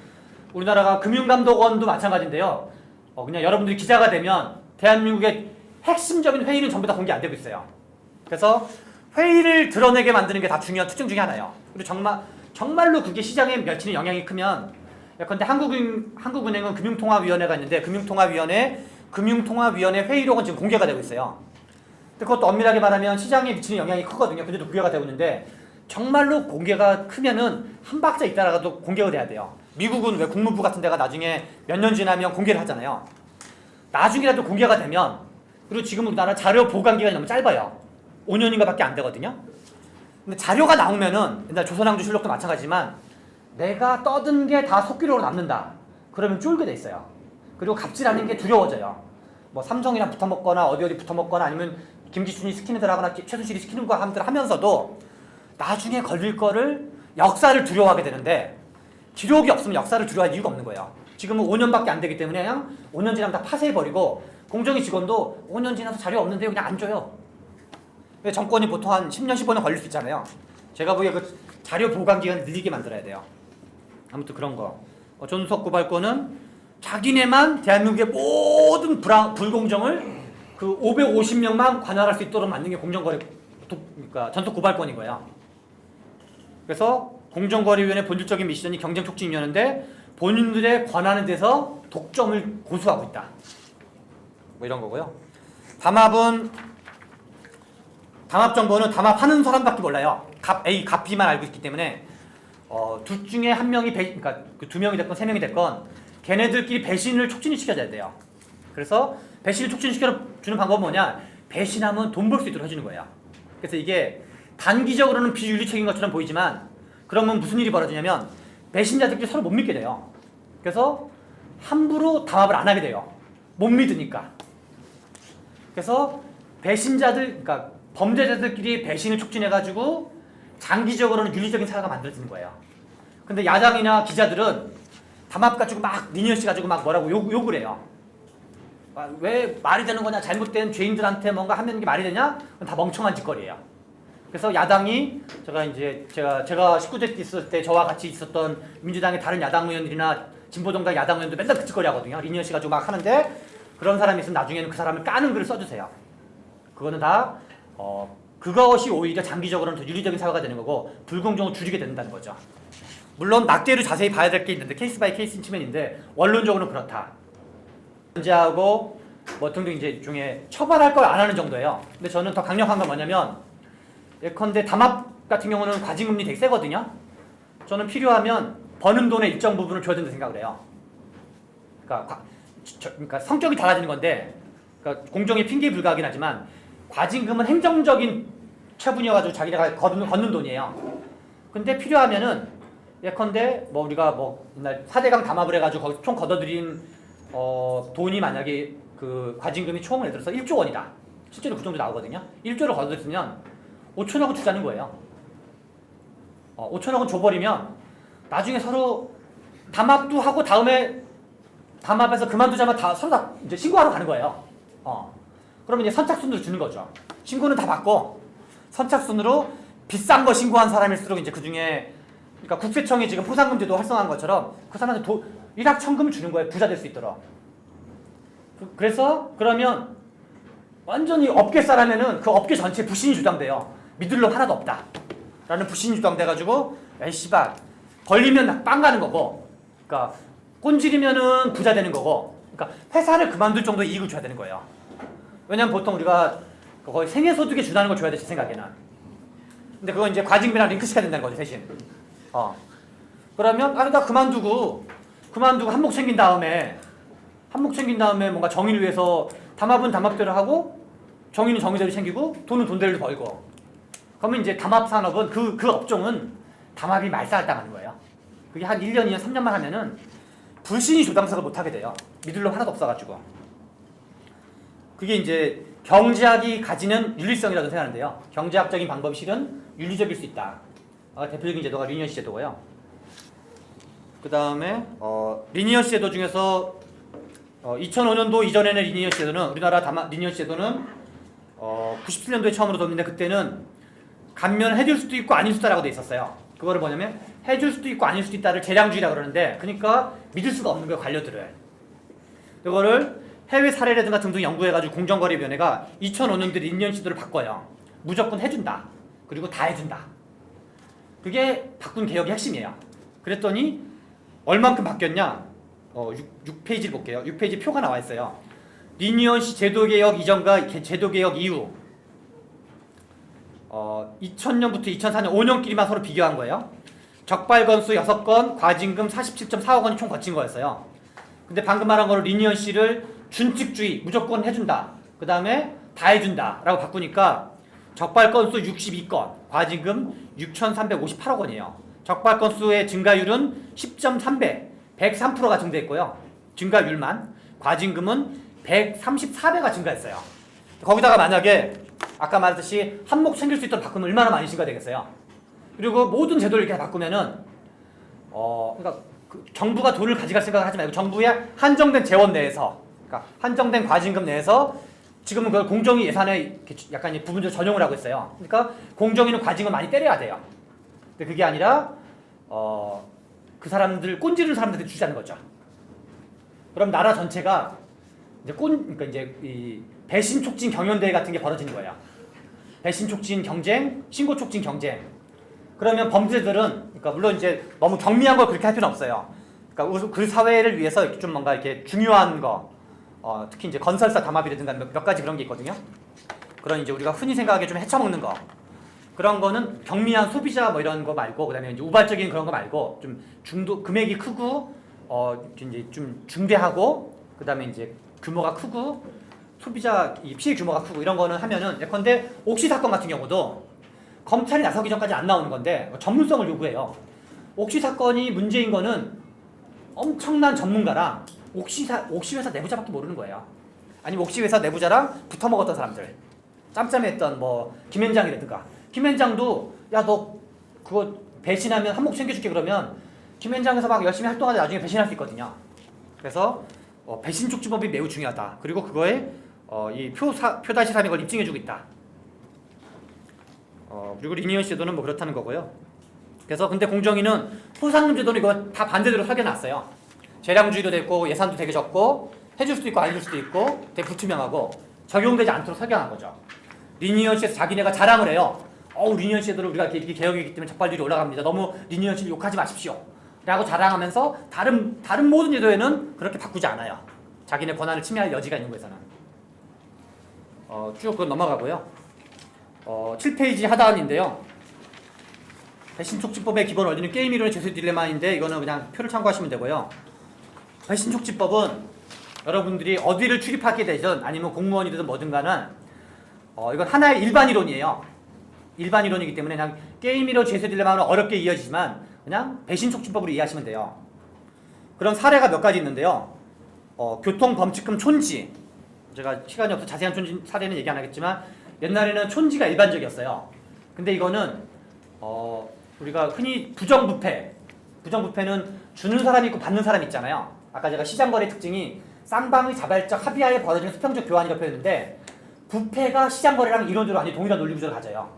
Speaker 1: 우리나라가 금융감독원도 마찬가지인데요. 그냥 여러분들이 기자가 되면 대한민국의 핵심적인 회의는 전부 다 공개 안 되고 있어요. 그래서 회의를 드러내게 만드는 게 다 중요한 특징 중에 하나예요. 그리고 정말로 그게 시장에 미치는 영향이 크면, 예컨대 한국은행은 금융통화위원회가 있는데, 금융통화위원회 회의록은 지금 공개가 되고 있어요. 근데 그것도 엄밀하게 말하면 시장에 미치는 영향이 크거든요. 근데도 공개가 되고 있는데, 정말로 공개가 크면은 한 박자 있다가도 공개가 돼야 돼요. 미국은 왜 국무부 같은 데가 나중에 몇 년 지나면 공개를 하잖아요. 나중이라도 공개가 되면, 그리고 지금 우리나라 자료 보관 기간이 너무 짧아요. 5년인가 밖에 안 되거든요. 근데 자료가 나오면은, 옛날 조선왕조실록도 마찬가지지만, 내가 떠든 게 다 속기록으로 남는다. 그러면 쫄게 돼 있어요. 그리고 갑질하는 게 두려워져요. 뭐 삼성이랑 붙어먹거나 어디 붙어먹거나, 아니면 김기춘이 시키는 대로 하거나 최순실이 시키는 거 하면서도 나중에 걸릴 거를, 역사를 두려워하게 되는데, 기록이 없으면 역사를 두려워할 이유가 없는 거예요. 지금은 5년밖에 안 되기 때문에 그냥 5년 지나면 다 파쇄해버리고, 공정위 직원도 5년 지나서 자료 없는데 그냥 안 줘요. 정권이 보통 한 10년, 15년 걸릴 수 있잖아요. 제가 보기에 그 자료 보관 기간을 늘리게 만들어야 돼요. 아무튼 그런 거. 존속 고발권은 자기네만 대한민국의 모든 불공정을 그 550명만 관할할 수 있도록 만든 게 공정거래, 그러니까 전속 고발권이고요. 그래서 공정거래위원회 본질적인 미션이 경쟁촉진위원회인데, 본인들의 권한에 대해서 독점을 고수하고 있다. 뭐 이런 거고요. 담합정보는 담합하는 사람밖에 몰라요. 갑 A, 갑 B만 알고 있기 때문에, 둘 중에 한 명이 그러니까 그 두 명이 됐건 세 명이 됐건 걔네들끼리 배신을 촉진을 시켜줘야 돼요. 그래서 배신을 촉진시켜주는 방법은 뭐냐? 배신하면 돈 벌 수 있도록 해주는 거예요. 그래서 이게 단기적으로는 비윤리적인 것처럼 보이지만, 그러면 무슨 일이 벌어지냐면 배신자들끼리 서로 못 믿게 돼요. 그래서 함부로 담합을 안 하게 돼요. 못 믿으니까. 그래서 그러니까 범죄자들끼리 배신을 촉진해가지고 장기적으로는 윤리적인 사회가 만들어지는 거예요. 근데 야당이나 기자들은 담합 가지고 막 니니언씨 가지고 막 뭐라고 욕을 해요. 왜 말이 되는 거냐? 잘못된 죄인들한테 뭔가 하는 게 말이 되냐? 그건 다 멍청한 짓거리예요. 그래서 야당이, 제가 19대 때 있을 때 저와 같이 있었던 민주당의 다른 야당 의원들이나 진보정당 야당 의원도 맨날 그 짓거리 하거든요. 니니언씨 가지고 막 하는데, 그런 사람이 있으면 나중에는 그 사람을 까는 글을 써주세요. 그거는 다 그것이 오히려 장기적으로는 더 윤리적인 사회가 되는 거고, 불공정을 줄이게 된다는 거죠. 물론 낙제로 자세히 봐야 될 게 있는데, 케이스 바이 케이스 측면인데, 원론적으로는 그렇다. 견제하고 뭐 등등 이제 중에 처벌할 걸 안 하는 정도예요. 근데 저는 더 강력한 건 뭐냐면, 예컨대 담합 같은 경우는 과징금리 되게 세거든요. 저는 필요하면 버는 돈의 일정 부분을 줘야 된다고 생각을 해요. 그러니까 성격이 달라지는 건데, 그러니까 공정의 핑계에 불과하긴 하지만, 과징금은 행정적인 처분이어가지고 자기네가 걷는 돈이에요. 근데 필요하면은 예컨대 뭐 우리가 뭐 옛날 4대강 담합을 해가지고 거기서 총 걷어들인 돈이 만약에 그 과징금이 총 예를 들어서 1조 원이다. 실제로 그 정도 나오거든요. 1조를 걷어들였으면 5천억을 주자는 거예요. 5천억은 줘버리면 나중에 서로 담합도 하고 다음에 담합에서 그만두자면 서로 다 이제 신고하러 가는 거예요. 그러면 이제 선착순으로 주는 거죠. 신고는 다 받고 선착순으로 비싼 거 신고한 사람일수록 이제 그 중에 그러니까 국세청이 지금 포상금제도 활성화한 것처럼 그 사람한테 일확천금을 주는 거예요. 부자 될 수 있도록. 그래서 그러면 완전히 업계 사람에는 그 업계 전체에 불신이 주장돼요. 믿을 놈 하나도 없다. 라는 불신이 주장돼가지고 에이 씨발 걸리면 빵 가는 거고 그러니까 꼰질이면은 부자 되는 거고 그러니까 회사를 그만둘 정도의 이익을 줘야 되는 거예요. 왜냐면 보통 우리가 거의 생애소득에 준하는 걸 줘야 돼, 제 생각에는. 근데 그건 이제 과징금이랑 링크시켜야 된다는 거죠, 대신. 그러면 나 그만두고 한몫 챙긴 다음에 뭔가 정의를 위해서 담합은 담합대로 하고 정의는 정의대로 챙기고 돈은 돈대로 벌고 그러면 이제 담합 산업은 그 업종은 담합이 말살당하는 거예요. 그게 한 1년, 2년, 3년만 하면은 불신이 조당석을 못 하게 돼요. 믿을 놈 하나도 없어가지고. 그게 이제 경제학이 가지는 윤리성이라고 생각하는데요. 경제학적인 방법이 실은 윤리적일 수 있다. 대표적인 제도가 리니언시 제도고요. 그 다음에 리니언시 제도 중에서 2005년도 이전에는 리니언시 제도는 우리나라 리니언시 제도는 97년도에 처음으로 뒀는데 그때는 감면을 해줄 수도 있고 아닐 수도 있다라고 돼 있었어요. 그거를 뭐냐면 해줄 수도 있고 아닐 수도 있다를 재량주의라고 그러는데 그러니까 믿을 수가 없는 거예요. 관료들을. 이거를 해외 사례라든가 등등 연구해가지고 공정거래위원회가 2005년도 리니언 시도를 바꿔요. 무조건 해준다. 그리고 다 해준다. 그게 바꾼 개혁의 핵심이에요. 그랬더니 얼만큼 바뀌었냐? 6페이지를 볼게요. 6페이지 표가 나와 있어요. 리니언시 제도개혁 이전과 제도개혁 이후 2000년부터 2004년 5년끼리만 서로 비교한 거예요. 적발 건수 6건, 과징금 47.4억 원이 총 거친 거였어요. 근데 방금 말한 거로 리니언시를 준칙주의, 무조건 해준다. 그 다음에 다 해준다. 라고 바꾸니까 적발 건수 62건, 과징금 6,358억 원이에요. 적발 건수의 증가율은 10.3배, 103%가 증가했고요. 증가율만. 과징금은 134배가 증가했어요. 거기다가 만약에 아까 말했듯이 한몫 챙길 수 있도록 바꾸면 얼마나 많이 증가되겠어요. 그리고 모든 제도를 이렇게 바꾸면은 그러니까 정부가 돈을 가져갈 생각을 하지 말고 정부의 한정된 재원 내에서 그러니까 한정된 과징금 내에서 지금은 그걸 공정위 예산에 약간 부분적으로 전용을 하고 있어요. 그러니까 공정위는 과징금 많이 때려야 돼요. 근데 그게 아니라 그 사람들 꼰지르는 사람들한테 주자는 거죠. 그럼 나라 전체가 이제 그러니까 이제 이 배신 촉진 경연대회 같은 게 벌어지는 거예요. 배신 촉진 경쟁, 신고 촉진 경쟁. 그러면 범죄들은 그러니까 물론 이제 너무 경미한 걸 그렇게 할 필요는 없어요. 그러니까 그 사회를 위해서 좀 뭔가 이렇게 중요한 거, 특히 이제 건설사 담합이라든가 몇 가지 그런 게 있거든요. 그런 이제 우리가 흔히 생각하기에 좀 헤쳐먹는 거. 그런 거는 경미한 소비자 뭐 이런 거 말고 그다음에 이제 우발적인 그런 거 말고 좀 금액이 크고 이제 좀 중대하고 그다음에 이제 규모가 크고 소비자 이 피해 규모가 크고 이런 거는 하면은 예컨대 옥시 사건 같은 경우도 검찰이 나서기 전까지 안 나오는 건데 전문성을 요구해요. 옥시 사건이 문제인 거는 엄청난 전문가랑 옥시 회사 내부자밖에 모르는 거예요. 아니면 옥시 회사 내부자랑 붙어 먹었던 사람들, 짬짬했던 뭐 김현장이라든가. 김현장도 야 너 그거 배신하면 한몫 챙겨줄게 그러면 김현장에서 막 열심히 활동하다 나중에 배신할 수 있거든요. 그래서 배신 촉진법이 매우 중요하다. 그리고 그거에 이 표다시 3이 걸 입증해주고 있다. 그리고 리니언 제도는 뭐 그렇다는 거고요. 그래서 근데 공정위는 포상금 제도는 이거 다 반대대로 설계놨어요. 재량주의도 됐고 예산도 되게 적고 해줄 수도 있고 안 해줄 수도 있고 되게 불투명하고 적용되지 않도록 설계한 거죠. 리니언 시에서 자기네가 자랑을 해요. 리니언 제도를 우리가 이렇게 개혁이기 때문에 적발률이 올라갑니다. 너무 리니언 시를 욕하지 마십시오. 라고 자랑하면서 다른 모든 제도에는 그렇게 바꾸지 않아요. 자기네 권한을 침해할 여지가 있는 거에서는. 쭉 그건 넘어가고요. 7페이지 하단인데요. 배신촉진법의 기본 원리는 게임 이론의 죄수 딜레마인데 이거는 그냥 표를 참고하시면 되고요. 배신촉진법은 여러분들이 어디를 출입하게 되든 아니면 공무원이 되든 뭐든 간은 이건 하나의 일반 이론이에요. 일반 이론이기 때문에 그냥 게임 이론 죄수 딜레마는 어렵게 이어지지만 그냥 배신촉진법으로 이해하시면 돼요. 그런 사례가 몇 가지 있는데요. 교통범칙금 촌지. 제가 시간이 없어서 자세한 촌지 사례는 얘기 안 하겠지만 옛날에는 촌지가 일반적이었어요. 근데 이거는 우리가 흔히 부정부패. 부정부패는 주는 사람이 있고 받는 사람이 있잖아요. 아까 제가 시장거래 특징이 쌍방의 자발적 합의하에 벌어지는 수평적 교환이라고 표현했는데 부패가 시장거래랑 이론적으로 완전히 동일한 논리구조를 가져요.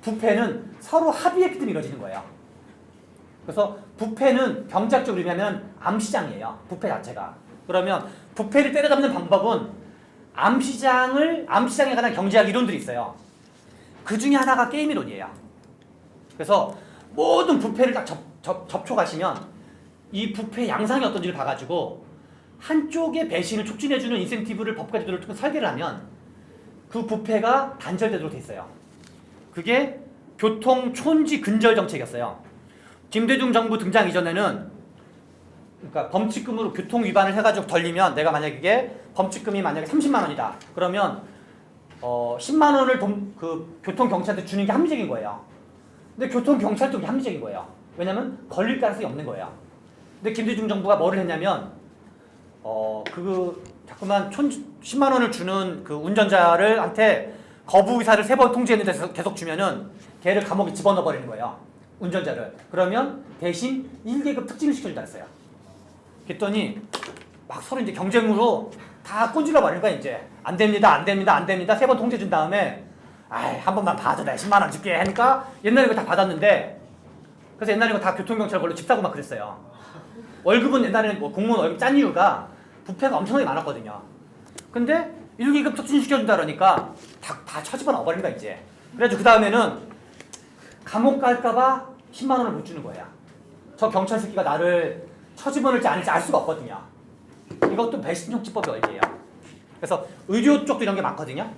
Speaker 1: 부패는 서로 합의에 기반으로 이루어지는 거예요. 그래서 부패는 경제학적으로 의미하면 암시장이에요. 부패 자체가. 그러면 부패를 때려잡는 방법은 암시장에 관한 경제학 이론들이 있어요. 그 중에 하나가 게임 이론이에요. 그래서 모든 부패를 딱 접촉하시면 이 부패의 양상이 어떤지를 봐가지고 한쪽의 배신을 촉진해주는 인센티브를 법과 제도를 통해 설계를 하면 그 부패가 단절되도록 돼 있어요. 그게 교통촌지 근절 정책이었어요. 김대중 정부 등장 이전에는 그러니까 범칙금으로 교통 위반을 해가지고 덜리면 내가 만약에 이게 범칙금이 만약에 30만 원이다. 그러면 10만 원을 교통경찰한테 주는 게 합리적인 거예요. 근데 교통경찰도 그게 합리적인 거예요. 왜냐면 걸릴 가능성이 없는 거예요. 근데 김대중 정부가 뭐를 했냐면 자꾸만 10만 원을 주는 그 운전자한테 거부 의사를 3번 통지했는데 계속 주면은 걔를 감옥에 집어넣어 버리는 거예요. 운전자를. 그러면 대신 1계급 특진을 시켜준다 했어요. 그랬더니 막 서로 이제 경쟁으로 다 꼰질러 버리는 거야. 이제 안 됩니다, 안 됩니다, 안 됩니다. 3번 통제 준 다음에 한 번만 봐줘, 내가 10만 원 줄게 하니까 옛날에 이거 다 받았는데 그래서 옛날에 이거 다 교통경찰 걸로 집 사고 막 그랬어요. 월급은 옛날에는 뭐 공무원 월급 짠 이유가 부패가 엄청나게 많았거든요. 근데 1계급 촉진시켜준다 그러니까 다 처집어 넣어버린 거야 이제. 그래가지고 그 다음에는 감옥 갈까봐 10만 원을 못 주는 거야. 저 경찰 새끼가 나를 처집어넣을지 아닐지 알 수가 없거든요. 이것도 배신촉진법의 원리예요. 그래서 의료 쪽도 이런 게 많거든요.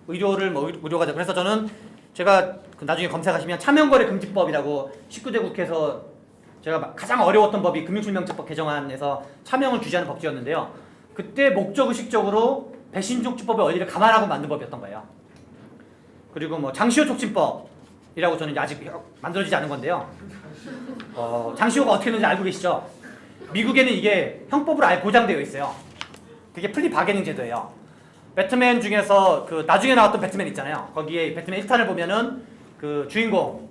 Speaker 1: 의료가 돼. 그래서 저는 제가 나중에 검색하시면 차명거래금지법이라고 19대 국회에서 제가 가장 어려웠던 법이 금융실명제법 개정안에서 차명을 규제하는 법규였는데요. 그때 목적의식적으로 배신촉진법의 원리를 감안하고 만든 법이었던 거예요. 그리고 뭐 장시호 촉진법이라고 저는 아직 만들어지지 않은 건데요. 장시호가 어떻게 되는지 알고 계시죠? 미국에는 이게 형법으로 아예 보장되어 있어요. 그게 플리 바게닝 제도예요. 배트맨 중에서 그 나중에 나왔던 배트맨 있잖아요. 거기에 배트맨 1탄을 보면은 그 주인공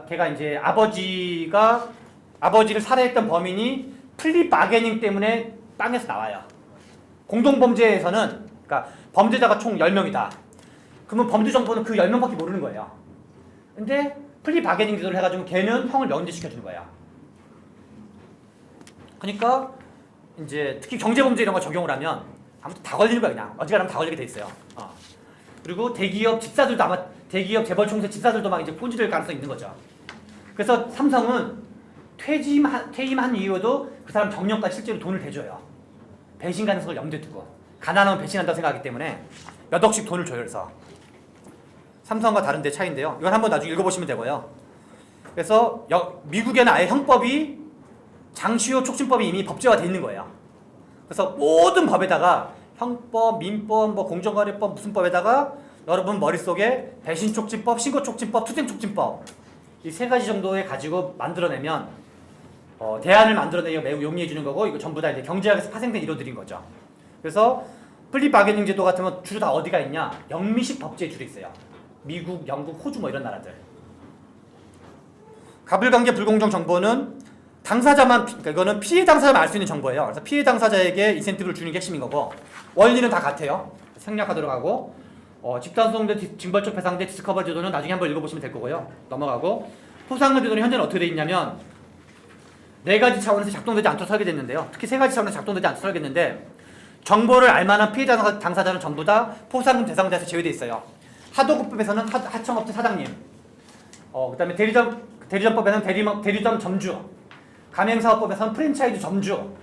Speaker 1: 걔가 이제 아버지를 살해했던 범인이 플리 바게닝 때문에 땅에서 나와요. 공동범죄에서는 그러니까 범죄자가 총 10명이다. 그러면 범죄 정보는 그 10명밖에 모르는 거예요. 근데 플리 바게닝 제도를 해가지고 걔는 형을 면제시켜주는 거예요. 그러니까 이제 특히 경제범죄 이런 거 적용을 하면 아무튼 다 걸리는 거야. 그냥 어지간하면 다 걸리게 돼 있어요. 그리고 대기업 집사들도 아마 대기업 재벌총수 집사들도 막 이제 꼰지될 가능성이 있는 거죠. 그래서 삼성은 퇴임한 이후에도 그 사람 정년까지 실제로 돈을 대줘요. 배신 가능성을 염두에 두고 가난하면 배신한다고 생각하기 때문에 몇 억씩 돈을 줘요. 그래서 삼성과 다른 데 차이인데요. 이건 한번 나중에 읽어보시면 되고요. 그래서 미국에는 아예 형법이 장시호 촉진법이 이미 법제화되어 있는 거예요. 그래서 모든 법에다가 형법, 민법, 뭐 공정거래법 무슨 법에다가 여러분 머릿속에 배신촉진법, 신고촉진법, 투쟁촉진법 이 3가지 정도에 가지고 만들어내면 대안을 만들어내기가 매우 용이해 주는 거고 이거 전부 다 이제 경제학에서 파생된 이론들인 거죠. 그래서 플리 바게닝 제도 같으면 주로 다 어디가 있냐? 영미식 법제에 주로 있어요. 미국, 영국, 호주 뭐 이런 나라들. 가불관계 불공정 정보는 그러니까 이거는 피해 당사자만 알 수 있는 정보예요. 그래서 피해 당사자에게 인센티브를 주는 게 핵심인 거고 원리는 다 같아요. 생략하도록 하고 집단소송대 징벌적 배상대 디스커버 제도는 나중에 한번 읽어보시면 될 거고요. 넘어가고 포상금 제도는 현재는 어떻게 되어 있냐면 4가지 차원에서 작동되지 않도록 설계됐는데요. 특히 3가지 차원에서 작동되지 않도록 설계됐는데 정보를 알만한 피해 당사자는 전부 다 포상금 대상자에서 제외되어 있어요. 하도급법에서는 하청업체 사장님, 그 다음에 대리점법에서는 대리점 점주, 가맹사업법에서는 프랜차이즈 점주,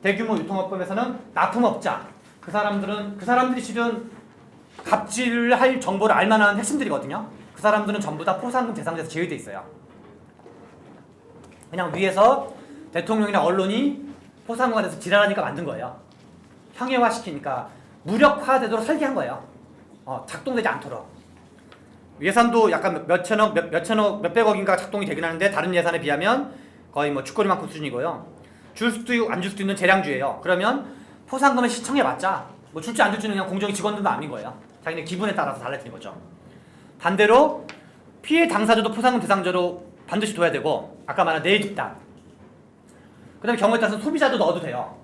Speaker 1: 대규모 유통업법에서는 납품업자. 그 사람들이 실은 갑질을 할 정보를 알만한 핵심들이거든요. 그 사람들은 전부 다 포상금 대상자에서 제외되어 있어요. 그냥 위에서 대통령이나 언론이 포상금에 대해서 지랄하니까 만든 거예요. 형해화시키니까 무력화되도록 설계한 거예요. 작동되지 않도록. 예산도 약간 몇천억, 몇천억, 몇백억인가 작동이 되긴 하는데 다른 예산에 비하면 거의 뭐 죽거리만큼 수준이고요. 줄 수도 있고 안 줄 수도 있는 재량주예요. 그러면 포상금을 신청해봤자 뭐 줄지 안 줄지는 그냥 공정위 직원들 마음인 거예요. 자기네 기분에 따라서 달라지는 거죠. 반대로 피해 당사자도 포상금 대상자로 반드시 둬야 되고 아까 말한 내 집단 그 다음에 경우에 따라서 소비자도 넣어도 돼요.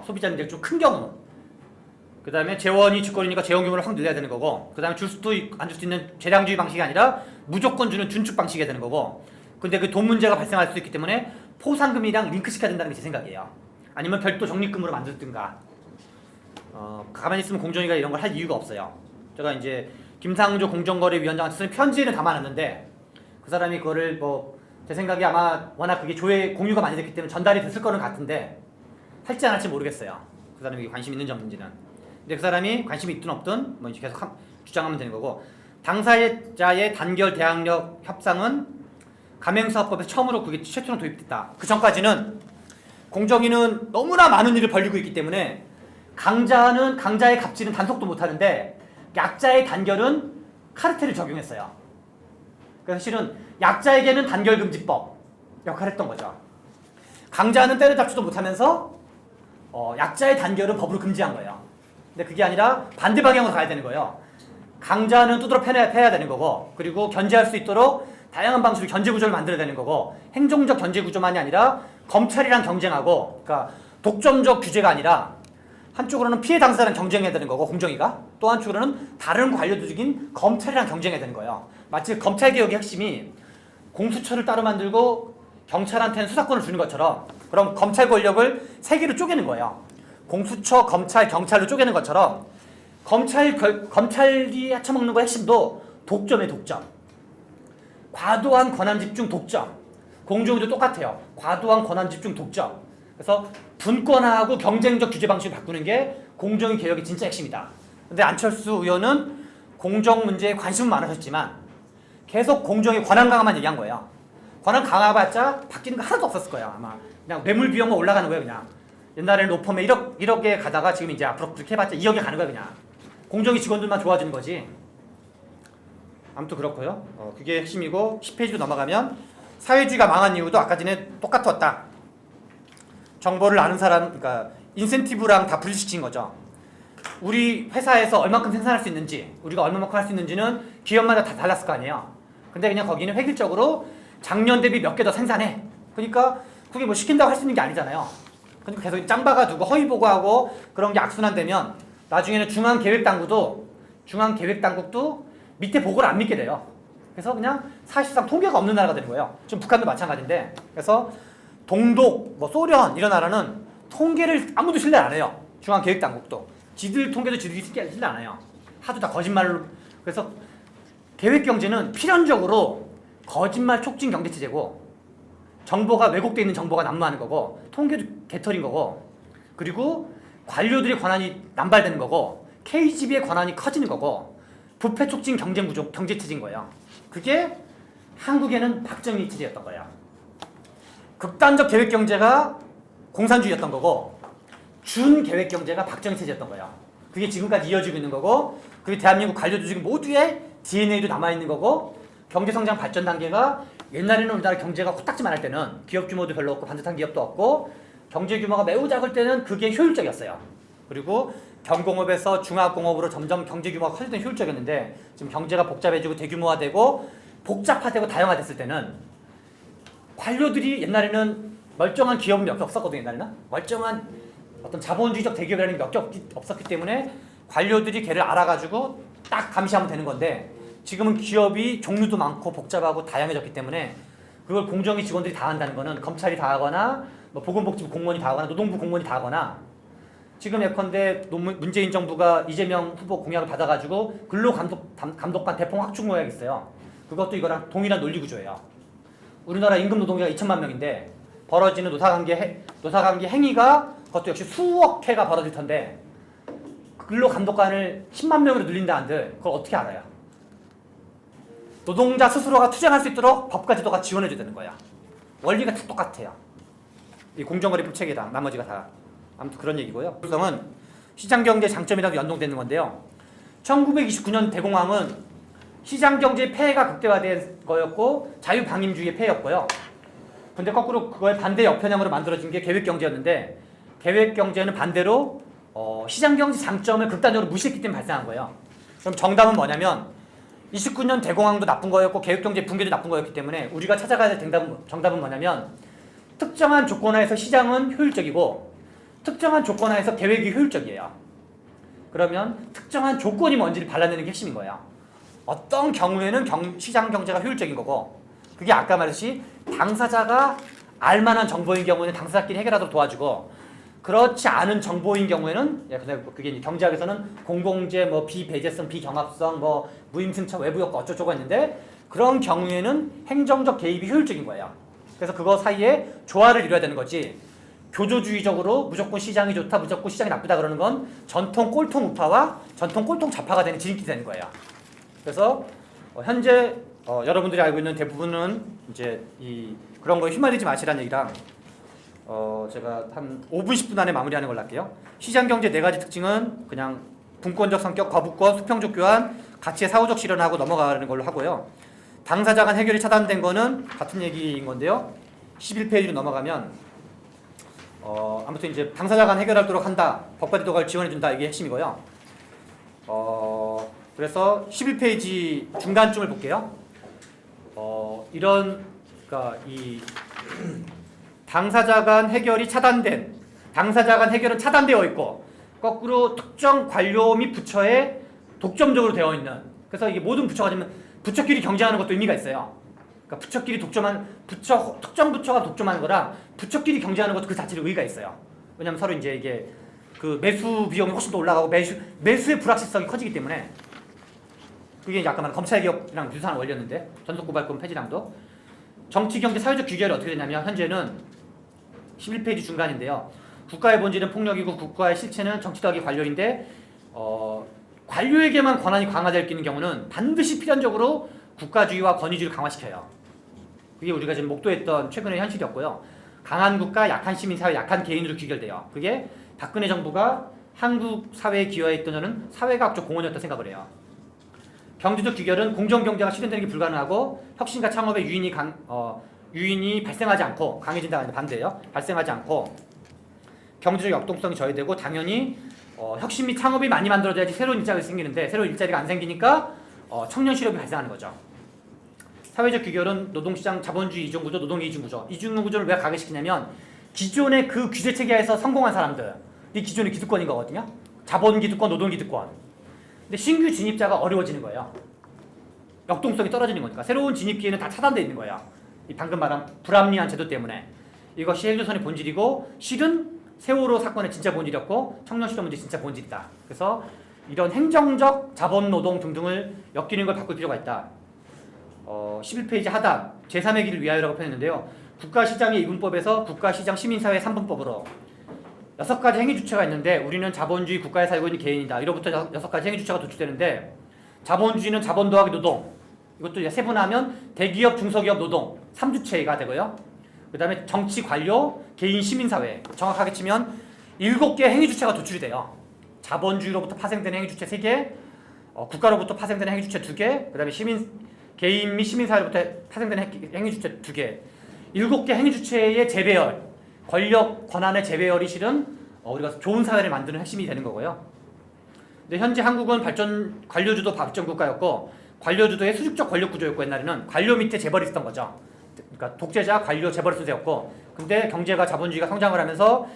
Speaker 1: 소비자는 이제 좀 큰 경우 그 다음에 재원이 주권이니까 재원 규모를 확 늘려야 되는 거고 그 다음에 줄 수도 안 줄 수 있는 재량주의 방식이 아니라 무조건 주는 준축 방식이 되는 거고 근데 그 돈 문제가 발생할 수 있기 때문에 포상금이랑 링크시켜야 된다는 게 제 생각이에요. 아니면 별도 적립금으로 만들든가 가만히 있으면 공정위가 이런 걸 할 이유가 없어요. 제가 이제 김상조 공정거래위원장한테 쓴 편지에는 담아놨는데 그 사람이 그거를 뭐 제 생각에 아마 워낙 그게 조회 공유가 많이 됐기 때문에 전달이 됐을 거는 같은데 할지 안 할지 모르겠어요. 그 사람이 관심 있는지 없는지는. 근데 그 사람이 관심이 있든 없든 뭐 이제 계속 주장하면 되는 거고 당사자의 단결 대항력 협상은 가맹사업법에서 처음으로 그게 최초로 도입됐다. 그 전까지는 공정위는 너무나 많은 일을 벌리고 있기 때문에 강자의 갑질은 단속도 못하는데 약자의 단결은 카르텔을 적용했어요. 그래서 실은 약자에게는 단결금지법 역할을 했던 거죠. 강자는 때려잡지도 못하면서 약자의 단결은 법으로 금지한 거예요. 근데 그게 아니라 반대 방향으로 가야 되는 거예요. 강자는 두드러 패야 되는 거고 그리고 견제할 수 있도록 다양한 방식으로 견제 구조를 만들어야 되는 거고 행정적 견제 구조만이 아니라 검찰이랑 경쟁하고 그러니까 독점적 규제가 아니라 한쪽으로는 피해 당사자랑 경쟁해야 되는 거고 공정위가 또 한쪽으로는 다른 관료조직인 검찰이랑 경쟁해야 되는 거예요. 마치 검찰개혁의 핵심이 공수처를 따로 만들고 경찰한테는 수사권을 주는 것처럼 그럼 검찰 권력을 세 개로 쪼개는 거예요. 공수처, 검찰, 경찰로 쪼개는 것처럼 검찰이 헤쳐먹는 거 핵심도 독점의 독점. 과도한 권한 집중 독점. 공정위도 똑같아요. 과도한 권한 집중 독점. 그래서 분권화하고 경쟁적 규제 방식을 바꾸는 게 공정위 개혁의 진짜 핵심이다. 근데 안철수 의원은 공정 문제에 관심은 많으셨지만 계속 공정위 권한 강화만 얘기한 거예요. 권한 강화봤자 바뀌는 거 하나도 없었을 거예요. 아마 그냥 매물 비용만 올라가는 거예요. 그냥 옛날에는 로펌에 1억에 가다가 지금 이제 앞으로 그렇게 해봤자 2억에 가는 거예요. 그냥 공정위 직원들만 좋아지는 거지. 아무튼 그렇고요. 그게 핵심이고 10페이지로 넘어가면 사회주의가 망한 이유도 아까 전에 똑같았다. 정보를 아는 사람, 그러니까 인센티브랑 다 분리시킨 거죠. 우리 회사에서 얼마큼 생산할 수 있는지, 우리가 얼마만큼 할 수 있는지는 기업마다 다 달랐을 거 아니에요. 근데 그냥 거기는 획일적으로 작년 대비 몇 개 더 생산해. 그러니까 그게 뭐 시킨다고 할 수 있는 게 아니잖아요. 그러니까 계속 짱박아 두고 허위 보고하고 그런 게 악순환되면 나중에는 중앙계획당국도 밑에 보고를 안 믿게 돼요. 그래서 그냥 사실상 통계가 없는 나라가 되는 거예요. 지금 북한도 마찬가지인데 그래서 동독, 뭐 소련 이런 나라는 통계를 아무도 신뢰 안 해요. 중앙계획당국도. 지들 통계도 지들이 신뢰 안 해요. 하도 다 거짓말로. 그래서 계획경제는 필연적으로 거짓말 촉진 경제체제고 정보가 왜곡되어 있는 정보가 난무하는 거고 통계도 개털인 거고 그리고 관료들의 권한이 남발되는 거고 KGB의 권한이 커지는 거고 부패 촉진 경제체제인 거예요. 그게 한국에는 박정희 체제였던 거예요. 극단적 계획경제가 공산주의였던 거고 준계획경제가 박정희 체제였던 거예요. 그게 지금까지 이어지고 있는 거고 그게 대한민국 관료조직 모두의 DNA도 남아있는 거고 경제성장 발전 단계가 옛날에는 우리나라 경제가 코딱지만 할 때는 기업 규모도 별로 없고 반듯한 기업도 없고 경제 규모가 매우 작을 때는 그게 효율적이었어요. 그리고 경공업에서 중화공업으로 점점 경제 규모가 커질 때는 효율적이었는데 지금 경제가 복잡해지고 대규모화되고 복잡화되고 다양화됐을 때는 관료들이 옛날에는 멀쩡한 기업은 몇 개 없었거든요. 옛날에는 멀쩡한 어떤 자본주의적 대기업이라는 게 몇 개 없었기 때문에 관료들이 걔를 알아가지고 딱 감시하면 되는 건데 지금은 기업이 종류도 많고 복잡하고 다양해졌기 때문에 그걸 공정위 직원들이 다 한다는 거는 검찰이 다 하거나 뭐 보건복지부 공무원이 다 하거나 노동부 공무원이 다 하거나 지금 예컨대 문재인 정부가 이재명 후보 공약을 받아가지고 근로감독관 대폭 확충 모양이 있어요. 그것도 이거랑 동일한 논리구조예요. 우리나라 임금 노동자가 2천만 명인데 벌어지는 노사관계 행위가 그것도 역시 수억 회가 벌어질 텐데 근로감독관을 10만 명으로 늘린다 한들 그걸 어떻게 알아요? 노동자 스스로가 투쟁할 수 있도록 법과 제도가 지원해줘야 되는 거야. 원리가 다 똑같아요. 이 공정거래법 체계랑 나머지가 다. 아무튼 그런 얘기고요. 시장경제 장점이랑 연동되는 건데요. 1929년 대공황은 시장 경제의 폐해가 극대화된 거였고 자유방임주의의 폐해였고요. 근데 거꾸로 그거의 반대 역편향으로 만들어진 게 계획 경제였는데 계획 경제는 반대로 시장 경제 장점을 극단적으로 무시했기 때문에 발생한 거예요. 그럼 정답은 뭐냐면 29년 대공황도 나쁜 거였고 계획 경제 붕괴도 나쁜 거였기 때문에 우리가 찾아가야 될 정답은 뭐냐면 특정한 조건하에서 시장은 효율적이고 특정한 조건하에서 계획이 효율적이에요. 그러면 특정한 조건이 뭔지를 발라내는 게 핵심인 거예요. 어떤 경우에는 시장 경제가 효율적인 거고 그게 아까 말했듯이 당사자가 알만한 정보인 경우에는 당사자끼리 해결하도록 도와주고 그렇지 않은 정보인 경우에는 그게 이제 경제학에서는 공공재, 뭐 비배제성, 비경합성, 뭐 무임승차, 외부효과 어쩌고저쩌고 했는데 그런 경우에는 행정적 개입이 효율적인 거예요. 그래서 그거 사이에 조화를 이뤄야 되는 거지 교조주의적으로 무조건 시장이 좋다, 무조건 시장이 나쁘다 그러는 건 전통 꼴통 우파와 전통 꼴통 좌파가 되는 지름길이 되는 거예요. 그래서 현재 여러분들이 알고 있는 대부분은 이제 그런 거에 휘말리지 마시라는 얘기랑 제가 한 5분 10분 안에 마무리하는 걸로 할게요. 시장 경제 네 가지 특징은 그냥 분권적 성격, 거부권, 수평적 교환, 가치의 사후적 실현하고 넘어가는 걸로 하고요. 당사자 간 해결이 차단된 거는 같은 얘기인 건데요. 11페이지로 넘어가면 아무튼 이제 당사자 간 해결하도록 한다. 법과 제도가 지원해 준다. 이게 핵심이고요. 그래서 11페이지 중간쯤을 볼게요. 그러니까 이 당사자 간 해결이 차단된, 당사자 간 해결은 차단되어 있고 거꾸로 특정 관료 및 부처에 독점적으로 되어 있는. 그래서 이게 모든 부처가 되면 부처끼리 경쟁하는 것도 의미가 있어요. 그러니까 부처끼리 특정 부처가 독점하는 거라 부처끼리 경쟁하는 것도 그 자체로 의의가 있어요. 왜냐면 서로 이제 이게 그 매수 비용이 훨씬 더 올라가고 매수의 불확실성이 커지기 때문에 그게 이제 아까 말한 검찰개혁이랑 유사한 원리였는데 전속고발권 폐지랑도 정치, 경제, 사회적 규결이 어떻게 되냐면 현재는 11페이지 중간인데요. 국가의 본질은 폭력이고 국가의 실체는 정치덕이 관료인데 관료에게만 권한이 강화될 있는 경우는 반드시 필연적으로 국가주의와 권위주의를 강화시켜요. 그게 우리가 지금 목도했던 최근의 현실이었고요. 강한 국가, 약한 시민사회, 약한 개인으로 규결돼요. 그게 박근혜 정부가 한국 사회에 기여했던 저는 사회과학적 공헌이었다 생각을 해요. 경제적 규결은 공정경제가 실현되는 게 불가능하고 혁신과 창업의 유인이 발생하지 않고 강해진다가 아니라 반대예요. 발생하지 않고 경제적 역동성이 저해되고 당연히 혁신 및 창업이 많이 만들어져야지 새로운 일자리가 생기는데 새로운 일자리가 안 생기니까 청년 실업이 발생하는 거죠. 사회적 규결은 노동시장 자본주의 이중구조, 노동의 이중구조. 이중구조를 왜 가게시키냐면 기존의 그 규제체계에서 성공한 사람들 이 기존의 기득권인 거거든요. 자본기득권, 노동기득권. 근데 신규 진입자가 어려워지는 거예요. 역동성이 떨어지는 거니까 새로운 진입 기회는 다 차단되어 있는 거예요. 이 방금 말한 불합리한 제도 때문에. 이것이 헬조선의 본질이고 실은 세월호 사건의 진짜 본질이었고 청년 실업 문제 진짜 본질이다. 그래서 이런 행정적 자본노동 등등을 엮이는 걸 바꿀 필요가 있다. 11페이지 하단 제3의 길을 위하여라고 표현했는데요. 국가시장의 이분법에서 국가시장 시민사회 3분법으로 6가지 행위주체가 있는데 우리는 자본주의 국가에 살고 있는 개인이다. 이로부터 6가지 행위주체가 도출되는데 자본주의는 자본 더하기 노동. 이것도 이제 세분화하면 대기업, 중소기업, 노동 3주체가 되고요. 그 다음에 정치, 관료, 개인, 시민사회 정확하게 치면 7개의 행위주체가 도출이 돼요. 자본주의로부터 파생되는 행위주체 3개, 국가로부터 파생되는 행위주체 2개, 그 다음에 개인 및 시민사회로부터 파생되는 행위주체 2개 7개 행위주체의 재배열, 권력, 권한의 재배열이 실은 우리가 좋은 사회를 만드는 핵심이 되는 거고요. 근데 현재 한국은 관료주도 발전국가였고 관료주도의 수직적 권력 구조였고 옛날에는 관료 밑에 재벌이 있었던 거죠. 그러니까 독재자, 관료, 재벌 수세였고 근데 경제가 자본주의가 성장을 하면서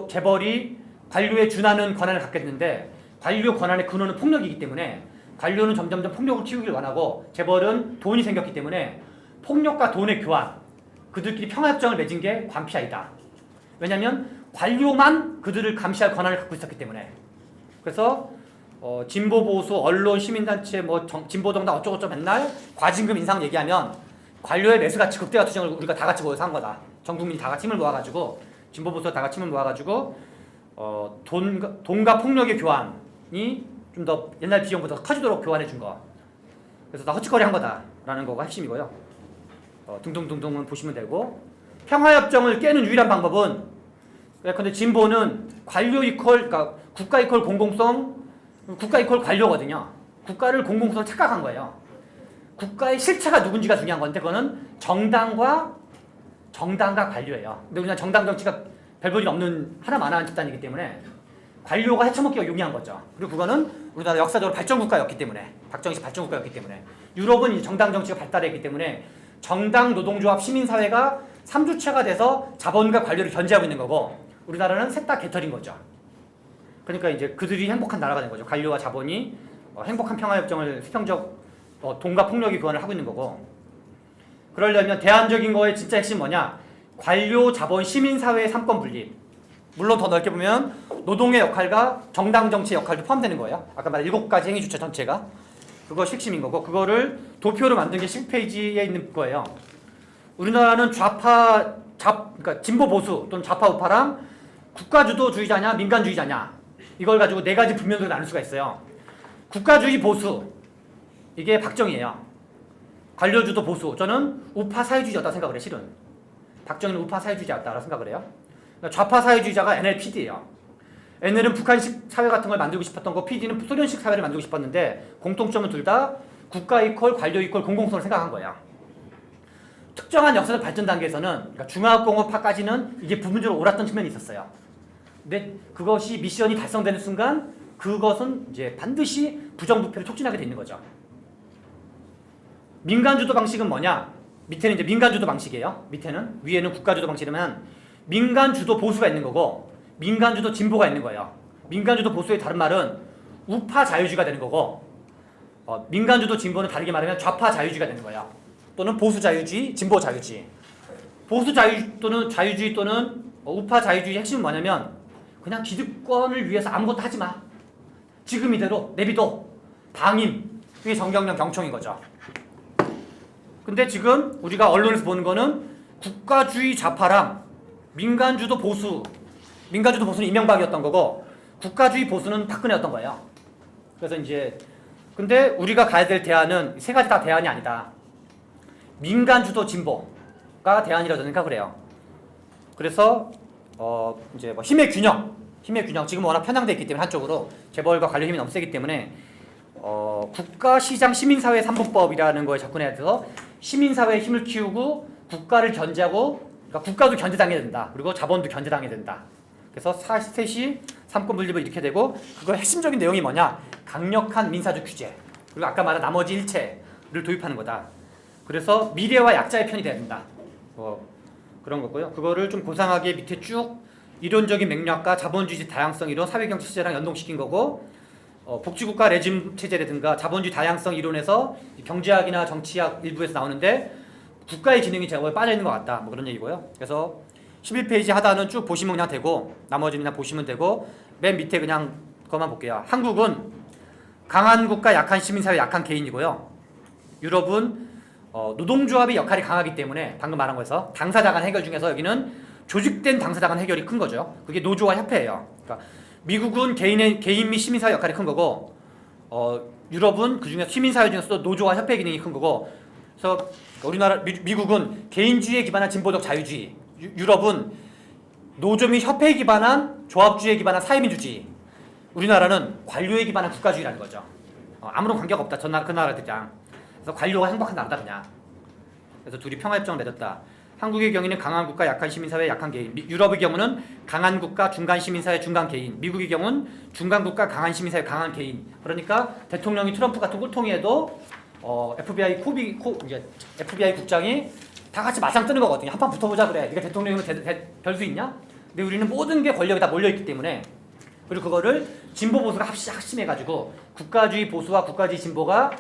Speaker 1: 재벌이 관료에 준하는 권한을 갖겠는데 관료 권한의 근원은 폭력이기 때문에 관료는 점점점 폭력을 키우길 원하고 재벌은 돈이 생겼기 때문에 폭력과 돈의 교환 그들끼리 평화협정을 맺은 게 관피아이다. 왜냐하면 관료만 그들을 감시할 권한을 갖고 있었기 때문에. 그래서 진보 보수 언론 시민단체 진보 정당 어쩌고저쩌고 맨날 과징금 인상 얘기하면 관료의 매수가치 극대화 투쟁을 우리가 다 같이 모여서 한 거다. 전 국민이 다 같이 힘을 모아가지고 진보 보수가 다 같이 힘을 모아가지고 돈과 폭력의 교환이 좀 더 옛날 비용보다 커지도록 교환해 준 거. 그래서 다 허치거리 한 거다라는 거가 핵심이고요. 등등등등은 보시면 되고 평화협정을 깨는 유일한 방법은 근데 진보는 관료 그러니까 국가 이퀄 공공성, 국가 이퀄 관료거든요. 국가를 공공성을 착각한 거예요. 국가의 실체가 누군지가 중요한 건데 그거는 정당과 관료예요. 근데 우리나라 정당 정치가 별 볼일 없는 하나만한 집단이기 때문에 관료가 헤쳐먹기가 용이한 거죠. 그리고 그거는 우리나라 역사적으로 발전국가였기 때문에 박정희식 발전국가였기 때문에 유럽은 이 정당 정치가 발달했기 때문에 정당, 노동조합, 시민사회가 3주체가 돼서 자본과 관료를 견제하고 있는 거고 우리나라는 셋 다 개털인 거죠. 그러니까 이제 그들이 행복한 나라가 된 거죠. 관료와 자본이 행복한 평화협정을 수평적 돈과 폭력의 교환을 하고 있는 거고 그러려면 대안적인 거의 진짜 핵심 뭐냐? 관료, 자본, 시민사회의 삼권 분립. 물론 더 넓게 보면 노동의 역할과 정당 정치의 역할도 포함되는 거예요. 아까 말한 7가지 행위 주체 전체가 그것이 핵심인 거고 그거를 도표로 만든 게 10페이지에 있는 거예요. 우리나라는 그러니까 진보 보수 또는 좌파 우파랑 국가주도주의자냐 민간주의자냐 이걸 가지고 4가지 분면으로 나눌 수가 있어요. 국가주의 보수 이게 박정희예요. 관료주도 보수 저는 우파 사회주의자였다 생각을 해. 실은 박정희는 우파 사회주의자였다고 생각을 해요. 그러니까 좌파 사회주의자가 NLPD예요. NL은 북한식 사회 같은 걸 만들고 싶었던 거, PD는 소련식 사회를 만들고 싶었는데 공통점은 둘 다 국가 이퀄 관료 이퀄 공공성을 생각한 거야. 특정한 역사적 발전 단계에서는 그러니까 중화공업화까지는 이게 부분적으로 옳았던 측면이 있었어요. 근데 그것이 미션이 달성되는 순간 그것은 이제 반드시 부정부패를 촉진하게 되는 거죠. 민간주도 방식은 뭐냐? 밑에는 이제 민간주도 방식이에요. 밑에는 위에는 국가주도 방식이면 민간주도 보수가 있는 거고 민간주도 진보가 있는 거예요. 민간주도 보수의 다른 말은 우파 자유주의가 되는 거고 민간주도 진보는 다르게 말하면 좌파 자유주의가 되는 거예요. 또는 보수 자유주의, 진보 자유주의. 보수 자유 또는 자유주의 또는 우파 자유주의의 핵심은 뭐냐면 그냥 기득권을 위해서 아무것도 하지 마. 지금 이대로 내비둬. 방임. 그게 정경련 경총인 거죠. 근데 지금 우리가 언론에서 보는 거는 국가주의 좌파랑 민간주도 보수는 이명박이었던 거고 국가주의 보수는 박근혜였던 거예요. 그래서 이제 근데 우리가 가야 될 대안은 3가지 다 대안이 아니다. 민간주도 진보가 대안이라고 저는 생각을 해요. 그래서 이제 뭐 힘의 균형 지금 워낙 편향돼 있기 때문에 한쪽으로 재벌과 관료 힘이 너무 세기 때문에 국가, 시장, 시민사회 3분법이라는 거에 접근해야 돼서 시민사회의 힘을 키우고 국가를 견제하고 그러니까 국가도 견제당해야 된다. 그리고 자본도 견제당해야 된다. 그래서 셋이 삼권 분립을 이렇게 되고 그거 핵심적인 내용이 뭐냐? 강력한 민사적 규제 그리고 아까 말한 나머지 일체를 도입하는 거다. 그래서 미래와 약자의 편이 돼야 된다. 그런 거고요. 그거를 좀 고상하게 밑에 쭉 이론적인 맥락과 자본주의 다양성 이론, 사회경제 체제랑 연동시킨 거고 복지국가 레짐 체제라든가 자본주의 다양성 이론에서 경제학이나 정치학 일부에서 나오는데 국가의 기능이 제가 빠져 있는 것 같다. 뭐 그런 얘기고요. 그래서 11페이지 하단은 쭉 보시면 그냥 되고 나머지는 그냥 보시면 되고 맨 밑에 그냥 그것만 볼게요. 한국은 강한 국가, 약한 시민사회, 약한 개인이고요. 유럽은 노동조합의 역할이 강하기 때문에 방금 말한 거에서 당사자 간 해결 중에서 여기는 조직된 당사자 간 해결이 큰 거죠. 그게 노조와 협회예요. 그러니까 미국은 개인 및 시민사회 역할이 큰 거고 유럽은 그중에 시민사회 중에서도 노조와 협회 기능이 큰 거고 그래서 미국은 개인주의에 기반한 진보적 자유주의 유럽은 노조 및 협회에 기반한 조합주의에 기반한 사회민주주의 우리나라는 관료에 기반한 국가주의라는 거죠. 아무런 관계가 없다. 그 나라들이랑 그래서 관료가 행복한 나라다 그냥. 그래서 둘이 평화협정을 맺었다. 한국의 경우는 강한 국가, 약한 시민사회, 약한 개인. 유럽의 경우는 강한 국가, 중간 시민사회, 중간 개인. 미국의 경우는 중간 국가, 강한 시민사회, 강한 개인. 그러니까 대통령이 트럼프 같은 꼴통이에도 FBI FBI 국장이 다 같이 맞짱 뜨는 거거든요. 한판 붙어보자 그래. 네가 대통령이면 별 수 있냐? 근데 우리는 모든 게 권력이 다 몰려있기 때문에 그리고 그거를 진보 보수가 합심해가지고 국가주의 보수와 국가주의 진보가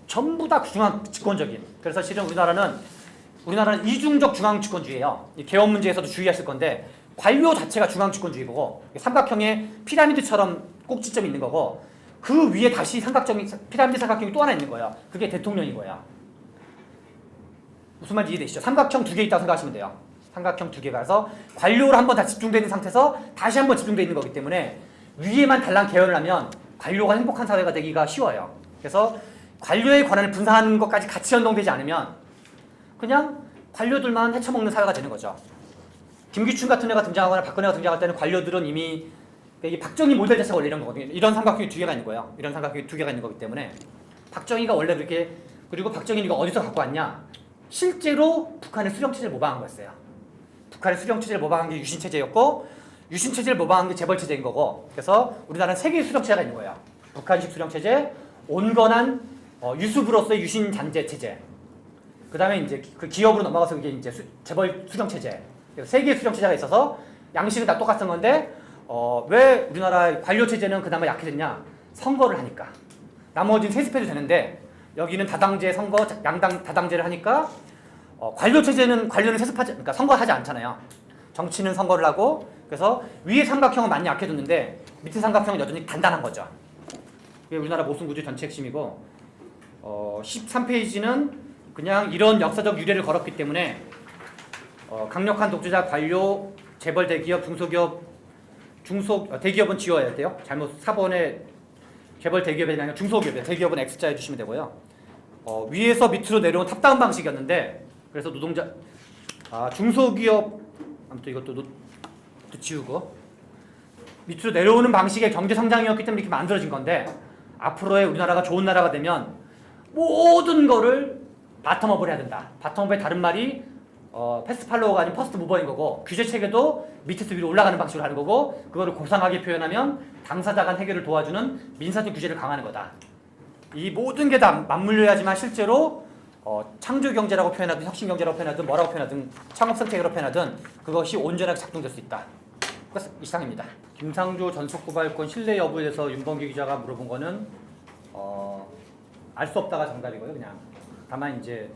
Speaker 1: 전부 다 중앙 집권적인. 그래서 실은 우리나라는 이중적 중앙 집권주의예요. 개헌 문제에서도 주의하실 건데 관료 자체가 중앙 집권주의고 삼각형의 피라미드처럼 꼭지점이 있는 거고 그 위에 다시 피라미드 삼각형이 또 하나 있는 거예요. 그게 대통령인 거예요. 무슨 말인지 이해되시죠? 삼각형 2개 있다고 생각하시면 돼요. 삼각형 2개가 그래서 관료로 한번 다 집중되어 있는 상태에서 다시 한번 집중되어 있는 거기 때문에 위에만 달랑 개헌을 하면 관료가 행복한 사회가 되기가 쉬워요. 그래서 관료의 권한을 분산하는 것까지 같이 연동되지 않으면 그냥 관료들만 헤쳐먹는 사회가 되는 거죠. 김기춘 같은 애가 등장하거나 박근혜가 등장할 때는 관료들은 이미 이게 박정희 모델 자체가 원래 이런 거거든요. 이런 삼각형이 2개가 있는 거예요. 이런 삼각형이 2개가 있는 거기 때문에 박정희가 원래 그렇게 그리고 박정희는 이거 어디서 갖고 왔냐? 실제로 북한의 수령체제를 모방한 거였어요. 북한의 수령체제를 모방한 게 유신체제였고 유신체제를 모방한 게 재벌체제인 거고 그래서 우리나라는 세 개의 수령체제가 있는 거예요. 북한식 수령체제, 온건한 유수부로서의 유신잔재체제 그 다음에 이제 그 기업으로 넘어가서 이게 이제 재벌 수령체제 세 개의 수령체제가 있어서 양식은 다 똑같은 건데 왜 우리나라 관료체제는 그나마 약해졌냐? 선거를 하니까 나머지는 세습해도 되는데 여기는 다당제 선거 양당 다당제를 하니까 관료체제는 관료는 세습하지 그러니까 선거하지 않잖아요. 정치는 선거를 하고 그래서 위에 삼각형은 많이 약해졌는데 밑에 삼각형은 여전히 단단한 거죠. 이게 우리나라 모순구조 전체 핵심이고 13페이지는 그냥 이런 역사적 유래를 걸었기 때문에 강력한 독재자 관료 재벌 대기업 중소기업 대기업은 지워야 돼요. 잘못 4번에 재벌 대기업이 아니라 중소기업이에요. 대기업은 X자 해주시면 되고요. 위에서 밑으로 내려온 탑다운 방식이었는데 그래서 노동자 중소기업 아무튼 이것도 지우고 밑으로 내려오는 방식의 경제 성장이었기 때문에 이렇게 만들어진 건데 앞으로의 우리나라가 좋은 나라가 되면 모든 거를 바텀업을 해야 된다. 바텀업의 다른 말이 패스트 팔로워가 아닌 퍼스트 무버인 거고 규제 체계도 밑에서 위로 올라가는 방식으로 하는 거고 그거를 고상하게 표현하면 당사자 간 해결을 도와주는 민사적 규제를 강화하는 거다. 이 모든 게 다 맞물려야지만 실제로 창조 경제라고 표현하든 혁신 경제라고 표현하든 뭐라고 표현하든 창업 선택으로 표현하든 그것이 온전하게 작동될 수 있다. 이상입니다. 김상조 전속고발권 신뢰 여부에 대해서 윤범기 기자가 물어본 거는 알 수 없다가 정답이고요. 그냥 다만 이제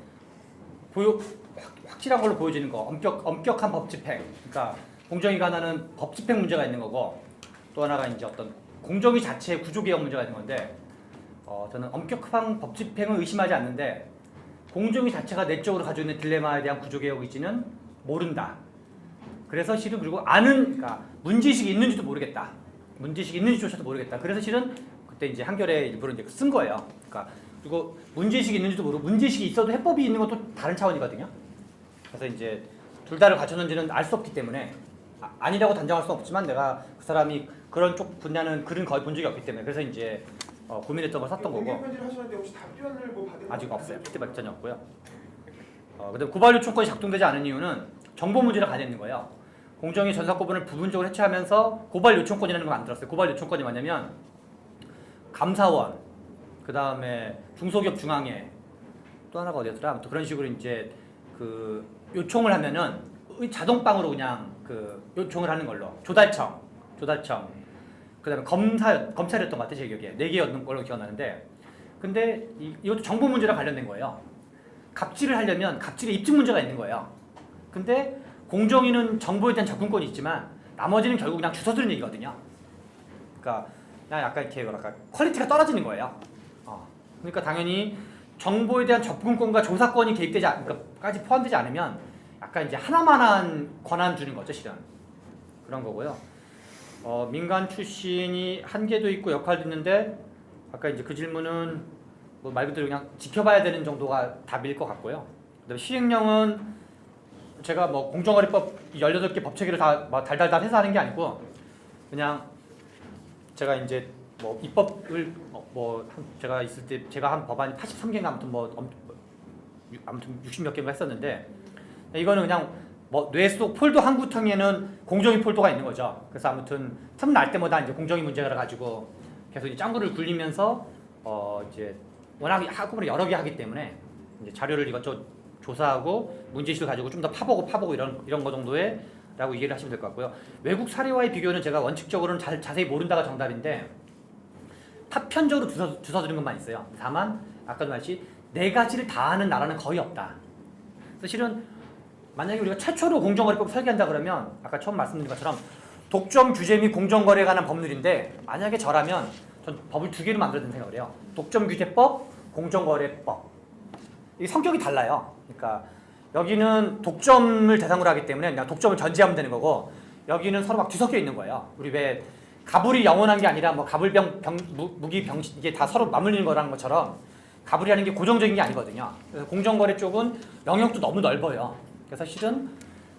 Speaker 1: 확실한 걸로 보여지는 거 엄격한 법 집행. 그러니까 공정위 관한은 법 집행 문제가 있는 거고 또 하나가 이제 어떤 공정위 자체의 구조 개혁 문제가 있는 건데 저는 엄격한 법 집행을 의심하지 않는데 공정위 자체가 내적으로 가지고 있는 딜레마에 대한 구조 개혁 의지는 모른다. 그래서 실은 그리고 그러니까 문제의식이 있는지도 모르겠다. 문제의식이 있는지조차도 모르겠다. 그래서 실은 그때 이제 한겨레 일부러 이제 쓴 거예요. 그러니까 그리고 문제의식이 있는지도 모르고 문제의식이 있어도 해법이 있는 건 또 다른 차원이거든요. 그래서 이제 둘 다를 갖췄는지는 알 수 없기 때문에 아니라고 단정할 수 없지만 내가 그 사람이 그런 쪽 분야는 글은 거의 본 적이 없기 때문에 그래서 이제 고민했던 걸 샀던 거고
Speaker 2: 편지를 하셨는데 혹시 답변을 뭐 받은
Speaker 1: 아직 없어요. 피드백 전혀 없고요. 근데 고발 요청권이 작동되지 않은 이유는 정보 문제를 가져 있는 거예요. 공정위 전사고분을 부분적으로 해체하면서 고발 요청권이라는 걸 만들었어요. 고발 요청권이 뭐냐면 감사원, 그 다음에 중소기업 중앙회, 또 하나가 어디였더라? 아무튼 그런 식으로 이제 그 요청을 하면은 자동방으로 그냥 그 요청을 하는 걸로 조달청, 그 다음에 검찰이었던 것 같아요. 제 기억에 4개였던 걸로 기억나는데 근데 이것도 정보 문제랑 관련된 거예요. 갑질을 하려면 갑질의 입증 문제가 있는 거예요. 근데 공정위는 정보에 대한 접근권이 있지만 나머지는 결국 그냥 주워 들은 얘기거든요. 그러니까 그냥 약간 이렇게 뭐랄까 퀄리티가 떨어지는 거예요. 그러니까 당연히 정보에 대한 접근권과 조사권이 개입되지 그러니까까지 포함되지 않으면 약간 이제 하나만한 권한 주는 거죠, 실은. 그런 거고요. 민간 출신이 한계도 있고 역할도 있는데 아까 이제 그 질문은 뭐 말 그대로 그냥 지켜봐야 되는 정도가 답일 것 같고요. 그다음에 시행령은 제가 뭐 공정거래법 18개 법체계를 다 뭐 달달달 해서 하는 게 아니고 그냥 제가 이제 뭐 입법을 제가 있을 때 제가 한 법안이 83개인가 아무튼 60몇 개인가 했었는데 이거는 그냥 뭐 뇌 속 폴더 한 구텅이에는 공정위 폴더가 있는 거죠. 그래서 아무튼 틈 날 때마다 이제 공정위 문제가 가지고 계속 이제 짱구를 굴리면서 이제 워낙 한꺼번에 여러 개 하기 때문에 이제 자료를 이것저것 조사하고 문제의식을 가지고 좀 더 파보고 이런 거 정도에 라고 이해를 하시면 될 것 같고요. 외국 사례와의 비교는 제가 원칙적으로는 자세히 모른다가 정답인데 파편적으로 주워드는 것만 있어요. 다만 아까도 말했지 4가지를 다 하는 나라는 거의 없다. 그래서 실은 만약에 우리가 최초로 공정거래법을 설계한다 그러면 아까 처음 말씀드린 것처럼 독점 규제 및 공정거래에 관한 법률인데 만약에 저라면 전 법을 2개로 만들어야 된다고 생각을 해요. 독점 규제법, 공정거래법. 이게 성격이 달라요. 그러니까 여기는 독점을 대상으로 하기 때문에 그냥 독점을 전제하면 되는 거고 여기는 서로 막 뒤섞여 있는 거예요. 우리 왜 가불이 영원한 게 아니라 뭐 가불병, 무기, 병신 이게 다 서로 맞물리는 거라는 것처럼 가불이라는 게 고정적인 게 아니거든요. 그래서 공정거래 쪽은 영역도 너무 넓어요. 그래서 실은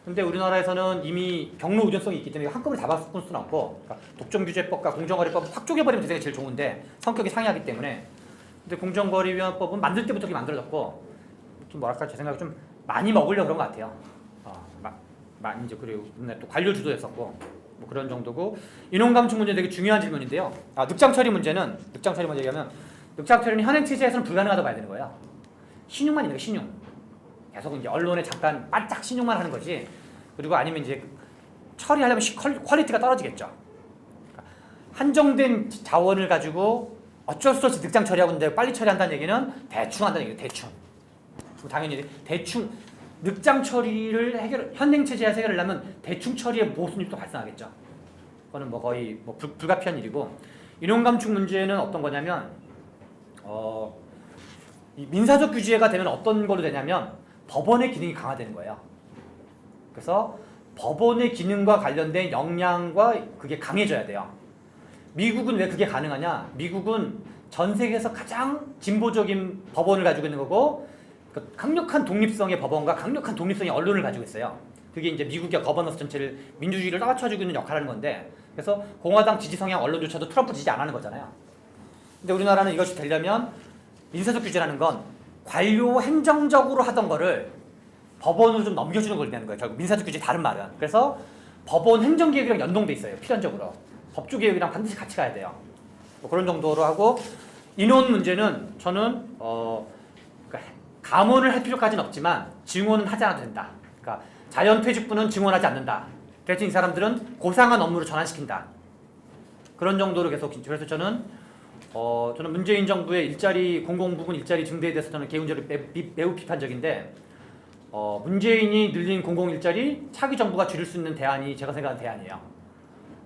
Speaker 1: 근데 우리나라에서는 이미 경로 의존성이 있기 때문에 한꺼번에 다 바꿀 수는 없고 그러니까 독점규제법과 공정거래법 확 쪼개버리면 되게 제일 좋은데 성격이 상이하기 때문에 근데 공정거래위원법은 만들 때부터 그렇게 만들어졌고 좀 뭐랄까 제 생각에 좀 많이 먹으려 그런 것 같아요. 이제 그리고 또 관료 주도였었고 뭐 그런 정도고 인원감축 문제 되게 중요한 질문인데요. 늑장 처리 문제는 늑장 처리 문제 얘기하면 늑장 처리는 현행 체제에서는 불가능하다고 봐야 되는 거예요. 신용만 있는 거 신용. 계속 이제 언론에 잠깐 반짝 신용만 하는 거지. 그리고 아니면 이제 처리하려면 퀄리티가 떨어지겠죠. 그러니까 한정된 자원을 가지고 어쩔 수 없이 늑장 처리하고 있는데 빨리 처리한다는 얘기는 대충 한다는 얘기예요. 대충. 당연히 대충 늑장 처리를 현행 체제에서 해결하려면 대충 처리의 모순입도 발생하겠죠. 그거는 뭐 거의 뭐 불가피한 일이고 인원 감축 문제는 어떤 거냐면 이 민사적 규제가 되면 어떤 걸로 되냐면 법원의 기능이 강화되는 거예요. 그래서 법원의 기능과 관련된 역량과 그게 강해져야 돼요. 미국은 왜 그게 가능하냐? 미국은 전 세계에서 가장 진보적인 법원을 가지고 있는 거고 강력한 독립성의 법원과 강력한 독립성의 언론을 가지고 있어요. 그게 이제 미국의 거버넌스 전체를 민주주의를 따라쳐주고 있는 역할을 하는 건데 그래서 공화당 지지 성향 언론조차도 트럼프 지지 안 하는 거잖아요. 근데 우리나라는 이것이 되려면 민사적 규제라는 건 관료 행정적으로 하던 거를 법원으로 좀 넘겨주는 걸 의미하는 거예요. 결국 민사적 규제 다른 말은. 그래서 법원 행정개혁이랑 연동돼 있어요. 필연적으로. 법조개혁이랑 반드시 같이 가야 돼요. 뭐 그런 정도로 하고 인원 문제는 저는 그러니까 감원을 할 필요까지는 없지만 증언은 하지 않아도 된다. 그러니까 자연퇴직부는 증언하지 않는다. 대신 이 사람들은 고상한 업무로 전환시킨다. 그런 정도로 계속. 그래서 저는 문재인 정부의 일자리 공공부문 일자리 증대에 대해서 저는 개인적으로 매우 비판적인데 문재인이 늘린 공공일자리 차기 정부가 줄일 수 있는 대안이 제가 생각하는 대안이에요.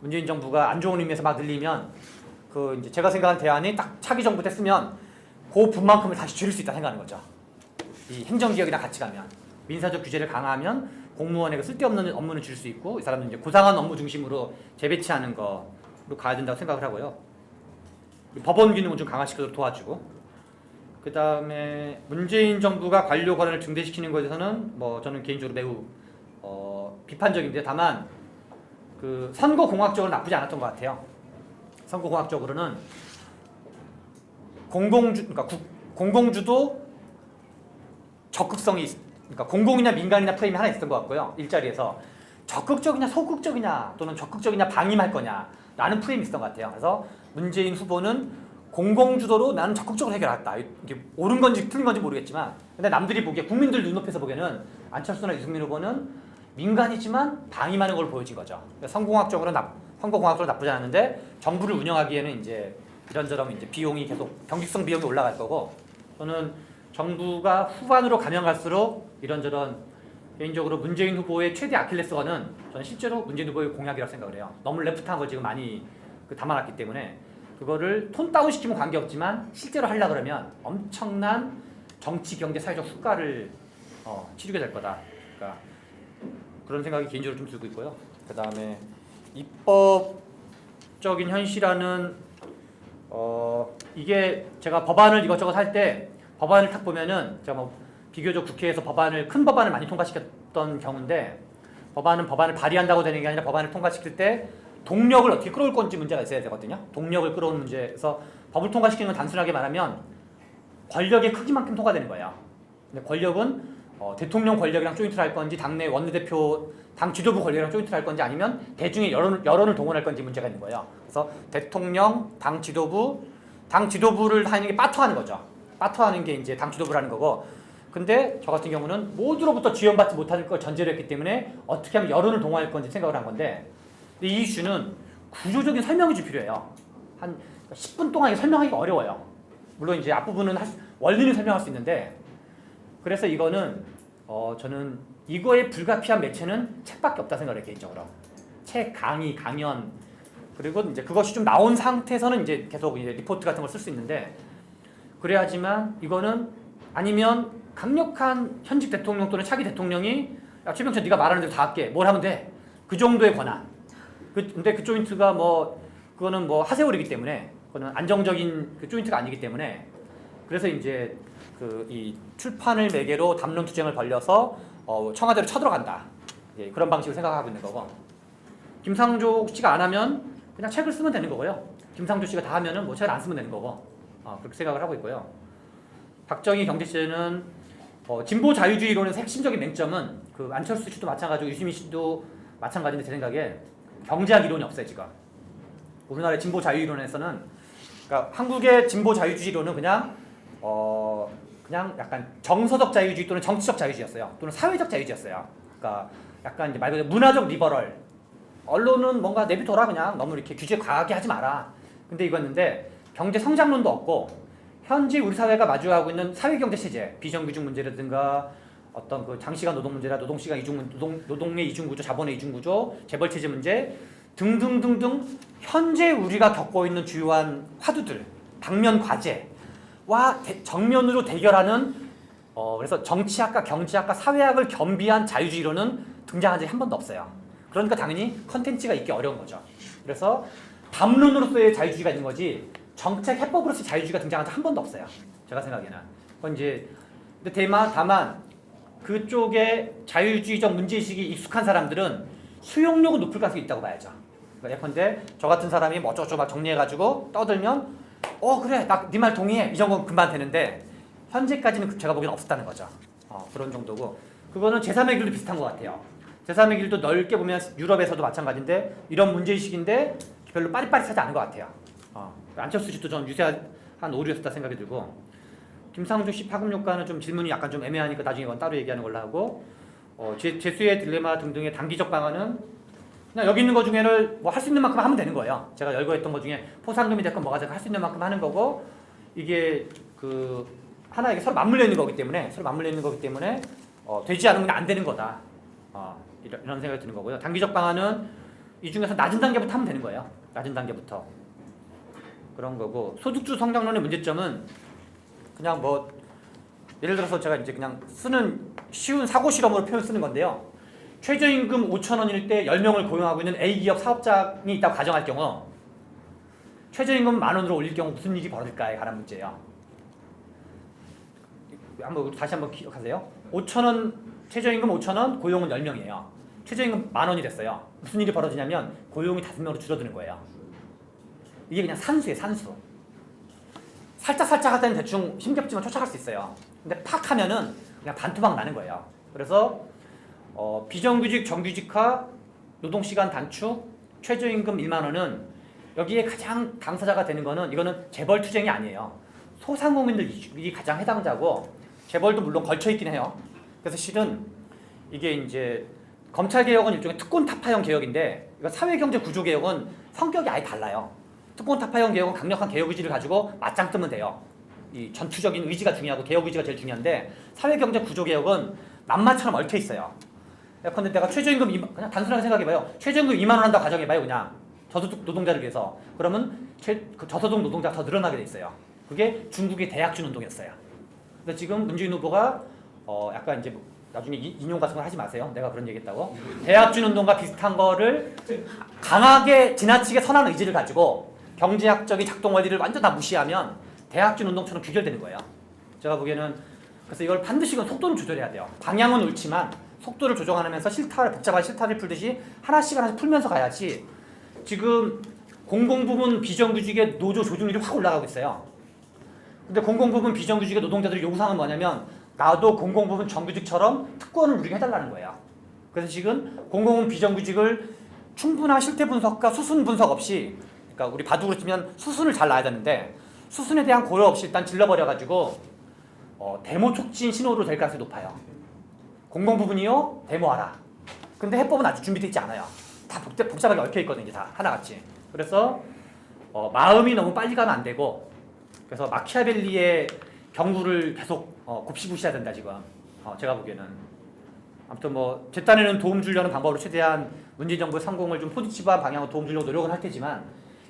Speaker 1: 문재인 정부가 안 좋은 의미에서 막 늘리면 그 이제 제가 생각하는 대안이 딱 차기 정부 됐으면 그 분만큼을 다시 줄일 수 있다 생각하는 거죠. 이 행정개혁이랑 같이 가면 민사적 규제를 강화하면 공무원에게 쓸데없는 업무는 줄일 수 있고 이 사람은 이제 고상한 업무 중심으로 재배치하는 거로 가야 된다고 생각을 하고요. 법원 기능은 좀 강화시키도록 도와주고 그 다음에 문재인 정부가 관료 권한을 증대시키는 것에 대해서는 뭐 저는 개인적으로 매우 비판적인데 다만 그 선거공학적으로 나쁘지 않았던 것 같아요. 선거공학적으로는 그러니까 공공주도 적극성이 그러니까 공공이나 민간이나 프레임이 하나 있었던 것 같고요. 일자리에서 적극적이냐 소극적이냐 또는 적극적이냐 방임할 거냐 라는 프레임이 있었던 것 같아요. 그래서 문재인 후보는 공공주도로 나는 적극적으로 해결하겠다. 이게 옳은 건지 틀린 건지 모르겠지만 근데 남들이 보기에 국민들 눈높이에서 보기에는 안철수나 유승민 후보는 민간이지만 방임하는 걸 보여진 거죠. 선거공학적으로 나쁘지 않은데 정부를 운영하기에는 이제 이런저런 이제 비용이 계속 경직성 비용이 올라갈 거고 저는 정부가 후반으로 가면 갈수록 이런저런 개인적으로 문재인 후보의 최대 아킬레스건은 저는 실제로 문재인 후보의 공약이라고 생각을 해요. 너무 레프트한 걸 지금 많이 담아놨기 때문에 그거를 톤 다운 시키면 관계없지만 실제로 하려 그러면 엄청난 정치, 경제, 사회적 수가를 치르게 될 거다. 그러니까 그런 생각이 개인적으로 좀 들고 있고요. 그 다음에 입법적인 현실화는 이게 제가 법안을 이것저것 할 때 법안을 딱 보면은 제가 뭐 비교적 국회에서 큰 법안을 많이 통과시켰던 경우인데 법안을 발의한다고 되는 게 아니라 법안을 통과시킬 때 동력을 어떻게 끌어올 건지 문제가 있어야 되거든요. 동력을 끌어오는 문제에서 법을 통과시키는 건 단순하게 말하면 권력의 크기만큼 통과되는 거예요. 근데 권력은 대통령 권력이랑 조인트를 할 건지 당내 원내대표 당 지도부 권력이랑 조인트를 할 건지 아니면 대중의 여론을 동원할 건지 문제가 있는 거예요. 그래서 대통령, 당 지도부를 하는 게 빠투하는 거죠. 빠투하는 게 이제 당 지도부를 하는 거고 근데 저 같은 경우는 모두로부터 지원받지 못할 걸 전제로 했기 때문에 어떻게 하면 여론을 동원할 건지 생각을 한 건데 이 이슈는 구조적인 설명이 좀 필요해요. 한 10분 동안 설명하기가 어려워요. 물론 이제 앞부분은 원리는 설명할 수 있는데 그래서 이거는 저는 이거에 불가피한 매체는 책밖에 없다 생각해요. 개인적으로 책, 강의, 강연 그리고 이제 그것이 좀 나온 상태에서는 이제 계속 이제 리포트 같은 걸 쓸 수 있는데 그래야지만 이거는 아니면 강력한 현직 대통령 또는 차기 대통령이 야 최병철 네가 말하는 대로 다 할게 뭘 하면 돼 그 정도의 권한 근데 그 조인트가 그거는 하세월이기 때문에 그거는 안정적인 그 조인트가 아니기 때문에 그래서 이제 이 출판을 매개로 담론 투쟁을 벌려서 청와대로 쳐들어간다. 예, 그런 방식으로 생각하고 있는 거고 김상조 씨가 안 하면 그냥 책을 쓰면 되는 거고요. 김상조 씨가 다 하면은 책을 안 쓰면 되는 거고 그렇게 생각을 하고 있고요. 박정희 경제시대는 진보 자유주의 이론에서 핵심적인 맹점은 그 안철수 씨도 마찬가지고 유시민 씨도 마찬가지인데 제 생각에 경제학 이론이 없어요 지금. 우리나라의 진보 자유 이론에서는 그러니까 한국의 진보 자유주의 이론은 그냥 약간 정서적 자유주의 또는 정치적 자유주의였어요. 또는 사회적 자유주의였어요. 그러니까 약간 이제 말 그대로 문화적 리버럴. 언론은 뭔가 내비둬라 그냥 너무 이렇게 규제 과하게 하지 마라. 근데 이거였는데 경제 성장론도 없고 현재 우리 사회가 마주하고 있는 사회 경제 체제, 비정규직 문제라든가 어떤 그 장시간 노동 문제라 노동시간 노동의 이중 구조, 자본의 이중 구조, 재벌 체제 문제 등등등등 현재 우리가 겪고 있는 주요한 화두들, 당면 과제와 정면으로 대결하는 그래서 정치학과, 경제학과, 사회학을 겸비한 자유주의론은 등장한 적이 한 번도 없어요. 그러니까 당연히 컨텐츠가 있기 어려운 거죠. 그래서 담론으로서의 자유주의가 있는 거지 정책 해법으로서의 자유주의가 등장한 적 한 번도 없어요. 제가 생각에는. 그건 이제 근데 다만 그쪽에 자유주의적 문제의식이 익숙한 사람들은 수용력은 높을 가능성이 있다고 봐야죠. 그러니까 예컨대 저 같은 사람이 뭐 어쩌고저쩌고 막 정리해가지고 떠들면 그래 나 네 말 동의해 이 정도는 금방 되는데 현재까지는 제가 보기엔 없었다는 거죠. 그런 정도고 그거는 제3의 길도 비슷한 것 같아요. 제3의 길도 넓게 보면 유럽에서도 마찬가지인데 이런 문제의식인데 별로 빠릿빠릿하지 않은 것 같아요. 안철수 씨도 전 유세한 오류였다 생각이 들고 김상중 씨 파급 효과는 좀 질문이 약간 좀 애매하니까 나중에 이건 따로 얘기하는 걸로 하고 재수의 딜레마 등등의 단기적 방안은 그냥 여기 있는 것 중에는 뭐 할 수 있는 만큼 하면 되는 거예요. 제가 열거했던 것 중에 포상금이 됐건 뭐가 됐건 할 수 있는 만큼 하는 거고 이게 그 하나 이게 서로 맞물려 있는 거기 때문에 되지 않으면 안 되는 거다. 이런 생각이 드는 거고요. 단기적 방안은 이 중에서 낮은 단계부터 하면 되는 거예요. 낮은 단계부터. 그런 거고 소득주 성장론의 문제점은 그냥 뭐 예를 들어서 제가 이제 그냥 쓰는 쉬운 사고 실험으로 표현 쓰는 건데요. 최저임금 5,000원일 때 10명을 고용하고 있는 A기업 사업장이 있다고 가정할 경우 최저임금 10,000원으로 올릴 경우 무슨 일이 벌어질까에 관한 문제예요. 다시 한번 기억하세요. 5,000원 최저임금 5,000원 고용은 10명이에요. 최저임금 10,000원이 됐어요. 무슨 일이 벌어지냐면 고용이 5명으로 줄어드는 거예요. 이게 그냥 산수예요, 산수. 살짝 할 때는 대충 힘겹지만 쫓아갈 수 있어요. 근데 팍 하면은 그냥 반토막 나는 거예요. 그래서 비정규직, 정규직화, 노동시간 단축, 최저임금 10,000원은 여기에 가장 당사자가 되는 거는 이거는 재벌 투쟁이 아니에요. 소상공인들이 가장 해당자고 재벌도 물론 걸쳐 있긴 해요. 그래서 실은 이게 이제 검찰개혁은 일종의 특권타파형 개혁인데 이거 사회경제 구조개혁은 성격이 아예 달라요. 특권타파형 개혁은 강력한 개혁 의지를 가지고 맞짱 뜨면 돼요. 이 전투적인 의지가 중요하고 개혁 의지가 제일 중요한데 사회경제 구조개혁은 낱마처럼 얽혀 있어요. 예컨대 내가 최저임금 그냥 단순하게 생각해봐요. 최저임금 2만 원 한다고 가정해봐요. 그냥 저소득 노동자를 위해서. 그러면 그 저소득 노동자가 더 늘어나게 돼 있어요. 그게 중국의 대약준 운동이었어요. 근데 지금 문재인 후보가 약간 이제 나중에 인용 같은 거 하지 마세요. 내가 그런 얘기했다고. 대약준 운동과 비슷한 거를 강하게 지나치게 선한 의지를 가지고 경제학적인 작동 원리를 완전 다 무시하면 대약준 운동처럼 귀결되는 거예요. 제가 보기에는 그래서 이걸 반드시 속도를 조절해야 돼요. 방향은 옳지만 속도를 조정하면서 복잡한 실타를 풀듯이 하나씩 풀면서 가야지. 지금 공공부문 비정규직의 노조 조직률이 확 올라가고 있어요. 근데 공공부문 비정규직의 노동자들의 요구사항은 뭐냐면 나도 공공부문 정규직처럼 특권을 누리게 해달라는 거예요. 그래서 지금 공공부문 비정규직을 충분한 실태 분석과 수순 분석 없이 그러니까 우리 바둑으로 치면 수순을 잘 놔야 되는데 수순에 대한 고려 없이 일단 질러버려가지고 데모 촉진 신호로 될 가능성이 높아요. 공공부문이요? 데모하라. 근데 해법은 아직 준비되어 있지 않아요. 다 복잡하게 얽혀있거든요. 다 하나같이. 그래서 마음이 너무 빨리 가면 안 되고 그래서 마키아벨리의 경구를 계속 곱씹으셔야 된다 지금. 제가 보기에는. 아무튼 뭐 제 딴에는 도움 주려는 방법으로 최대한 문재인 정부의 성공을 좀 포지티브한 방향으로 도움 주려고 노력은 할 테지만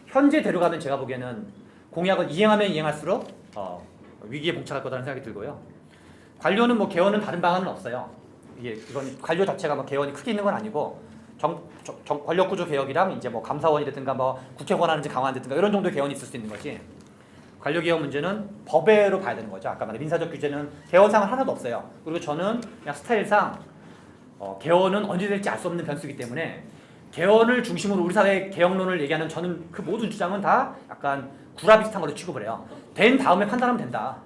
Speaker 1: 현재대로 가면 제가 보기에는 공약을 이행하면 이행할수록 위기에 봉착할 거라는 생각이 들고요. 관료는 뭐 개헌은 다른 방안은 없어요. 이건 관료 자체가 뭐 개헌이 크게 있는 건 아니고 권력구조 개혁이랑 이제 뭐 감사원이라든가 뭐 국회 권한을 강화한다든가 이런 정도의 개헌이 있을 수 있는 거지. 관료 개혁 문제는 법외로 봐야 되는 거죠. 아까 말한 민사적 규제는 개헌상은 하나도 없어요. 그리고 저는 그냥 스타일상 개헌은 언제 될지 알 수 없는 변수이기 때문에 개헌을 중심으로 우리 사회 개혁론을 얘기하는 저는 그 모든 주장은 다 약간 구라 비슷한 걸로 취급을 해요. 된 다음에 판단하면 된다.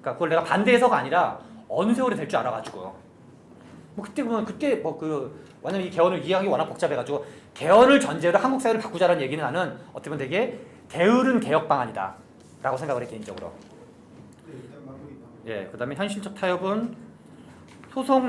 Speaker 1: 그러니까 그걸 내가 반대해서가 아니라 어느 세월에 될 줄 알아가지고. 뭐 그때 보면 그때 뭐 그 왜냐면 이 개헌을 이해하기 워낙 복잡해가지고 개헌을 전제로 한국 사회를 바꾸자는 얘기는 나는 어떻게 보면 되게 게으른 개혁 방안이다라고 생각을 해 개인적으로.
Speaker 2: 네, 일단 마무리.
Speaker 1: 예, 그다음에 현실적 타협은 소속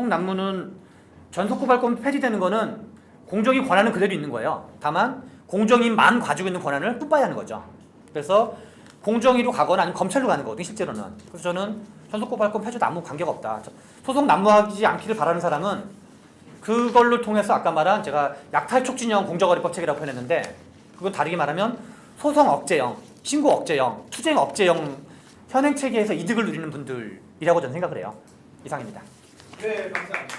Speaker 1: 남무는 전속고발권 폐지되는 거는 공정위 권한은 그대로 있는 거예요. 다만 공정위만 가지고 있는 권한을 뿜빠야 하는 거죠. 그래서 공정위로 가거나 아니면 검찰로 가는 거거든요, 실제로는. 그래서 저는 전속고발권 폐지도 아무 관계가 없다. 소속 남무하지 않기를 바라는 사람은 그걸로 통해서 아까 말한 제가 약탈 촉진형 공정거래법 책이라고 표현했는데 그건 다르게 말하면 소송 억제형, 신고 억제형, 투쟁 억제형 현행 체계에서 이득을 누리는 분들이라고 저는 생각을 해요. 이상입니다.
Speaker 2: 네, 감사합니다.